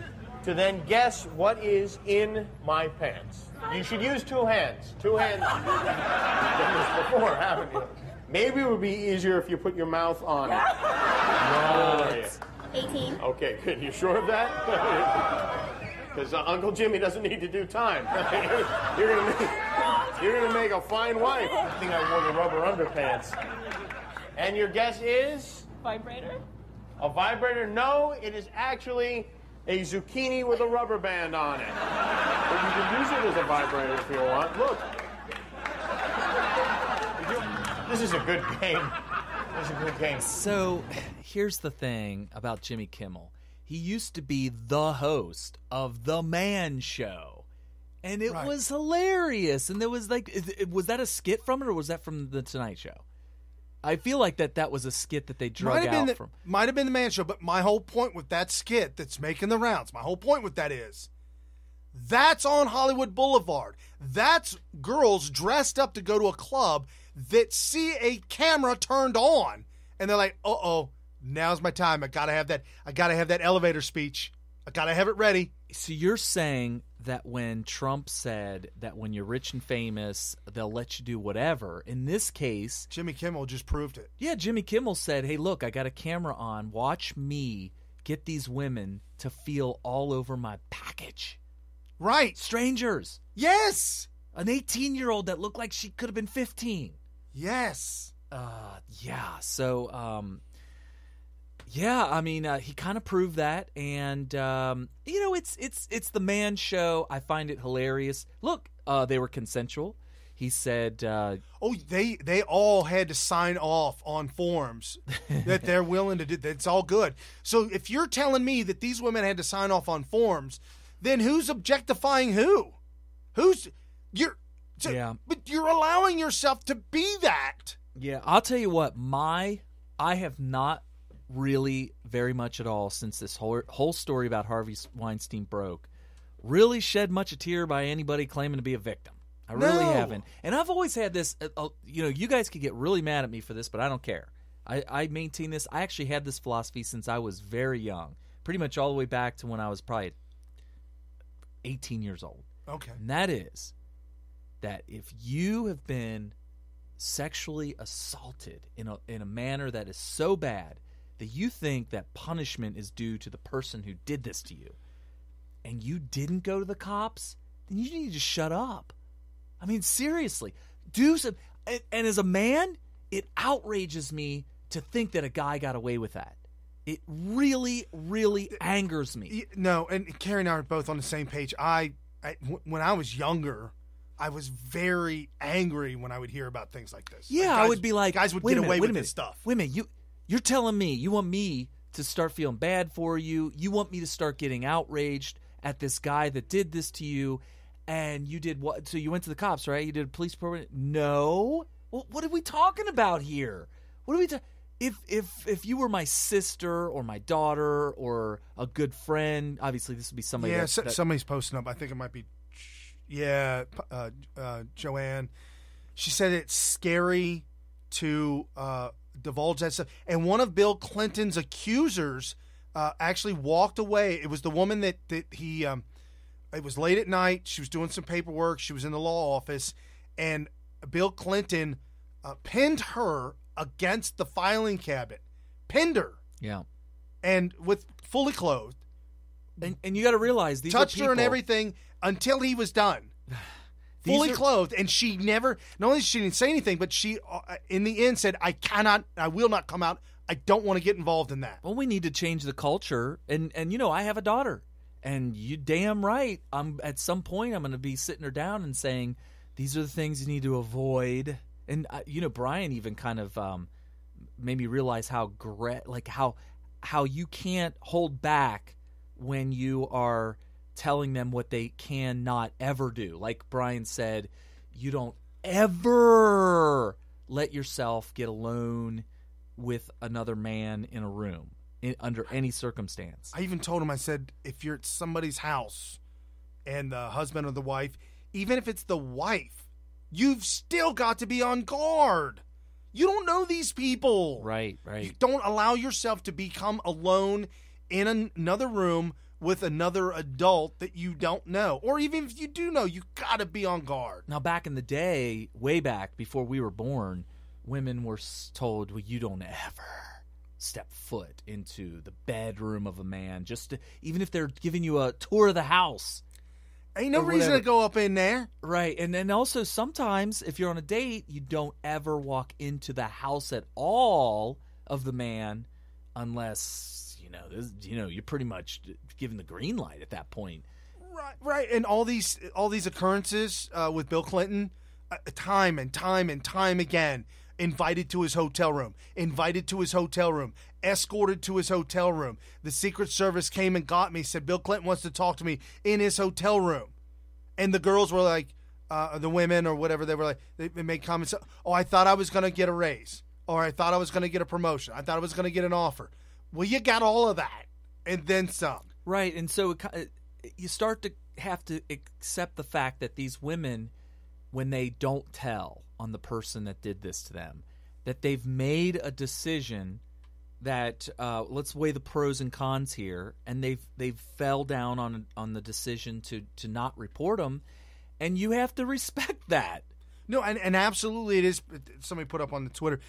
[SPEAKER 14] to then guess what is in my pants. You should use 2 hands. 2 hands. You've done this before, haven't you? Maybe it would be easier if you put your mouth on it. What?
[SPEAKER 11] 18.
[SPEAKER 14] Okay, good. You sure of that? Because Uncle Jimmy doesn't need to do time. You're gonna make a fine wife. I think I wore the rubber underpants. And your guess is?
[SPEAKER 15] Vibrator?
[SPEAKER 14] A vibrator? No, it is actually a zucchini with a rubber band on it. But you can use it as a vibrator if you want. Look. This is a good game. This is a good game.
[SPEAKER 7] So, here's the thing about Jimmy Kimmel. He used to be the host of The Man Show. And it was hilarious. And there was was that a skit from it, or was that from The Tonight Show? I feel like that was a skit that they drug out from.
[SPEAKER 6] Might have been The Man Show, but my whole point with that skit that's making the rounds, my whole point with that is, that's on Hollywood Boulevard. That's girls dressed up to go to a club that see a camera turned on, and they're like, uh-oh, now's my time. I gotta have that elevator speech. I gotta have it ready.
[SPEAKER 7] So you're saying that when Trump said that when you're rich and famous, they'll let you do whatever. In this case,
[SPEAKER 6] Jimmy Kimmel just proved it.
[SPEAKER 7] Yeah, Jimmy Kimmel said, hey, look, I got a camera on. Watch me get these women to feel all over my package.
[SPEAKER 6] Right.
[SPEAKER 7] Strangers.
[SPEAKER 6] Yes.
[SPEAKER 7] An 18-year-old that looked like she could have been 15.
[SPEAKER 6] Yes.
[SPEAKER 7] Yeah. So, yeah, I mean, he kind of proved that, and it's the Man Show. I find it hilarious. Look, they were consensual. He said,
[SPEAKER 6] they all had to sign off on forms that they're willing to do. It's all good. So if you're telling me that these women had to sign off on forms, then who's objectifying who? But you're allowing yourself to be that.
[SPEAKER 7] Yeah, I'll tell you what, I have not really very much at all since this whole story about Harvey Weinstein broke really shed much a tear by anybody claiming to be a victim. I really haven't. And I've always had this, you guys could get really mad at me for this, but I don't care. I maintain this. I actually had this philosophy since I was very young, pretty much all the way back to when I was probably 18 years old.
[SPEAKER 6] Okay.
[SPEAKER 7] And that is that if you have been sexually assaulted in a manner that is so bad that you think that punishment is due to the person who did this to you, and you didn't go to the cops, then you need to shut up. I mean, seriously, do some. And as a man, it outrages me to think that a guy got away with that. It really, really angers me.
[SPEAKER 6] No, and Carrie and I are both on the same page. When I was younger, I was very angry when I would hear about things like this.
[SPEAKER 7] Yeah, I would be like,
[SPEAKER 6] guys would get away with this stuff.
[SPEAKER 7] Wait a minute, you're telling me you want me to start feeling bad for you? You want me to start getting outraged at this guy that did this to you? And you did what? So you went to the cops, right? You did a police report? No. Well, what are we talking about here? What are we If you were my sister or my daughter or a good friend, obviously this would be somebody.
[SPEAKER 6] Yeah, somebody's posting up. I think it might be. Yeah, Joanne. She said it's scary to divulge that stuff. And one of Bill Clinton's accusers actually walked away. It was the woman that he. It was late at night. She was doing some paperwork. She was in the law office, and Bill Clinton pinned her against the filing cabinet. Pinned her.
[SPEAKER 7] Yeah.
[SPEAKER 6] And with fully clothed.
[SPEAKER 7] And you got to realize these
[SPEAKER 6] touched
[SPEAKER 7] are people,
[SPEAKER 6] her and everything until he was done. Fully clothed, and she never. Not only she didn't say anything, but she, in the end, said, "I will not come out. I don't want to get involved in that."
[SPEAKER 7] Well, we need to change the culture, and I have a daughter. And you damn right, at some point I'm going to be sitting her down and saying, these are the things you need to avoid. And, Brian even kind of made me realize how you can't hold back when you are telling them what they cannot ever do. Like Brian said, you don't ever let yourself get alone with another man in a room. Under any circumstance.
[SPEAKER 6] I even told him, I said, if you're at somebody's house and the husband or the wife, even if it's the wife, you've still got to be on guard. You don't know these people.
[SPEAKER 7] Right.
[SPEAKER 6] You don't allow yourself to become alone in another room with another adult that you don't know. Or even if you do know, you got to be on guard.
[SPEAKER 7] Now, back in the day, way back before we were born, women were told, well, you don't ever step foot into the bedroom of a man, even if they're giving you a tour of the house.
[SPEAKER 6] Ain't no reason to go up in there.
[SPEAKER 7] Right. And then also sometimes if you're on a date, you don't ever walk into the house at all of the man unless, you're pretty much given the green light at that point.
[SPEAKER 6] Right. And all these occurrences with Bill Clinton, time and time and time again, invited to his hotel room, escorted to his hotel room. The Secret Service came and got me, said Bill Clinton wants to talk to me in his hotel room. And the girls were like, the women or whatever, they were like, they made comments, oh, I thought I was going to get a raise, or I thought I was going to get a promotion, I thought I was going to get an offer. Well, you got all of that, and then some.
[SPEAKER 7] Right, and so you start to have to accept the fact that these women, when they don't tell on the person that did this to them, that they've made a decision that let's weigh the pros and cons here, and they've fell down on the decision to not report them, and you have to respect that.
[SPEAKER 6] No, and absolutely it is. Somebody put up on the Twitter,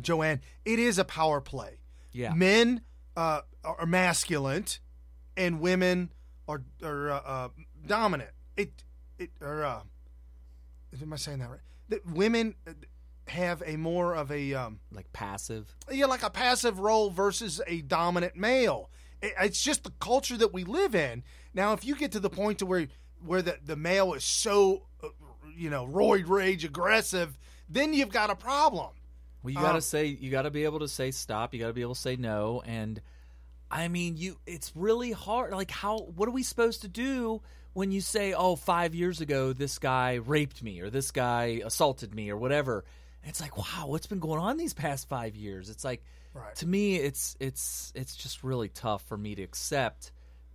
[SPEAKER 6] Joanne, it is a power play.
[SPEAKER 7] Yeah,
[SPEAKER 6] men are masculine, and women are dominant. Am I saying that right? That women have a more of a
[SPEAKER 7] like passive,
[SPEAKER 6] like a passive role versus a dominant male. It's just the culture that we live in. Now, if you get to the point to where the male is so roid rage aggressive, then you've got a problem.
[SPEAKER 7] Well, you got to be able to say stop. You got to be able to say no. And I mean, it's really hard. Like, what are we supposed to do when you say, oh, 5 years ago, this guy raped me or this guy assaulted me or whatever? And it's like, wow, what's been going on these past 5 years? It's like, to me, it's just really tough for me to accept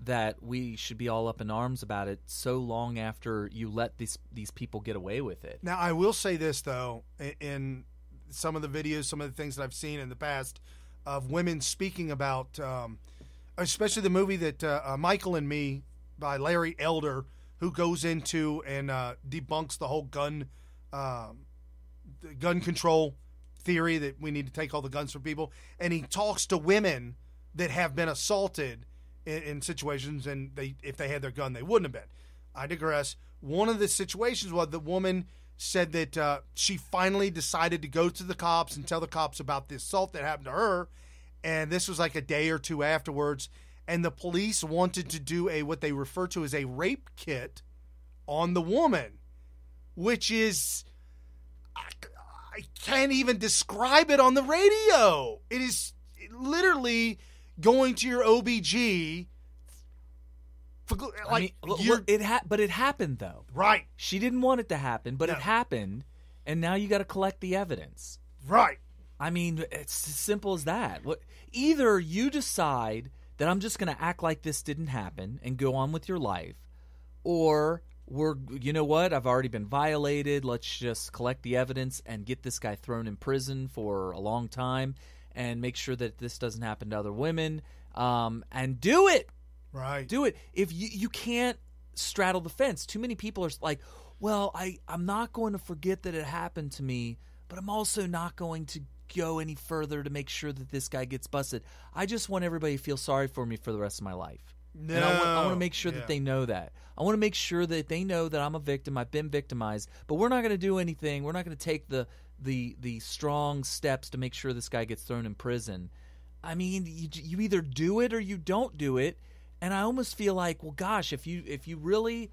[SPEAKER 7] that we should be all up in arms about it so long after you let these people get away with it.
[SPEAKER 6] Now, I will say this, though, in some of the videos, some of the things that I've seen in the past of women speaking about, especially the movie that Michael and Me by Larry Elder, who goes into and debunks the whole gun control theory that we need to take all the guns from people. And he talks to women that have been assaulted in situations, and if they had their gun, they wouldn't have been. I digress. One of the situations was the woman said that she finally decided to go to the cops and tell the cops about the assault that happened to her, and this was like a day or two afterwards, and the police wanted to do what they refer to as a rape kit on the woman, which is, I can't even describe it on the radio. It is literally going to your OBG.
[SPEAKER 7] But it happened, though.
[SPEAKER 6] Right.
[SPEAKER 7] She didn't want it to happen, but it happened, and now you got to collect the evidence.
[SPEAKER 6] Right.
[SPEAKER 7] I mean, it's as simple as that. Either you decide that I'm just going to act like this didn't happen and go on with your life, or you know what, I've already been violated. Let's just collect the evidence and get this guy thrown in prison for a long time and make sure that this doesn't happen to other women, and do it.
[SPEAKER 6] Right.
[SPEAKER 7] Do it. If you can't straddle the fence. Too many people are like, well, I'm not going to forget that it happened to me, but I'm also not going to go any further to make sure that this guy gets busted. I just want everybody to feel sorry for me for the rest of my life.
[SPEAKER 6] No.
[SPEAKER 7] And I want to make sure that they know that. I want to make sure that they know that I'm a victim. I've been victimized. But we're not going to do anything. We're not going to take the strong steps to make sure this guy gets thrown in prison. I mean, you either do it or you don't do it. And I almost feel like, well, gosh, if you really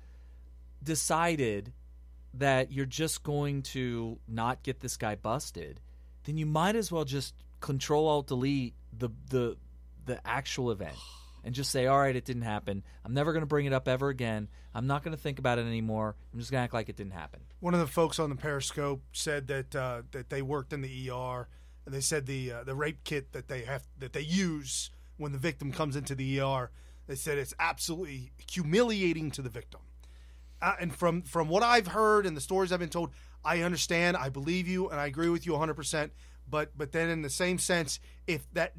[SPEAKER 7] decided that you're just going to not get this guy busted, then you might as well just Control-Alt-Delete the actual event and just say, all right, it didn't happen. I'm never going to bring it up ever again. I'm not going to think about it anymore. I'm just going to act like it didn't happen.
[SPEAKER 6] One of the folks on the Periscope said that they worked in the ER, and they said the rape kit that they use when the victim comes into the ER, they said it's absolutely humiliating to the victim. and from what I've heard and the stories I've been told, I understand, I believe you, and I agree with you 100%. But then in the same sense, if that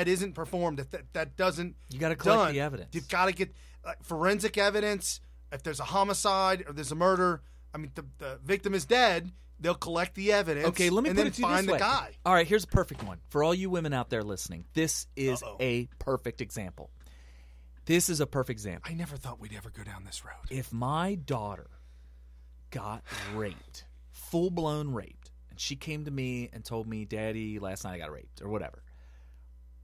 [SPEAKER 6] isn't performed, if that doesn't,
[SPEAKER 7] you got to collect the evidence.
[SPEAKER 6] You've got to get forensic evidence. If there's a homicide or there's a murder, I mean, the victim is dead. They'll collect the evidence.
[SPEAKER 7] Okay, let me
[SPEAKER 6] and
[SPEAKER 7] put
[SPEAKER 6] then
[SPEAKER 7] it to you
[SPEAKER 6] find
[SPEAKER 7] this
[SPEAKER 6] the
[SPEAKER 7] way.
[SPEAKER 6] guy.
[SPEAKER 7] All right, here's a perfect one for all you women out there listening. This is a perfect example. This is a perfect example.
[SPEAKER 6] I never thought we'd ever go down this road.
[SPEAKER 7] If my daughter got raped, full-blown raped, and she came to me and told me, Daddy, last night I got raped, or whatever,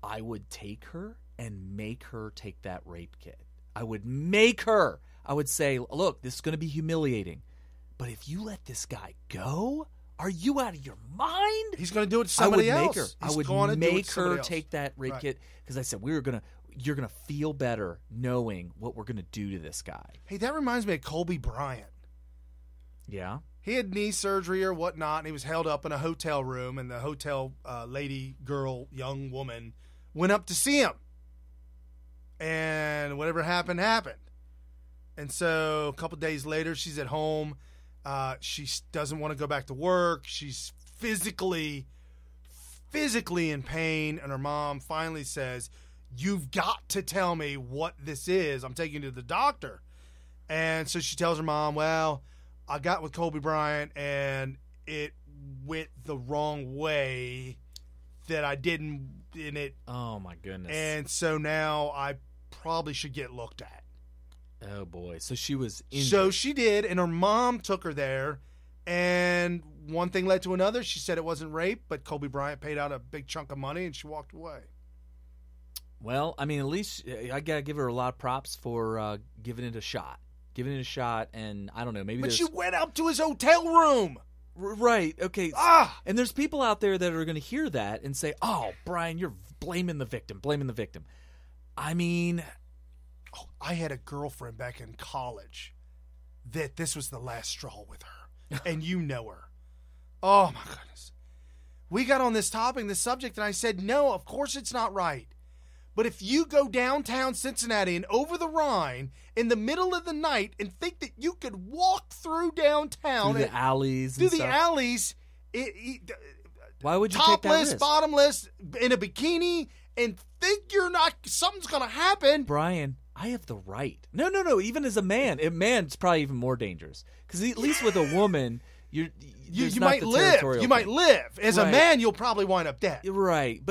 [SPEAKER 7] I would take her and make her take that rape kit. I would make her. I would say, look, this is going to be humiliating, but if you let this guy go, are you out of your mind?
[SPEAKER 6] He's going to do it to somebody else.
[SPEAKER 7] I would make her take that rape kit because I said you're going to feel better knowing what we're going to do to this guy.
[SPEAKER 6] Hey, that reminds me of Kobe Bryant.
[SPEAKER 7] Yeah?
[SPEAKER 6] He had knee surgery or whatnot, and he was held up in a hotel room, and the hotel lady, girl, young woman went up to see him. And whatever happened, happened. And so a couple days later, she's at home. She doesn't want to go back to work. She's physically in pain, and her mom finally says, you've got to tell me what this is. I'm taking you to the doctor. And so she tells her mom, well, I got with Kobe Bryant, and it went the wrong way that I didn't in it.
[SPEAKER 7] Oh, my goodness.
[SPEAKER 6] And so now I probably should get looked at.
[SPEAKER 7] Oh, boy. So she was injured.
[SPEAKER 6] So she did, and her mom took her there, and one thing led to another. She said it wasn't rape, but Kobe Bryant paid out a big chunk of money, and she walked away.
[SPEAKER 7] Well, I mean, at least I got to give her a lot of props for giving it a shot. And I don't know, maybe
[SPEAKER 6] But she went up to his hotel room.
[SPEAKER 7] Right, okay. And there's people out there that are going to hear that and say, oh, Brian, you're blaming the victim. I mean...
[SPEAKER 6] I had a girlfriend back in college that this was the last straw with her. And you know her. Oh, my goodness. We got on this topic, this subject, and I said, no, of course it's not right. But if you go downtown Cincinnati and over the Rhine in the middle of the night and think that you could walk through downtown.
[SPEAKER 7] Through the alleys. Why would you take that
[SPEAKER 6] topless,
[SPEAKER 7] risk?
[SPEAKER 6] bottomless, in a bikini, and think something's going to happen.
[SPEAKER 7] Brian, I have the right. No. Even as a man, it's probably even more dangerous. Because at least with a woman, you
[SPEAKER 6] might live. You might live. As a man, you'll probably wind up dead.
[SPEAKER 7] Right.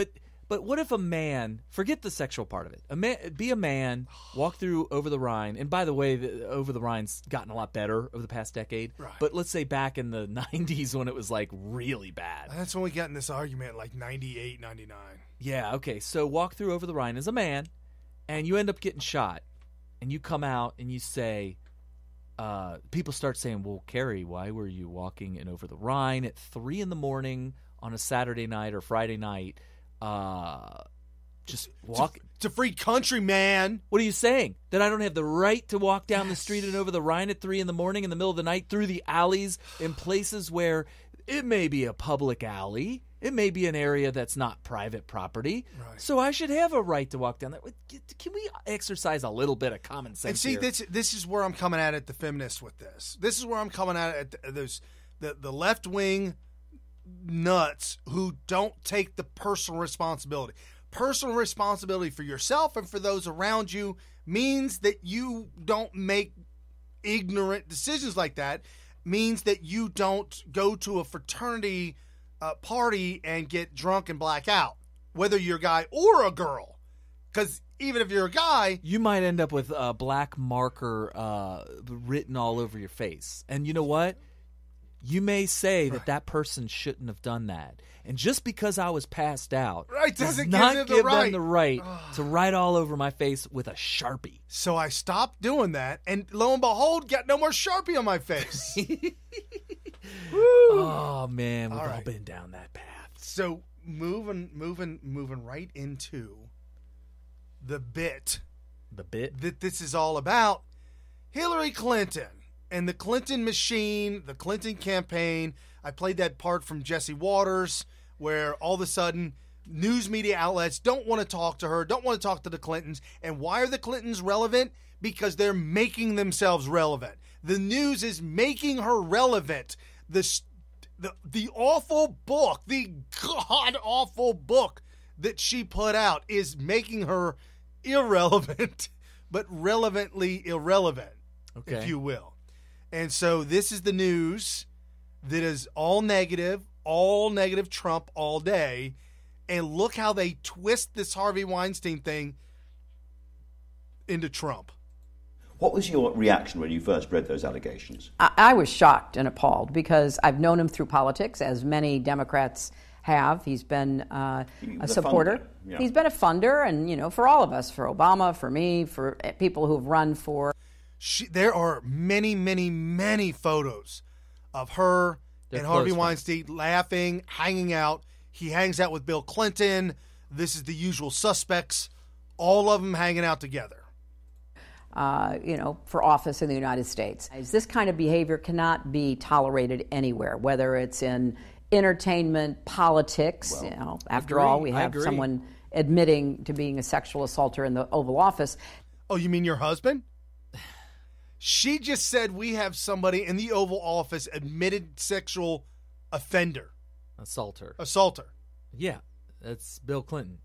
[SPEAKER 7] But what if a man, forget the sexual part of it, be a man, walk through over the Rhine, and by the way, over the Rhine's gotten a lot better over the past decade,
[SPEAKER 6] right.
[SPEAKER 7] But let's say back in the 90s when it was like really bad.
[SPEAKER 6] That's when we got in this argument, like 98, 99.
[SPEAKER 7] Yeah, okay, so walk through over the Rhine as a man, and you end up getting shot, and you come out and you say, people start saying, well, Carrie, why were you walking in over the Rhine at 3 a.m. on a Saturday night or Friday night? Just walk.
[SPEAKER 6] It's a free country, man.
[SPEAKER 7] What are you saying? That I don't have the right to walk down the street and over the Rhine at 3 a.m. in the middle of the night through the alleys in places where it may be a public alley. It may be an area that's not private property.
[SPEAKER 6] Right.
[SPEAKER 7] So I should have a right to walk down there. Can we exercise a little bit of common sense
[SPEAKER 6] and see,
[SPEAKER 7] here?
[SPEAKER 6] This is where I'm coming at the feminists with this. This is where I'm coming at the left-wing nuts who don't take the personal responsibility. Personal responsibility for yourself and for those around you means that you don't make ignorant decisions like that. Means that you don't go to a fraternity party and get drunk and black out, whether you're a guy or a girl. Because even if you're a guy,
[SPEAKER 7] you might end up with a black marker written all over your face. And you know what? You may say that person shouldn't have done that. And just because I was passed out
[SPEAKER 6] doesn't
[SPEAKER 7] not give
[SPEAKER 6] them
[SPEAKER 7] the right to write all over my face with a Sharpie.
[SPEAKER 6] So I stopped doing that, and lo and behold, got no more Sharpie on my face.
[SPEAKER 7] Oh, man, we've all been down that path.
[SPEAKER 6] So moving right into the bit.
[SPEAKER 7] The bit?
[SPEAKER 6] That this is all about. Hillary Clinton. And the Clinton machine, the Clinton campaign. I played that part from Jesse Waters where all of a sudden news media outlets don't want to talk to her, don't want to talk to the Clintons. And why are the Clintons relevant? Because they're making themselves relevant. The news is making her relevant. The awful book, the god-awful book that she put out is making her irrelevant, but relevantly irrelevant, if you will. And so this is the news that is all negative Trump all day. And look how they twist this Harvey Weinstein thing into Trump.
[SPEAKER 15] What was your reaction when you first read those allegations?
[SPEAKER 2] I was shocked and appalled because I've known him through politics, as many Democrats have. He's been a supporter.
[SPEAKER 15] Yeah.
[SPEAKER 2] He's been a funder, and, for all of us, for Obama, for me, for people who've run for.
[SPEAKER 6] There are many, many, many photos of her and Harvey Weinstein laughing, hanging out. He hangs out with Bill Clinton. This is the usual suspects, all of them hanging out together.
[SPEAKER 2] For office in the United States. This kind of behavior cannot be tolerated anywhere, whether it's in entertainment, politics. After all, we have someone admitting to being a sexual assaulter in the Oval Office.
[SPEAKER 6] Oh, you mean your husband? She just said we have somebody in the Oval Office admitted sexual offender.
[SPEAKER 7] Assaulter.
[SPEAKER 6] Yeah.
[SPEAKER 7] That's Bill Clinton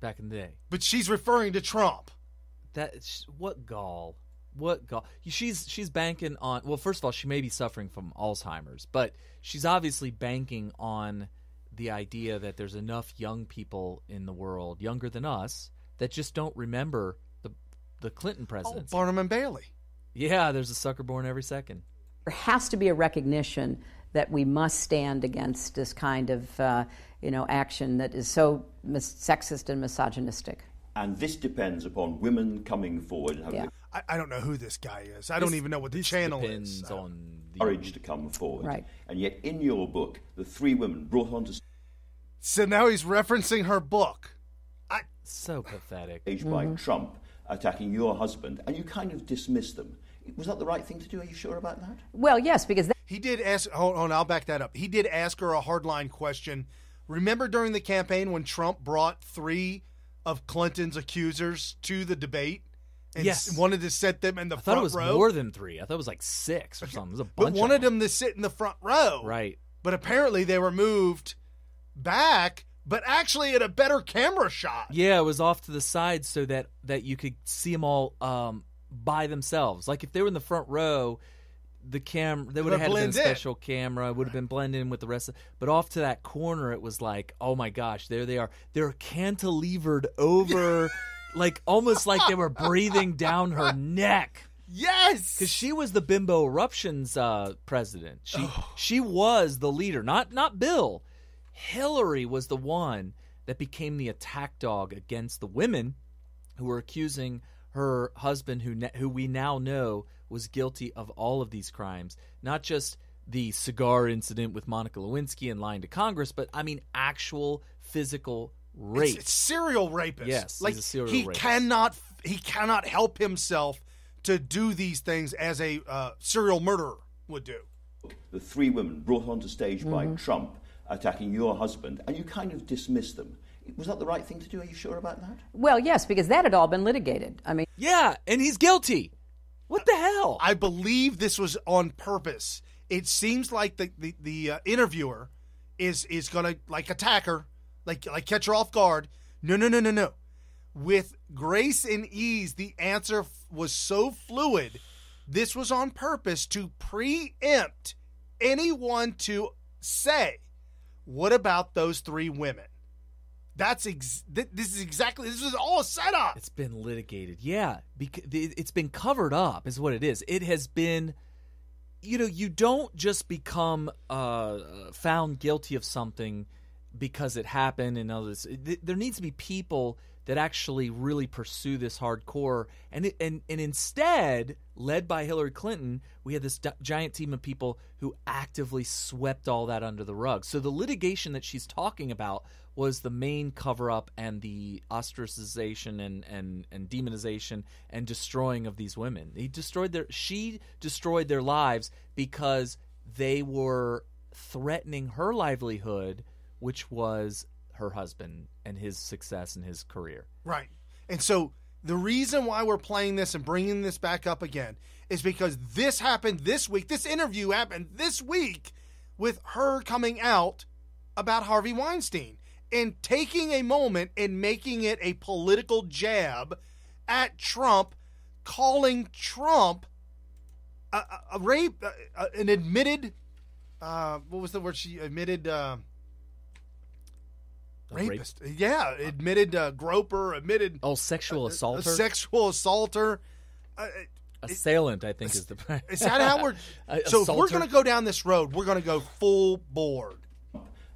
[SPEAKER 7] back in the day.
[SPEAKER 6] But she's referring to Trump.
[SPEAKER 7] What gall. She's banking on, well, first of all, she may be suffering from Alzheimer's, but she's obviously banking on the idea that there's enough young people in the world, younger than us, that just don't remember the Clinton presidency.
[SPEAKER 6] Oh, Barnum and Bailey.
[SPEAKER 7] Yeah, there's a sucker born every second.
[SPEAKER 2] There has to be a recognition that we must stand against this kind of, action that is so sexist and misogynistic.
[SPEAKER 15] And this depends upon women coming forward.
[SPEAKER 2] Yeah.
[SPEAKER 6] I don't know who this guy is. I don't even know what the channel is.
[SPEAKER 7] Depends on the
[SPEAKER 15] courage to come forward.
[SPEAKER 2] Right.
[SPEAKER 15] And yet in your book, the three women brought on to...
[SPEAKER 6] So now he's referencing her book.
[SPEAKER 7] So pathetic.
[SPEAKER 15] By Trump attacking your husband, and you kind of dismiss them. Was that the right thing to do? Are you sure about that?
[SPEAKER 2] Well, yes, because...
[SPEAKER 6] He did ask... Hold on, I'll back that up. He did ask her a hardline question. Remember during the campaign when Trump brought 3 of Clinton's accusers to the debate and wanted to set them in the front row?
[SPEAKER 7] I thought it was more than 3. I thought it was like 6 or something. It was a bunch
[SPEAKER 6] but wanted them to sit in the front row.
[SPEAKER 7] Right.
[SPEAKER 6] But apparently they were moved back, but actually at a better camera shot.
[SPEAKER 7] Yeah, it was off to the side so that you could see them all by themselves. Like if they were in the front row, they would have had a special camera. It would have been blended in with the rest of but off to that corner, it was like, oh my gosh, there they are. They're cantilevered over, like almost like they were breathing down her neck.
[SPEAKER 6] Yes!
[SPEAKER 7] Because she was the Bimbo Eruptions president. She was the leader, not Bill. Hillary was the one that became the attack dog against the women who were accusing her husband, who we now know was guilty of all of these crimes, not just the cigar incident with Monica Lewinsky and lying to Congress, but I mean actual physical rape.
[SPEAKER 6] It's serial rapist.
[SPEAKER 7] Yes,
[SPEAKER 6] like
[SPEAKER 7] he's a serial rapist.
[SPEAKER 6] He cannot help himself to do these things as a serial murderer would do.
[SPEAKER 15] The 3 women brought onto stage by Trump attacking your husband, and you kind of dismiss them. Was that the right thing to do? Are you sure about that?
[SPEAKER 2] Well, yes, because that had all been litigated. I mean,
[SPEAKER 7] yeah, and he's guilty. What the hell?
[SPEAKER 6] I believe this was on purpose. It seems like the interviewer is going to like attack her, like catch her off guard. No. With grace and ease, the answer was so fluid. This was on purpose to preempt anyone to say, "What about those 3 women?" This is all a setup.
[SPEAKER 7] It's been litigated. Yeah, because it's been covered up is what it is. It has been, you don't just become found guilty of something because it happened and others. There needs to be people that actually really pursue this hardcore. And instead, led by Hillary Clinton, we had this giant team of people who actively swept all that under the rug. So the litigation that she's talking about was the main cover-up and the ostracization and demonization and destroying of these women. She destroyed their lives because they were threatening her livelihood, which was her husband and his success and his career.
[SPEAKER 6] Right. And so the reason why we're playing this and bringing this back up again is because this happened this week. This interview happened this week with her coming out about Harvey Weinstein and taking a moment and making it a political jab at Trump, calling Trump a rape, an admitted, what was the word she admitted? Rapist. Yeah, admitted groper, admitted...
[SPEAKER 7] sexual assaulter?
[SPEAKER 6] A sexual assaulter.
[SPEAKER 7] Assailant, I think, is the...
[SPEAKER 6] Is that how we're... So if we're going to go down this road, we're going to go full board.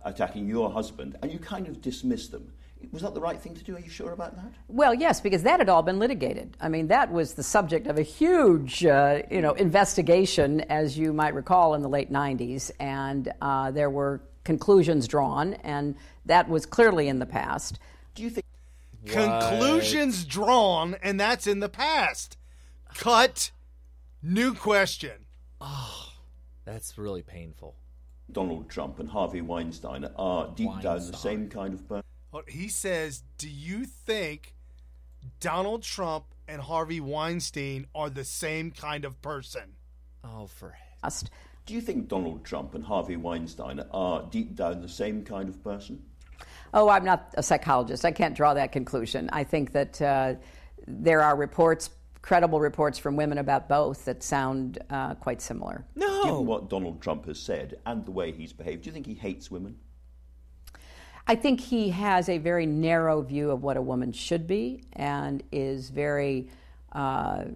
[SPEAKER 15] Attacking your husband, and you kind of dismiss them. Was that the right thing to do? Are you sure about that?
[SPEAKER 2] Well, yes, because that had all been litigated. I mean, that was the subject of a huge, investigation, as you might recall, in the late 90s, and there were conclusions drawn, and that was clearly in the past.
[SPEAKER 15] Do you think...
[SPEAKER 6] Conclusions drawn, and that's in the past. Cut. New question.
[SPEAKER 7] Oh, that's really painful.
[SPEAKER 15] Donald Trump and Harvey Weinstein are deep down the same kind of person.
[SPEAKER 6] He says, do you think Donald Trump and Harvey Weinstein are the same kind of person?
[SPEAKER 7] Oh, for...
[SPEAKER 15] Do you think Donald Trump and Harvey Weinstein are deep down the same kind of person?
[SPEAKER 2] Oh, I'm not a psychologist. I can't draw that conclusion. I think that there are reports, credible reports from women about both that sound quite similar.
[SPEAKER 7] No!
[SPEAKER 15] Given what Donald Trump has said and the way he's behaved, do you think he hates women?
[SPEAKER 2] I think he has a very narrow view of what a woman should be and is very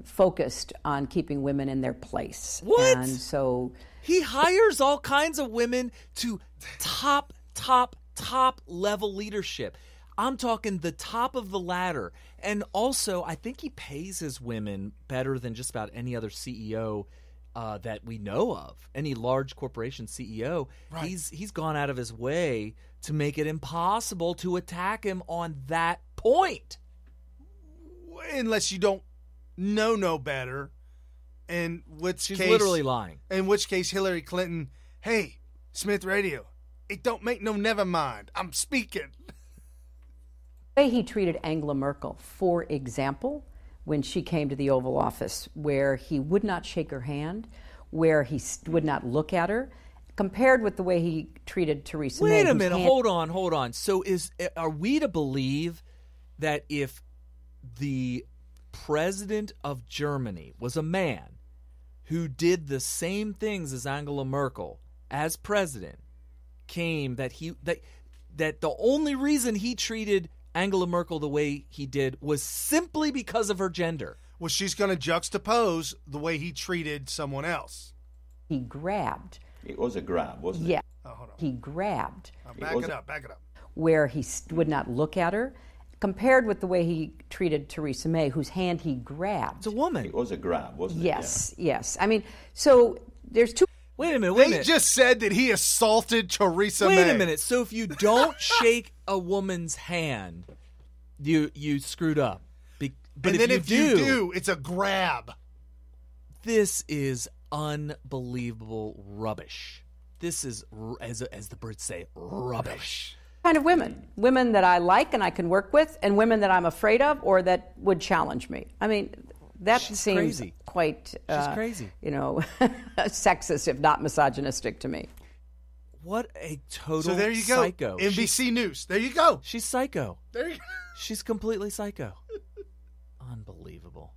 [SPEAKER 2] focused on keeping women in their place.
[SPEAKER 7] What?
[SPEAKER 2] And so...
[SPEAKER 7] He hires all kinds of women to top level leadership. I'm talking the top of the ladder. And also, I think he pays his women better than just about any other CEO that we know of. Any large corporation CEO. Right. He's gone out of his way to make it impossible to attack him on that point.
[SPEAKER 6] Unless you don't know no better. In which
[SPEAKER 7] She's
[SPEAKER 6] case,
[SPEAKER 7] literally lying.
[SPEAKER 6] In which case, Hillary Clinton, hey, Smith Radio, it don't make no never mind. I'm speaking.
[SPEAKER 2] The way he treated Angela Merkel, for example, when she came to the Oval Office, where he would not shake her hand, where he would not look at her, compared with the way he treated Theresa May.
[SPEAKER 7] Wait a minute, hold on. So are we to believe that if the president of Germany was a man who did the same things as Angela Merkel as president, that the only reason he treated Angela Merkel the way he did was simply because of her gender?
[SPEAKER 6] Well, she's going to juxtapose the way he treated someone else.
[SPEAKER 2] He grabbed.
[SPEAKER 15] It was a grab, wasn't it?
[SPEAKER 2] Yeah.
[SPEAKER 6] Oh, hold on.
[SPEAKER 2] He grabbed.
[SPEAKER 6] Back it up.
[SPEAKER 2] Where he would not look at her, compared with the way he treated Theresa May, whose hand he grabbed.
[SPEAKER 7] It's a woman.
[SPEAKER 15] It was a grab, wasn't it?
[SPEAKER 2] Yes. I mean, so there's two...
[SPEAKER 7] Wait a minute.
[SPEAKER 6] They just said that he assaulted Theresa May.
[SPEAKER 7] Wait a minute. So if you don't shake a woman's hand, you screwed up. But
[SPEAKER 6] if you do, it's a grab.
[SPEAKER 7] This is unbelievable rubbish. This is, as the Brits say, rubbish.
[SPEAKER 2] Kind of women that I like and I can work with, and women that I'm afraid of or that would challenge me. I mean, that seems
[SPEAKER 7] crazy.
[SPEAKER 2] Quite
[SPEAKER 7] She's crazy.
[SPEAKER 2] Sexist, if not misogynistic to me.
[SPEAKER 7] What a total
[SPEAKER 6] So there you go.
[SPEAKER 7] psycho.
[SPEAKER 6] NBC News. There you go.
[SPEAKER 7] She's psycho.
[SPEAKER 6] There you go.
[SPEAKER 7] She's completely psycho. Unbelievable.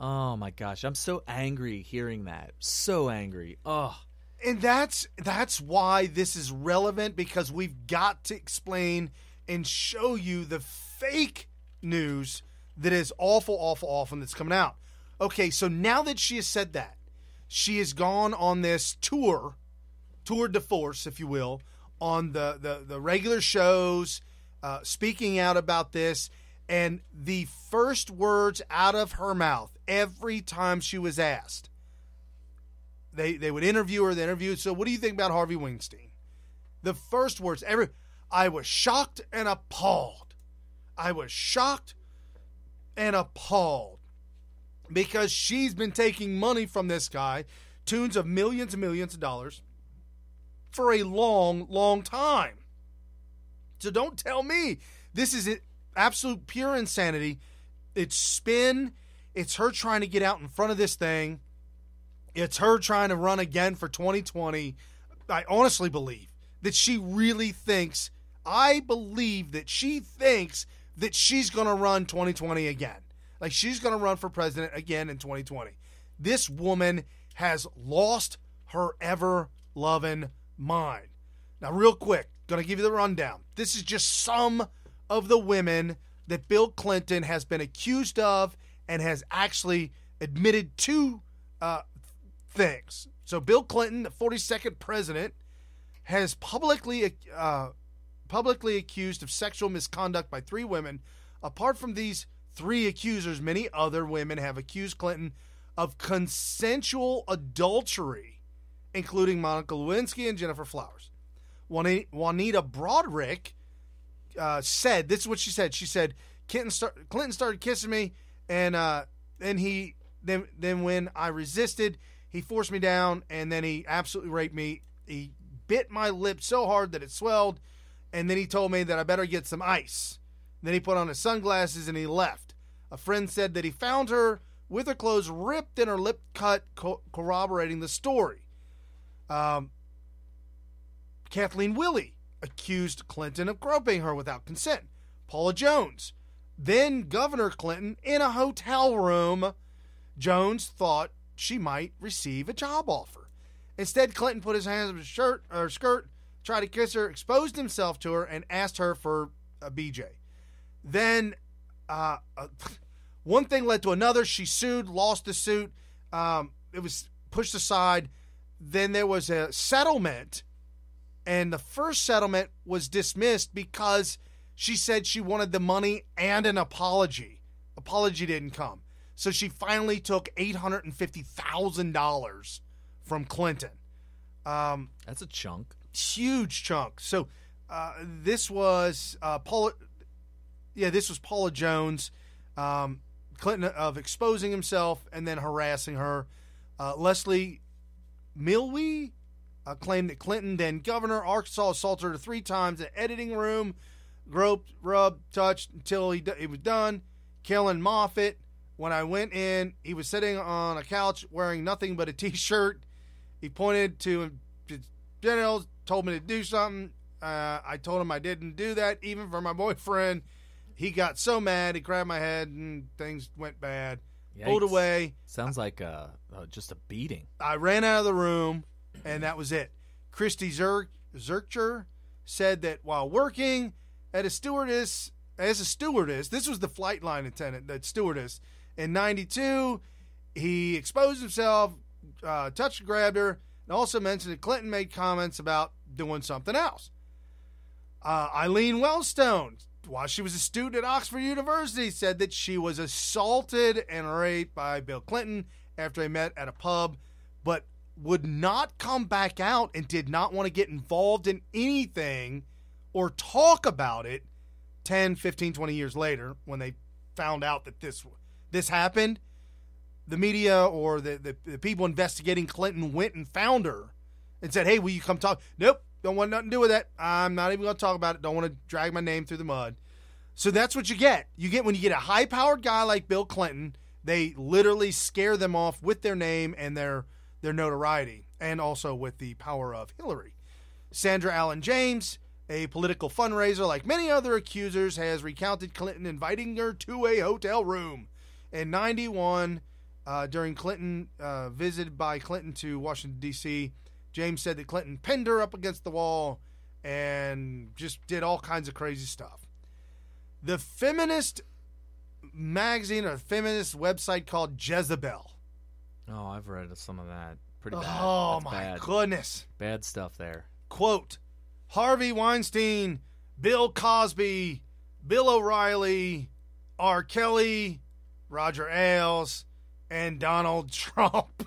[SPEAKER 7] Oh my gosh, I'm so angry hearing that. So angry. Oh.
[SPEAKER 6] And that's why this is relevant, because we've got to explain and show you the fake news that is awful that's coming out. Okay, so now that she has said that, she has gone on this tour de force, if you will, on the regular shows, speaking out about this, and the first words out of her mouth every time she was asked, They would interview her. So what do you think about Harvey Weinstein? The first words, I was shocked and appalled. Because she's been taking money from this guy, tunes of millions and millions of dollars, for a long, long time. So don't tell me this is absolute pure insanity. It's spin. It's her trying to get out in front of this thing. It's her trying to run again for 2020. I honestly believe that she really thinks, I believe that she thinks that she's going to run 2020 again. Like she's going to run for president again in 2020. This woman has lost her ever-loving mind. Now, real quick, going to give you the rundown. This is just some of the women that Bill Clinton has been accused of and has actually admitted to things. So Bill Clinton, the 42nd president, has publicly accused of sexual misconduct by 3 women. Apart from these 3 accusers, many other women have accused Clinton of consensual adultery, including Monica Lewinsky and Jennifer Flowers. Juanita Broderick said, this is what she said. She said, Clinton started kissing me, and then when I resisted, he forced me down, and then he absolutely raped me. He bit my lip so hard that it swelled, and then he told me that I better get some ice. Then he put on his sunglasses and he left. A friend said that he found her with her clothes ripped and her lip cut, corroborating the story. Kathleen Willey accused Clinton of groping her without consent. Paula Jones, then Governor Clinton, in a hotel room. Jones thought she might receive a job offer. Instead, Clinton put his hands up his shirt or skirt, tried to kiss her, exposed himself to her, and asked her for a BJ. Then one thing led to another. She sued, lost the suit. It was pushed aside. Then there was a settlement, and the first settlement was dismissed because she said she wanted the money and an apology. Apology didn't come. So she finally took $850,000 from Clinton.
[SPEAKER 7] That's a chunk.
[SPEAKER 6] Huge chunk. So this was Paula. Yeah, this was Paula Jones. Clinton of exposing himself and then harassing her. Leslie Milwee claimed that Clinton, then governor, Arkansas, assaulted her 3 times in the editing room, groped, rubbed, touched until he was done. Kellen Moffitt, when I went in, he was sitting on a couch wearing nothing but a T-shirt. He pointed to his genitals, told me to do something. I told him I didn't do that, even for my boyfriend. He got so mad, he grabbed my head, and things went bad.
[SPEAKER 7] Yikes.
[SPEAKER 6] Pulled away.
[SPEAKER 7] Sounds like just a beating.
[SPEAKER 6] I ran out of the room, and that was it. Christy Zercher said that while working as a stewardess, this was the flight line attendant, that stewardess, in 92, he exposed himself, touched and grabbed her, and also mentioned that Clinton made comments about doing something else. Eileen Wellstone, while she was a student at Oxford University, said that she was assaulted and raped by Bill Clinton after they met at a pub, but would not come back out and did not want to get involved in anything or talk about it 10, 15, 20 years later when they found out that this happened. The media or the people investigating Clinton went and found her and said, hey, will you come talk? Nope, don't want nothing to do with that. I'm not even going to talk about it. Don't want to drag my name through the mud. So that's what you get. You get when you get a high-powered guy like Bill Clinton, they literally scare them off with their name and their notoriety, and also with the power of Hillary. Sandra Allen James, a political fundraiser like many other accusers, has recounted Clinton inviting her to a hotel room. In 91, during Clinton visited by Clinton to Washington, D.C., James said that Clinton pinned her up against the wall and just did all kinds of crazy stuff. The feminist magazine or feminist website called Jezebel.
[SPEAKER 7] Oh, I've read some of that. Pretty bad.
[SPEAKER 6] Oh,
[SPEAKER 7] That's
[SPEAKER 6] my
[SPEAKER 7] bad.
[SPEAKER 6] goodness.
[SPEAKER 7] Bad stuff there.
[SPEAKER 6] Quote, Harvey Weinstein, Bill Cosby, Bill O'Reilly, R. Kelly, Roger Ailes, and Donald Trump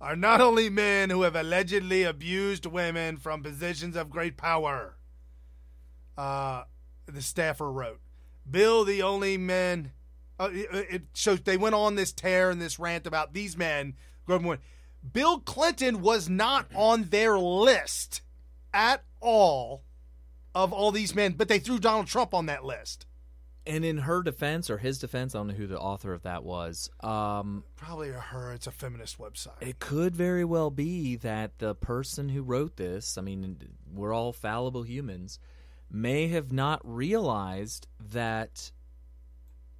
[SPEAKER 6] are not only men who have allegedly abused women from positions of great power, the staffer wrote. Bill, the only men... so they went on this tear and this rant about these men. Bill Clinton was not on their list at all of all these men, but they threw Donald Trump on that list.
[SPEAKER 7] And in her defense, or his defense, I don't know who the author of that was.
[SPEAKER 6] Probably her. It's a feminist website.
[SPEAKER 7] It could very well be that the person who wrote this, I mean, we're all fallible humans, may have not realized that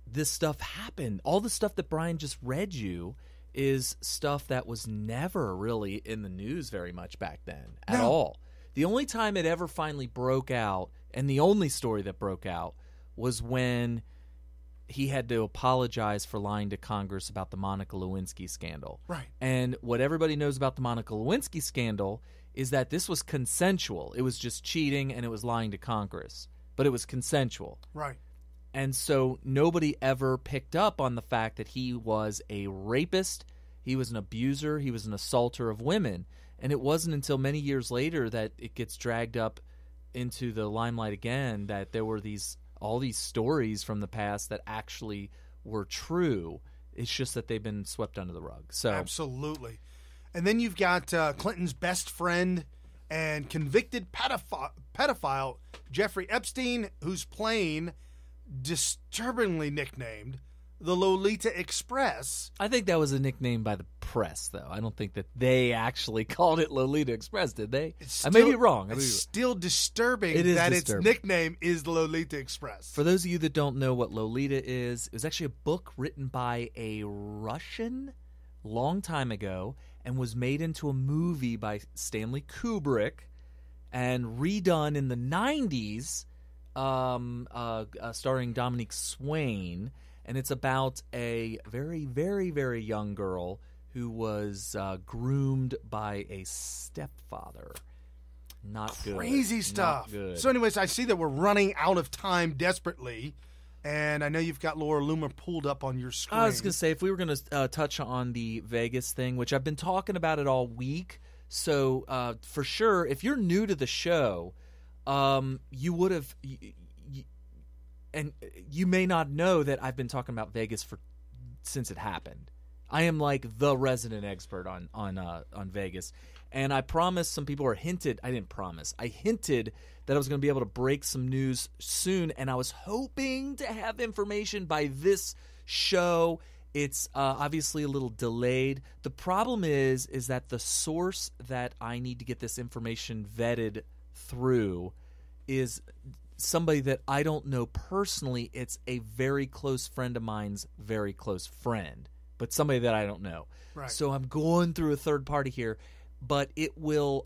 [SPEAKER 7] this stuff happened. All the stuff that Brian just read you is stuff that was never really in the news very much back then at all. The only time it ever finally broke out, and the only story that broke out, was when he had to apologize for lying to Congress about the Monica Lewinsky scandal.
[SPEAKER 6] Right.
[SPEAKER 7] And what everybody knows about the Monica Lewinsky scandal is that this was consensual. It was just cheating and it was lying to Congress. But it was consensual.
[SPEAKER 6] Right.
[SPEAKER 7] And so nobody ever picked up on the fact that he was a rapist, he was an abuser, he was an assaulter of women. And it wasn't until many years later that it gets dragged up into the limelight again that there were all these stories from the past that actually were true. It's just that they've been swept under the rug. So
[SPEAKER 6] absolutely. And then you've got Clinton's best friend and convicted pedophile Jeffrey Epstein, who's playing disturbingly nicknamed the Lolita Express.
[SPEAKER 7] I think that was a nickname by the press, though. I don't think that they actually called it Lolita Express, did they? I may be wrong.
[SPEAKER 6] It's still disturbing its nickname is the Lolita Express.
[SPEAKER 7] For those of you that don't know what Lolita is, it was actually a book written by a Russian long time ago and was made into a movie by Stanley Kubrick and redone in the 90s, starring Dominique Swain. And it's about a very, very, very young girl who was groomed by a stepfather. Not good.
[SPEAKER 6] Crazy stuff.
[SPEAKER 7] Not good.
[SPEAKER 6] So anyways, I see that we're running out of time desperately. And I know you've got Laura Loomer pulled up on your screen.
[SPEAKER 7] I was going to say, if we were going to touch on the Vegas thing, which I've been talking about it all week. So for sure, if you're new to the show, you would have... And you may not know that I've been talking about Vegas since it happened. I am like the resident expert on Vegas, and I promised some people, or hinted. I didn't promise. I hinted that I was going to be able to break some news soon, and I was hoping to have information by this show. It's obviously a little delayed. The problem is that the source that I need to get this information vetted through is somebody that I don't know personally. It's a very close friend of mine's very close friend, but somebody that I don't know.
[SPEAKER 6] Right.
[SPEAKER 7] So I'm going through a third party here, but it will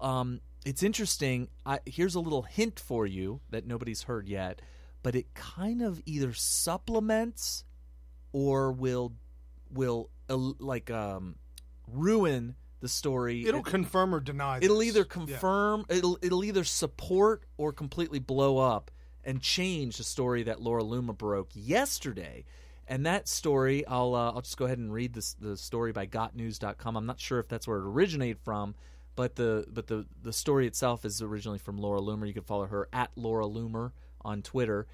[SPEAKER 7] it's interesting. Here's a little hint for you that nobody's heard yet, but it kind of either supplements or will ruin the story.
[SPEAKER 6] It'll confirm or deny this.
[SPEAKER 7] It'll either confirm, it'll either support or completely blow up and change the story that Laura Loomer broke yesterday. And that story, I'll just go ahead and read the story by gotnews.com. I'm not sure if that's where it originated from, but the story itself is originally from Laura Loomer. You can follow her at Laura Loomer on Twitter.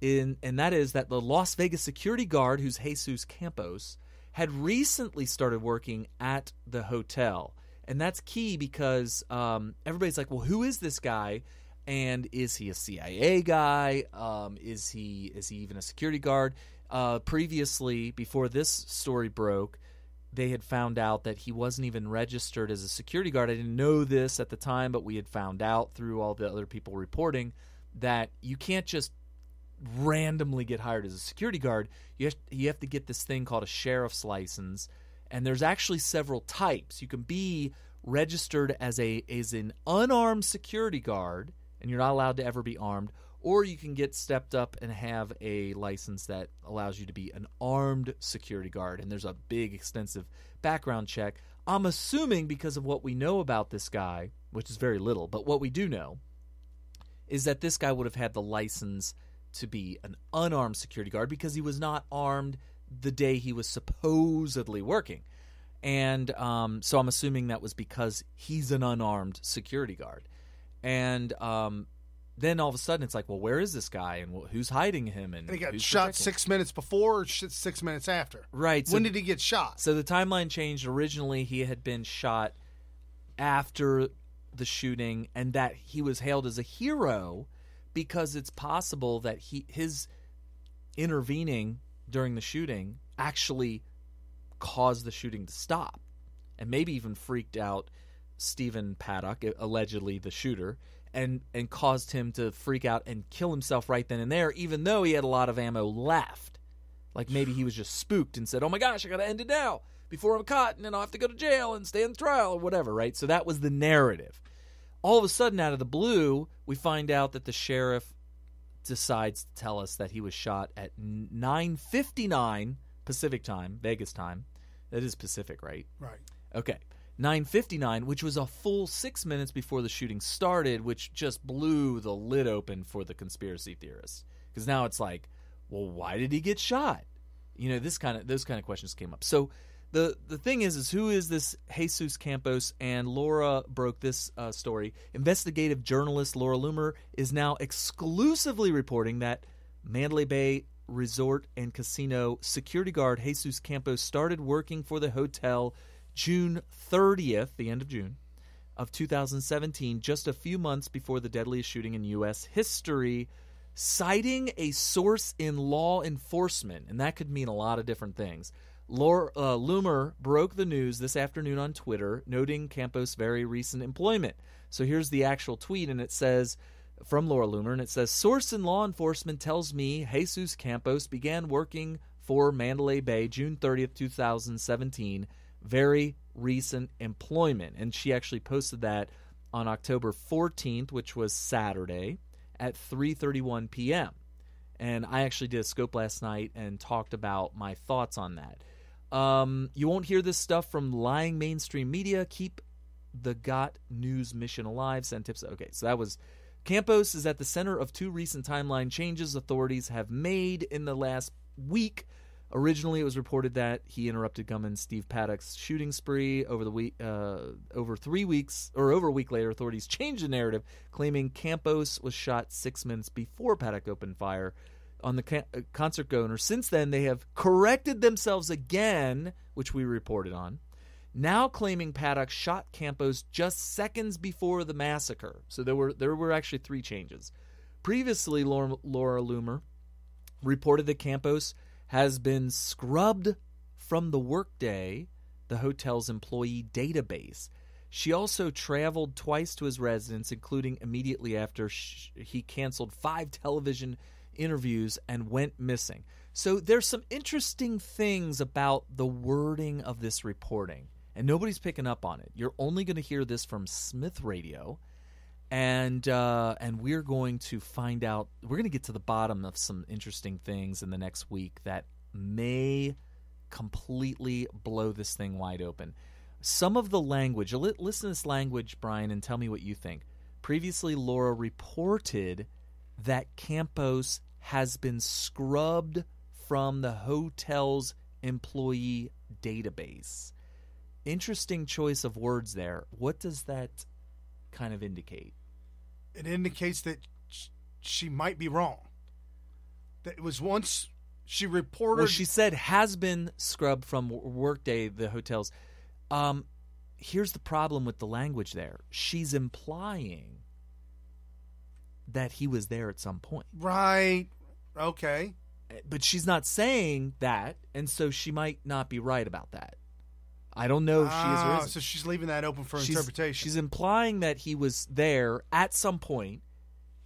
[SPEAKER 7] And that is that the Las Vegas security guard, who's Jesus Campos, had recently started working at the hotel. And that's key because everybody's like, well, who is this guy? And is he a CIA guy? Is he even a security guard? Previously, before this story broke, they had found out that he wasn't even registered as a security guard. I didn't know this at the time, but we had found out through all the other people reporting that you can't just randomly get hired as a security guard. You have to get this thing called a sheriff's license, and there's actually several types. You can be registered as an unarmed security guard, and you're not allowed to ever be armed, or you can get stepped up and have a license that allows you to be an armed security guard, and there's a big, extensive background check. I'm assuming because of what we know about this guy, which is very little, but what we do know is that this guy would have had the license to be an unarmed security guard because he was not armed the day he was supposedly working. And so I'm assuming that was because he's an unarmed security guard. And then all of a sudden it's like, well, where is this guy and who's hiding him? And
[SPEAKER 6] he got
[SPEAKER 7] who's
[SPEAKER 6] shot
[SPEAKER 7] protecting him?
[SPEAKER 6] 6 minutes before or 6 minutes after?
[SPEAKER 7] Right.
[SPEAKER 6] When did he get shot?
[SPEAKER 7] So the timeline changed. Originally he had been shot after the shooting, and that he was hailed as a hero because it's possible that his intervening during the shooting actually caused the shooting to stop, and maybe even freaked out Stephen Paddock, allegedly the shooter, and caused him to freak out and kill himself right then and there, even though he had a lot of ammo left. Like maybe he was just spooked and said, oh my gosh, I got to end it now before I'm caught, and then I'll have to go to jail and stand trial or whatever, right? So that was the narrative. All of a sudden, out of the blue, we find out that the sheriff decides to tell us that he was shot at 9:59 Pacific time, Vegas time. That is Pacific, right?
[SPEAKER 6] Right.
[SPEAKER 7] Okay. 9:59, which was a full 6 minutes before the shooting started, which just blew the lid open for the conspiracy theorists. Because now it's like, well, why did he get shot? You know, those kind of questions came up. So the thing is who is this Jesus Campos? And Laura broke this story. Investigative journalist Laura Loomer is now exclusively reporting that Mandalay Bay Resort and Casino security guard Jesus Campos started working for the hotel June 30th, the end of June, of 2017, just a few months before the deadliest shooting in U.S. history, citing a source in law enforcement. And that could mean a lot of different things. Loomer broke the news this afternoon on Twitter, noting Campos' very recent employment. So here's the actual tweet, and it says, from Laura Loomer, and it says, source in law enforcement tells me Jesus Campos began working for Mandalay Bay June 30th, 2017. Very recent employment. And she actually posted that on October 14th, which was Saturday, at 3:31 p.m. And I actually did a scope last night and talked about my thoughts on that. You won't hear this stuff from lying mainstream media. Keep the GOT news mission alive. Send tips. Okay, so that was... Campos is at the center of two recent timeline changes authorities have made in the last week. Originally, it was reported that he interrupted gunman Steve Paddock's shooting spree over the week. Over a week later, authorities changed the narrative, claiming Campos was shot 6 minutes before Paddock opened fire on the concert goer. Since then, they have corrected themselves again, which we reported on, now claiming Paddock shot Campos just seconds before the massacre. So there were actually three changes. Previously, Laura Loomer reported that Campos has been scrubbed from the Workday, the hotel's employee database. She also traveled twice to his residence, including immediately after he canceled 5 television interviews and went missing. So there's some interesting things about the wording of this reporting, and nobody's picking up on it. You're only going to hear this from Smith Radio, and we're going to find out. We're going to get to the bottom of some interesting things in the next week that may completely blow this thing wide open. Some of the language, listen to this language, Brian, and tell me what you think. Previously, Laura reported that Campos has been scrubbed from the hotel's employee database. Interesting choice of words there. What does that kind of indicate?
[SPEAKER 6] It indicates that she might be wrong. That it was once she reported...
[SPEAKER 7] Well, she said has been scrubbed from Workday, the hotels. Here's the problem with the language there. She's implying that he was there at some point.
[SPEAKER 6] Right. Okay.
[SPEAKER 7] But she's not saying that, and so she might not be right about that. I don't know if she is or isn't.
[SPEAKER 6] So she's leaving that open for interpretation.
[SPEAKER 7] She's implying that he was there at some point,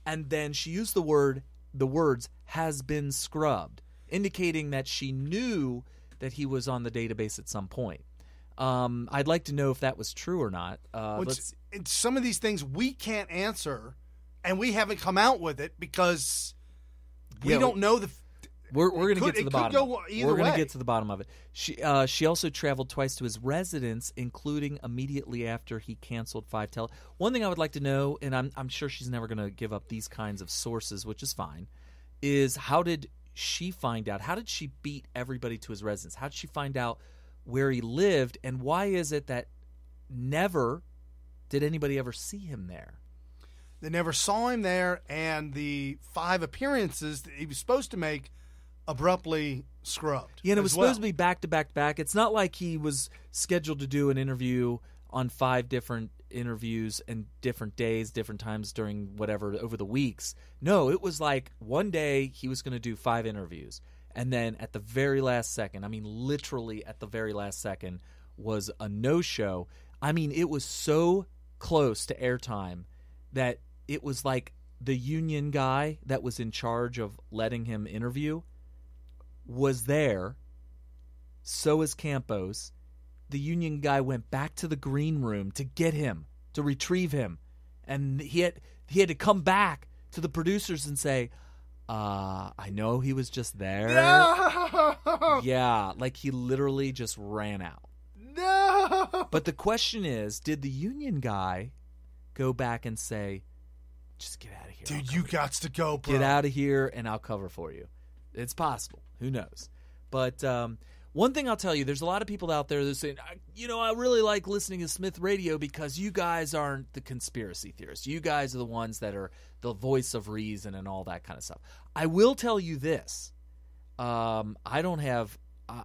[SPEAKER 7] and then she used the words has been scrubbed, indicating that she knew that he was on the database at some point. I'd like to know if that was true or not.
[SPEAKER 6] Some of these things we can't answer, and we haven't come out with it because we don't know the...
[SPEAKER 7] We're going to get to the bottom. We're going
[SPEAKER 6] to
[SPEAKER 7] get to the bottom of it. She also traveled twice to his residence, including immediately after he canceled 5 One thing I would like to know, and I'm sure she's never going to give up these kinds of sources, which is fine, is how did she find out? How did she beat everybody to his residence? How did she find out where he lived, and why is it that never did anybody ever see him there?
[SPEAKER 6] They never saw him there, and the 5 appearances that he was supposed to make abruptly scrubbed.
[SPEAKER 7] Yeah, and it was supposed to be back to back to back. It's not like he was scheduled to do an interview on 5 different interviews and different days, different times during whatever, over the weeks. No, it was like one day he was going to do 5 interviews. And then at the very last second, I mean, literally at the very last second, was a no-show. I mean, it was so close to airtime that it was like the union guy that was in charge of letting him interview was there. So is Campos. The union guy went back to the green room to get him, to retrieve him. And he had to come back to the producers and say, I know he was just there.
[SPEAKER 6] No!
[SPEAKER 7] Yeah, like he literally just ran out.
[SPEAKER 6] No!
[SPEAKER 7] But the question is, did the union guy go back and say, just get out of here?
[SPEAKER 6] Dude, you got to go, bro.
[SPEAKER 7] Get out of here and I'll cover for you. It's possible. Who knows? But one thing I'll tell you, there's a lot of people out there that are saying, I really like listening to Smith Radio because you guys aren't the conspiracy theorists. You guys are the ones that are the voice of reason and all that kind of stuff. I will tell you this. I don't have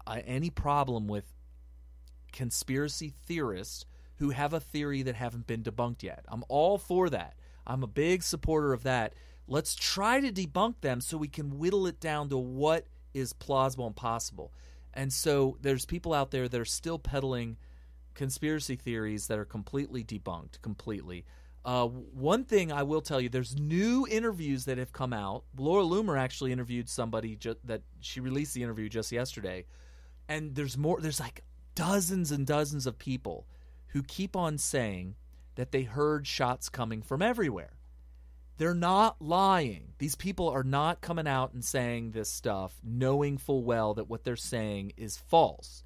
[SPEAKER 7] any problem with conspiracy theorists who have a theory that haven't been debunked yet. I'm all for that. I'm a big supporter of that. Let's try to debunk them so we can whittle it down to what is plausible and possible. And so there's people out there that are still peddling conspiracy theories that are completely debunked, completely. One thing I will tell you, there's new interviews that have come out. Laura Loomer actually interviewed somebody that she released the interview just yesterday. And there's more. There's like dozens and dozens of people who keep on saying that they heard shots coming from everywhere. They're not lying. These people are not coming out and saying this stuff knowing full well that what they're saying is false.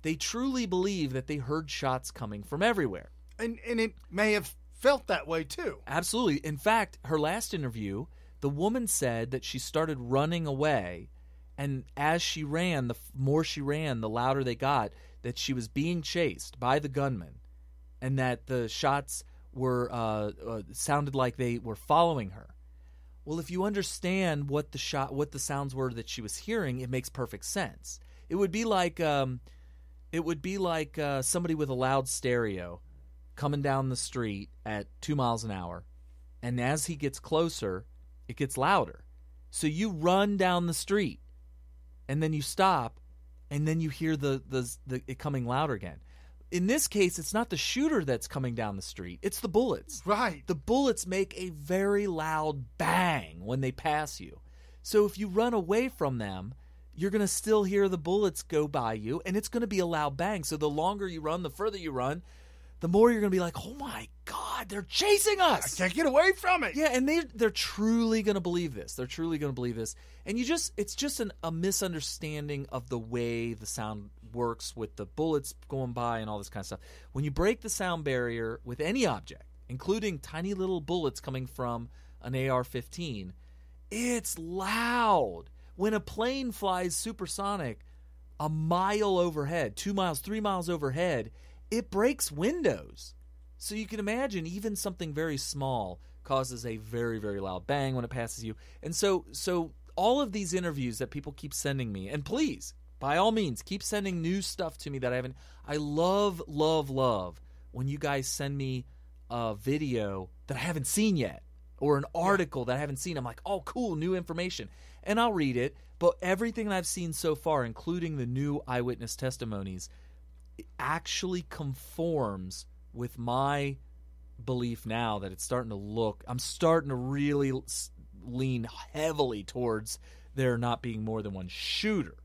[SPEAKER 7] They truly believe that they heard shots coming from everywhere.
[SPEAKER 6] And it may have felt that way too.
[SPEAKER 7] Absolutely. In fact, her last interview, the woman said that she started running away, and as she ran, the more she ran, the louder they got, that she was being chased by the gunman, and that the shots were sounded like they were following her. Well, if you understand what the sounds were that she was hearing, it makes perfect sense. It would be like somebody with a loud stereo coming down the street at 2 miles an hour, and as he gets closer, it gets louder. So you run down the street, and then you stop, and then you hear it coming louder again. In this case, it's not the shooter that's coming down the street. It's the bullets.
[SPEAKER 6] Right.
[SPEAKER 7] The bullets make a very loud bang when they pass you. So if you run away from them, you're going to still hear the bullets go by you, and it's going to be a loud bang. So the longer you run, the further you run, the more you're going to be like, oh my God, they're chasing us.
[SPEAKER 6] I can't get away from it.
[SPEAKER 7] Yeah, and they're truly going to believe this. They're truly going to believe this. And it's just a misunderstanding of the way the sound works with the bullets going by and all this kind of stuff. When you break the sound barrier with any object, including tiny little bullets coming from an AR-15, it's loud. When a plane flies supersonic a mile overhead, 2 miles, 3 miles overhead, it breaks windows. So you can imagine even something very small causes a very, very loud bang when it passes you. And so all of these interviews that people keep sending me, and please, by all means, keep sending new stuff to me that I haven't. I love, love, love when you guys send me a video that I haven't seen yet or an article that I haven't seen. I'm like, oh, cool, new information. And I'll read it. But everything that I've seen so far, including the new eyewitness testimonies, it actually conforms with my belief now that it's starting to look. I'm starting to really lean heavily towards there not being more than one shooter.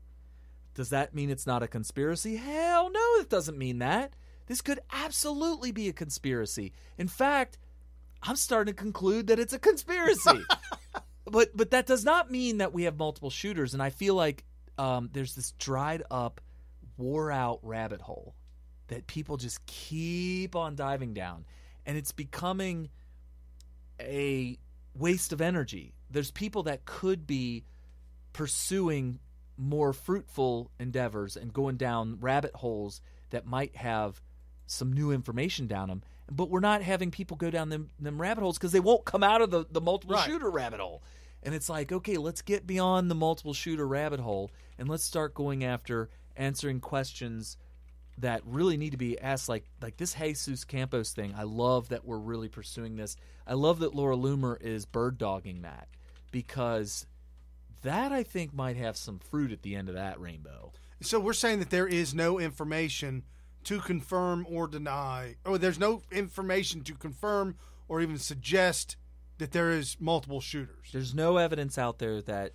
[SPEAKER 7] Does that mean it's not a conspiracy? Hell no, it doesn't mean that. This could absolutely be a conspiracy. In fact, I'm starting to conclude that it's a conspiracy. But that does not mean that we have multiple shooters, and I feel like there's this dried up, wore out rabbit hole that people just keep on diving down, and it's becoming a waste of energy. There's people that could be pursuing more fruitful endeavors and going down rabbit holes that might have some new information down them, but we're not having people go down them rabbit holes because they won't come out of the multiple shooter rabbit hole. And it's like, okay, let's get beyond the multiple shooter rabbit hole and let's start going after answering questions that really need to be asked, like this Jesus Campos thing. I love that we're really pursuing this. I love that Laura Loomer is bird dogging that, because that I think might have some fruit at the end of that rainbow.
[SPEAKER 6] So we're saying that there is no information to confirm or deny, or there's no information to confirm or even suggest that there is multiple shooters.
[SPEAKER 7] There's no evidence out there that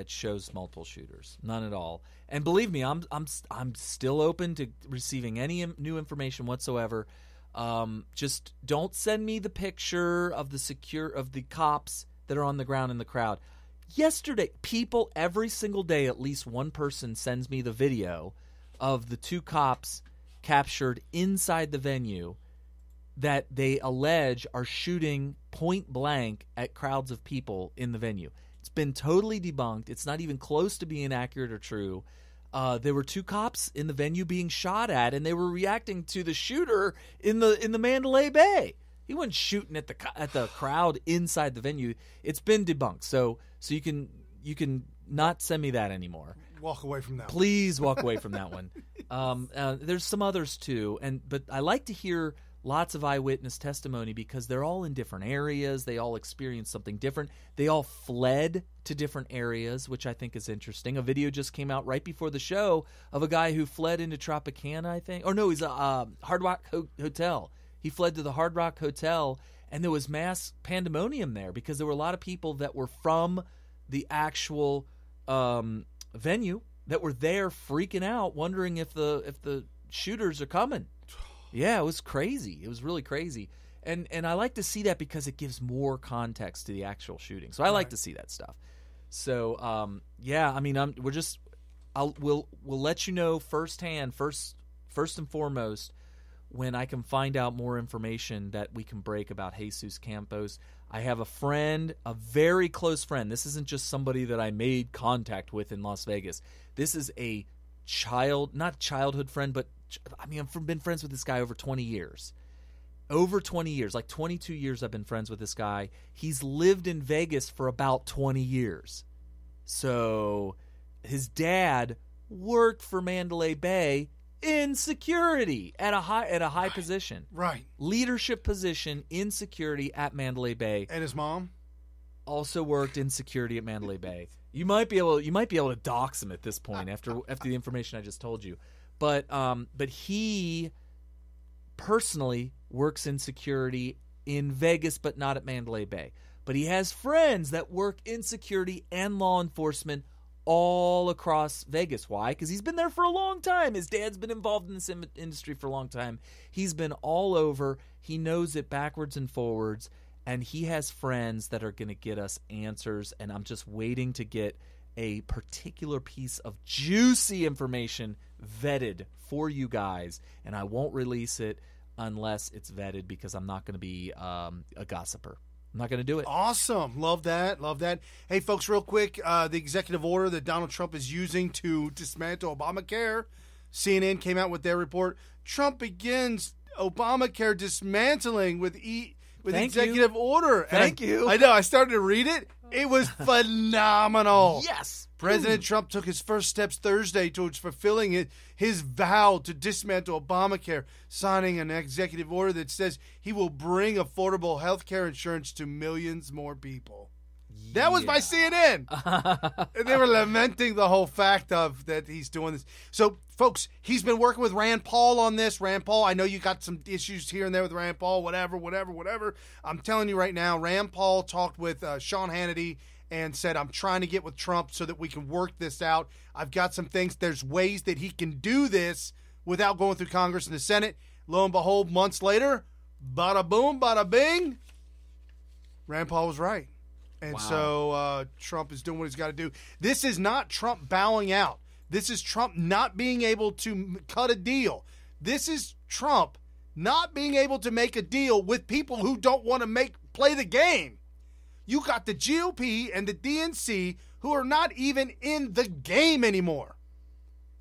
[SPEAKER 7] shows multiple shooters. None at all. And believe me, I'm still open to receiving any new information whatsoever. Just don't send me the picture of the cops that are on the ground in the crowd. Yesterday, people every single day, at least one person sends me the video of the 2 cops captured inside the venue that they allege are shooting point blank at crowds of people in the venue. It's been totally debunked. It's not even close to being accurate or true. There were 2 cops in the venue being shot at, and they were reacting to the shooter in the Mandalay Bay. He wasn't shooting at the crowd inside the venue. It's been debunked. So you can not send me that anymore.
[SPEAKER 6] Walk away from that.
[SPEAKER 7] Please walk away from that one. There's some others too, but I like to hear lots of eyewitness testimony because they're all in different areas. They all experienced something different. They all fled to different areas, which I think is interesting. A video just came out right before the show of a guy who fled into Tropicana, I think. Or no, he's a Hard Rock Hotel. He fled to the Hard Rock Hotel, and there was mass pandemonium there because there were a lot of people that were from the actual venue that were there freaking out, wondering if the shooters are coming. Yeah, it was crazy. It was really crazy. And I like to see that because it gives more context to the actual shooting. So I like to see that stuff. So yeah, I mean, we'll let you know firsthand, first and foremost, when I can find out more information that we can break about Jesus Campos. I have a friend, a very close friend. This isn't just somebody that I made contact with in Las Vegas. This is a not childhood friend, but I mean, I've been friends with this guy over 20 years. Over 20 years, like 22 years I've been friends with this guy. He's lived in Vegas for about 20 years. So his dad worked for Mandalay Bay in security at a high position.
[SPEAKER 6] Right.
[SPEAKER 7] Leadership position in security at Mandalay Bay.
[SPEAKER 6] And his mom
[SPEAKER 7] also worked in security at Mandalay Bay. You might be able to dox him at this point after the information I just told you. But he personally works in security in Vegas, but not at Mandalay Bay. But he has friends that work in security and law enforcement all across Vegas. Why? Because he's been there for a long time. His dad's been involved in this industry for a long time. He's been all over. He knows it backwards and forwards. And he has friends that are going to get us answers. And I'm just waiting to get a particular piece of juicy information vetted for you guys. And I won't release it unless it's vetted because I'm not going to be a gossiper. I'm not going to do it.
[SPEAKER 6] Awesome. Love that. Love that. Hey, folks, real quick, the executive order that Donald Trump is using to dismantle Obamacare, CNN came out with their report. Trump begins Obamacare dismantling with executive order.
[SPEAKER 7] Thank you.
[SPEAKER 6] I know. I started to read it. It was phenomenal.
[SPEAKER 7] Yes.
[SPEAKER 6] President Trump took his first steps Thursday towards fulfilling his vow to dismantle Obamacare, signing an executive order that says he will bring affordable health care insurance to millions more people. Yeah. That was by CNN. And they were lamenting the whole fact of that he's doing this. So, folks, he's been working with Rand Paul on this. Rand Paul, I know you got some issues here and there with Rand Paul, whatever. I'm telling you right now, Rand Paul talked with Sean Hannity and said, I'm trying to get with Trump so that we can work this out. I've got some things. There's ways that he can do this without going through Congress and the Senate. Lo and behold, months later, bada boom, bada bing, Rand Paul was right. And so Trump is doing what he's got to do. This is not Trump bowing out. This is Trump not being able to cut a deal. This is Trump not being able to make a deal with people who don't want to play the game. You got the GOP and the DNC who are not even in the game anymore.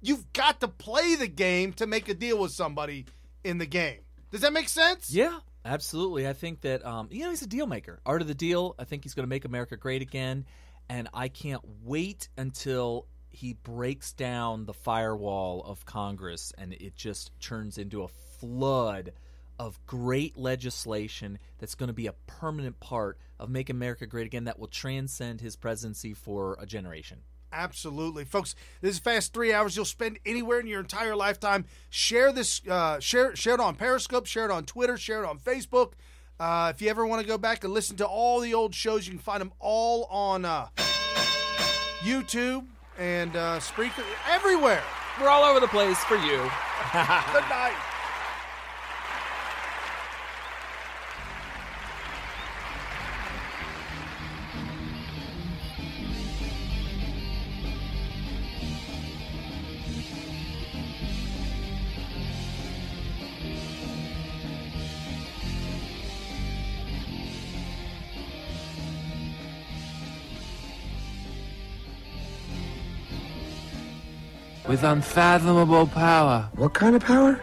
[SPEAKER 6] You've got to play the game to make a deal with somebody in the game. Does that make sense?
[SPEAKER 7] Yeah, absolutely. I think that, he's a deal maker. Art of the deal. I think he's going to make America great again. And I can't wait until he breaks down the firewall of Congress, and it just turns into a flood of great legislation that's going to be a permanent part of Make America Great Again that will transcend his presidency for a generation.
[SPEAKER 6] Absolutely. Folks, this is Fast 3 hours you'll spend anywhere in your entire lifetime. Share this, share it on Periscope, share it on Twitter, share it on Facebook. If you ever want to go back and listen to all the old shows, you can find them all on YouTube and Spreaker, everywhere.
[SPEAKER 7] We're all over the place for you.
[SPEAKER 6] Good night.
[SPEAKER 10] With unfathomable power.
[SPEAKER 3] What kind of power?